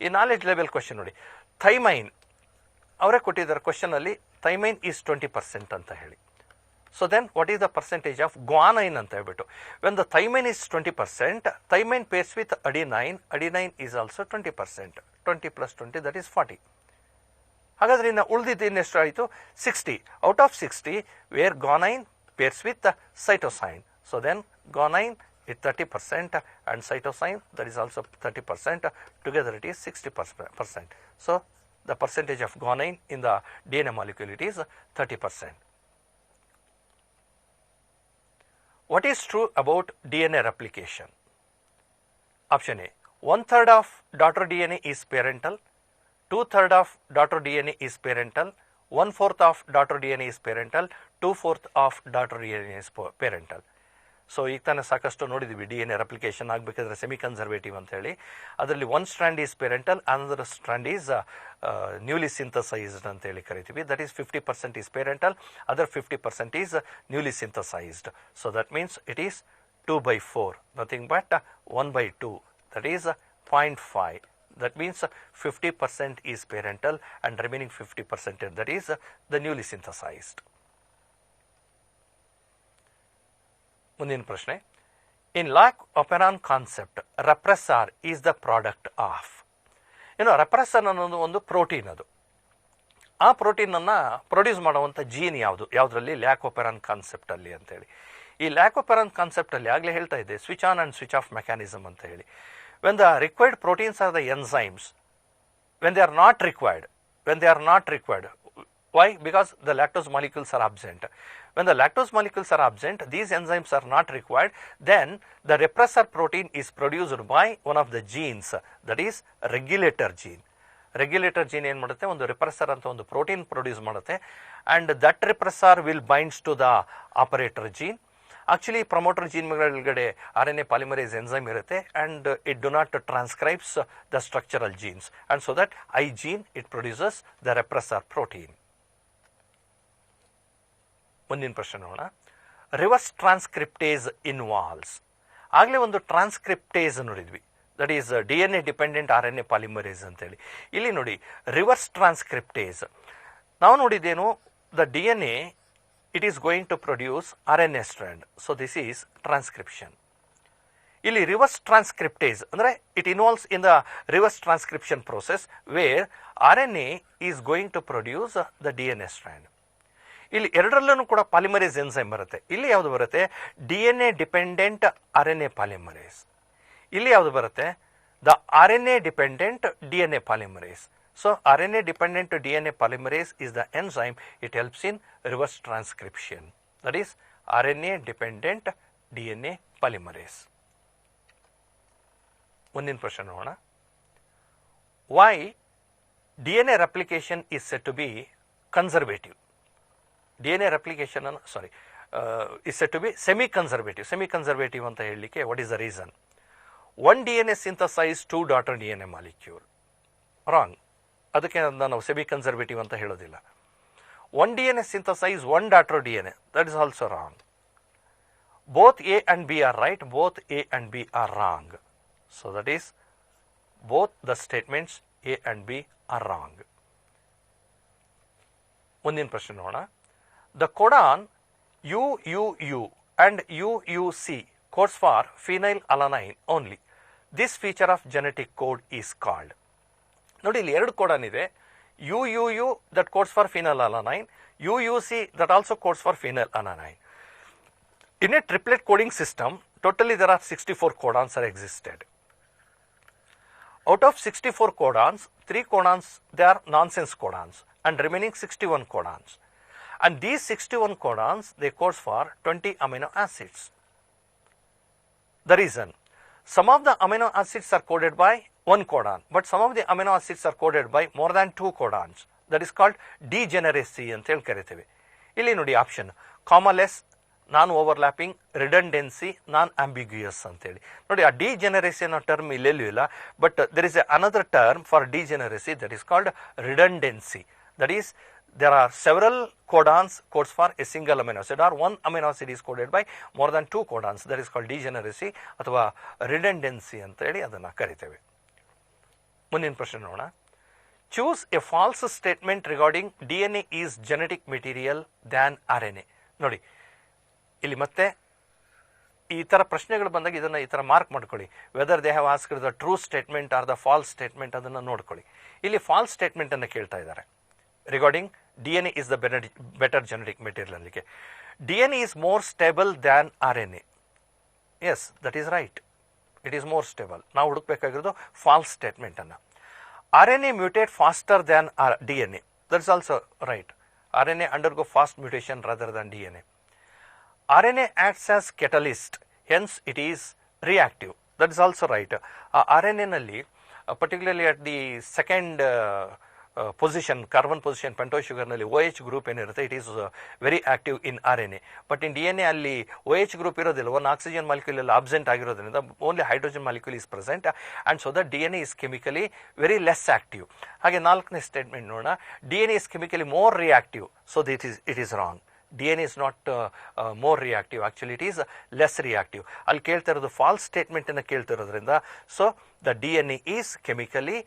ಈ ನಾಲೆಡ್ಜ್ ಲೆವೆಲ್ ಕ್ವಶನ್ ನೋಡಿ, ಥೈಮೈನ್ ಅವರೇ ಕೊಟ್ಟಿದ್ದಾರೆ ಕ್ವಶನಲ್ಲಿ, ಥೈಮೈನ್ ಈಸ್ 20% ಅಂತ ಹೇಳಿ. So then what is the percentage of guanine ಅಂತ ಹೇಳ್ಬಿಟ್ಟು, when the thymine is 20%, thymine pairs with adenine is also 20%. 20 + 20 that is 40. ಹಾಗಾದ್ರೆ ಇನ್ನು ಉಳಿದಿದ್ದು ಇನ್ನೆಷ್ಟು ಆಯಿತು, 60. Out of 60 where guanine pairs with cytosine. So then guanine is 30% and cytosine that is also 30%. Together it is 60%. So the percentage of guanine in the DNA molecule it is 30%. What is true about DNA replication? Option A, 1/3 of daughter DNA is parental, 2/3 of daughter DNA is parental, 1/4 of daughter DNA is parental, 2/4 of daughter DNA is parental. So ಈಗ ತಾನೇ ಸಾಕಷ್ಟು ನೋಡಿದ್ದೀವಿ D N A replication ಆಗಬೇಕಾದ್ರೆ semi conservative ಅಂತ ಹೇಳಿ. ಅದರಲ್ಲಿ 1 strand is parental, another strand is newly synthesised ಅಂತ ಹೇಳಿ ಕರಿತೀವಿ. That is 50% is parental, other 50% is newly synthesised. So that means it is 2/4, nothing but 1/2, that is 0.5. That means 50% is parental and remaining 50% that is the newly synthesized. ಮುಂದಿನ ಪ್ರಶ್ನೆ, in lac operon concept repressor is the product of. Repressor ಅನ್ನೋದು ಒಂದು protein, ಅದು ಆ ಪ್ರೋಟೀನನ್ನು produce ಮಾಡುವಂಥ gene ಯಾವುದರಲ್ಲಿ, lac operon ಕಾನ್ಸೆಪ್ಟಲ್ಲಿ ಅಂತೇಳಿ. ಈ ಲ್ಯಾಕ್ ಒಪೆರಾನ್ ಕಾನ್ಸೆಪ್ಟಲ್ಲಿ ಆಗಲೇ ಹೇಳ್ತಾ ಇದ್ದೆ switch on and switch off mechanism ಅಂತ ಹೇಳಿ. When the required proteins are the enzymes, when they are not required, why? Because the lactose molecules are absent. When the lactose molecules are absent, these enzymes are not required, then the repressor protein is produced by one of the genes, that is regulator gene. Regulator gene ಏನು ಮಾಡುತ್ತೆ, ಒಂದು regressor ಅಂತ ಒಂದು protein produce ಮಾಡುತ್ತೆ, and that repressor will binds to the operator gene. Actually promoter gene ಒಳಗಡೆ RNA polymerase enzyme ಇರುತ್ತೆ and it do not transcribes the structural genes, and so that I gene it produces the repressor protein. ಮುಂದಿನ ಪ್ರಶ್ನೆ ನೋಡೋಣ, reverse transcriptase involves. ಆಗಲೇ ಒಂದು transcriptase ನೋಡಿದ್ವಿ, that is DNA dependent RNA polymerase ಅಂತೇಳಿ. ಇಲ್ಲಿ ನೋಡಿ ರಿವರ್ಸ್ ಟ್ರಾನ್ಸ್ಕ್ರಿಪ್ಟೇಸ್, ನಾವು ನೋಡಿದ್ದೇನು, the DNA it is going to produce RNA strand. So this is transcription. ಇಲ್ಲಿ ರಿವರ್ಸ್ ಟ್ರಾನ್ಸ್ಕ್ರಿಪ್ಟೇಸ್ ಅಂದರೆ it involves in the reverse transcription process where RNA is going to produce the DNA strand. ಇಲ್ಲಿ ಎರಡರಲ್ಲೂ ಕೂಡ polymerase enzyme ಬರುತ್ತೆ. ಇಲ್ಲಿ ಯಾವುದು ಬರುತ್ತೆ? DNA dependent RNA polymerase. ಇಲ್ಲಿ ಯಾವುದು ಬರುತ್ತೆ? The RNA dependent DNA polymerase. So RNA dependent DNA polymerase is the enzyme. It helps in reverse transcription. That is RNA dependent DNA polymerase. ಮುಂದಿನ ಪ್ರಶ್ನೆ ನೋಡೋಣ. Why DNA replication is said to be conservative? DNA replication is said to be semi-conservative. Semi-conservative ಅಂತ ಹೇಳಲಿಕ್ಕೆ what is the reason? One DNA synthesize two daughter DNA molecule. Wrong. ಅದಕ್ಕೆ ನಾವು semi conservative ಅಂತ ಹೇಳೋದಿಲ್ಲ. One DNA synthesize one daughter DNA. That is also wrong. Both A and B are right. Both A and B are wrong. So that is both the statements A and B are wrong. ಮುಂದಿನ ಪ್ರಶ್ನೆ ನೋಡೋಣ. The codon UUU and UUC codes for phenylalanine only. This feature of genetic code is called. ನೋಡಿ ಇಲ್ಲಿ ಎರಡು ಕೋಡನ್ ಇದೆ. UUU that codes for phenylalanine, UUC that also codes for phenylalanine. In a triplet coding system, totally there are 64 codons are existed. Out of 64 codons, 3 codons they are nonsense codons and remaining 61 codons. And these 61 codons they code for 20 amino acids. The reason, some of the amino acids are coded by one codon, but some of the amino acids are coded by more than 2 codons. That is called degeneracy ಅಂತ ಹೇಳಿ ಕರಿತೇವೆ. ಇಲ್ಲಿ ನೋಡಿ option commaless, non overlapping, redundancy, non ambiguous ಅಂತೇಳಿ. ನೋಡಿ ಆ degeneracy ಅನ್ನೋ term ಇಲ್ಲೆಲ್ಲೂ ಇಲ್ಲ, but there is another term for degeneracy that is called redundancy. That is there are several codons codes for a single amino acid, or one amino acid is coded by more than 2 codons. That is called degeneracy ಅಥವಾ redundancy ಅಂತ ಹೇಳಿ ಅದನ್ನು ಕರಿತೇವೆ. ಮುಂದಿನ ಪ್ರಶ್ನೆ ನೋಡೋಣ. Choose A falls statement regarding DNA is genetic material than RNA. ನೋಡಿ ಇಲ್ಲಿ ಮತ್ತೆ ಈ ಥರ ಪ್ರಶ್ನೆಗಳು ಬಂದಾಗ ಇದನ್ನು ಈ ಥರ ಮಾರ್ಕ್ ಮಾಡ್ಕೊಳ್ಳಿ. Whether they have asked the true statement or the false statement ಅದನ್ನು ನೋಡ್ಕೊಳ್ಳಿ. ಇಲ್ಲಿ ಫಾಲ್ಸ್ ಸ್ಟೇಟ್ಮೆಂಟ್ ಅನ್ನು ಕೇಳ್ತಾ ಇದ್ದಾರೆ regarding DNA is the better genetic material ಅಲ್ಲಿಗೆ. DNA is more stable than RNA. Yes, that is right. It is more stable. ನಾವು ಹುಡುಕಬೇಕಾಗಿರೋದು falls statement ಅನ್ನು. RNA mutate faster than DNA. That is also right. RNA undergo fast mutation rather than DNA. RNA acts as catalyst, hence it is reactive. That is also right. RNA ನಲ್ಲಿ particularly at the second position, carbon position pentose ಶುಗರ್ನಲ್ಲಿ OH group ಏನಿರುತ್ತೆ, it is very active in RNA. But in DNA ಅಲ್ಲಿ OH group ಇರೋದಿಲ್ಲ, ಒಂದು oxygen molecule ಎಲ್ಲ absent ಆಗಿರೋದ್ರಿಂದ only hydrogen molecule is present, and so that DNA is chemically very less active. ಹಾಗೆ ನಾಲ್ಕನೇ statement ನೋಡೋಣ. DNA is chemically more reactive, so it is wrong. DNA is not more reactive, actually it is less reactive. ಅಲ್ಲಿ ಕೇಳ್ತಾ ಇರೋದು false ಸ್ಟೇಟ್ಮೆಂಟನ್ನು ಕೇಳ್ತಿರೋದ್ರಿಂದ, so the DNA is chemically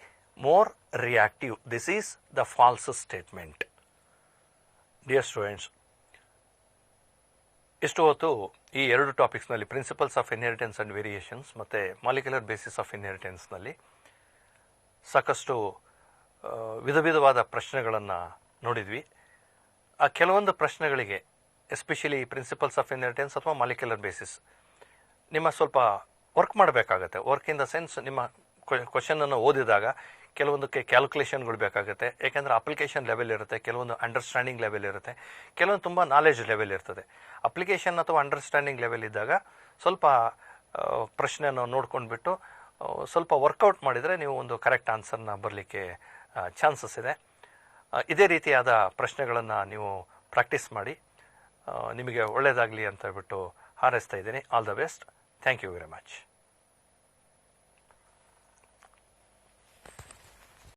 more reactive. This is the false statement. Dear students, ಇಷ್ಟು ಹೊತ್ತು ಈ ಎರಡು ಟಾಪಿಕ್ಸ್ನಲ್ಲಿ principles of inheritance and variations ಮತ್ತು ಮಾಲಿಕ್ಯುಲರ್ ಬೇಸಿಸ್ ಆಫ್ ಇನ್ಹೆರಿಟೆನ್ಸ್ನಲ್ಲಿ ಸಾಕಷ್ಟು ವಿಧವಾದ ಪ್ರಶ್ನೆಗಳನ್ನು ನೋಡಿದ್ವಿ. ಆ ಕೆಲವೊಂದು ಪ್ರಶ್ನೆಗಳಿಗೆ ಎಸ್ಪೆಷಲಿ ಪ್ರಿನ್ಸಿಪಲ್ಸ್ ಆಫ್ ಇನ್ಹೆರಿಟೆನ್ಸ್ ಅಥವಾ ಮಾಲಿಕ್ಯುಲರ್ ಬೇಸಿಸ್ ನಿಮ್ಮ ಸ್ವಲ್ಪ ವರ್ಕ್ ಮಾಡಬೇಕಾಗತ್ತೆ. ವರ್ಕ್ ಇನ್ ದ ಸೆನ್ಸ್, ನಿಮ್ಮ ಕ್ವಶನನ್ನು ಓದಿದಾಗ ಕೆಲವೊಂದಕ್ಕೆ ಕ್ಯಾಲ್ಕುಲೇಷನ್ಗಳು ಬೇಕಾಗುತ್ತೆ. ಯಾಕೆಂದರೆ ಅಪ್ಲಿಕೇಶನ್ ಲೆವೆಲ್ ಇರುತ್ತೆ, ಕೆಲವೊಂದು ಅಂಡರ್ಸ್ಟ್ಯಾಂಡಿಂಗ್ ಲೆವೆಲ್ ಇರುತ್ತೆ, ಕೆಲವೊಂದು ತುಂಬ ನಾಲೆಜ್ ಲೆವೆಲ್ ಇರ್ತದೆ. ಅಪ್ಲಿಕೇಶನ್ ಅಥವಾ ಅಂಡರ್ಸ್ಟ್ಯಾಂಡಿಂಗ್ ಲೆವೆಲ್ ಇದ್ದಾಗ ಸ್ವಲ್ಪ ಪ್ರಶ್ನೆಯನ್ನು ನೋಡ್ಕೊಂಡ್ಬಿಟ್ಟು ಸ್ವಲ್ಪ ವರ್ಕೌಟ್ ಮಾಡಿದರೆ ನೀವು ಒಂದು ಕರೆಕ್ಟ್ ಆನ್ಸರ್ನ ಬರಲಿಕ್ಕೆ ಚಾನ್ಸಸ್ ಇದೆ. ಇದೇ ರೀತಿಯಾದ ಪ್ರಶ್ನೆಗಳನ್ನು ನೀವು ಪ್ರಾಕ್ಟೀಸ್ ಮಾಡಿ. ನಿಮಗೆ ಒಳ್ಳೆಯದಾಗಲಿ ಅಂತ ಹೇಳ್ಬಿಟ್ಟು ಹಾರೈಸ್ತಾ ಇದ್ದೀನಿ. All the best. Thank you very much.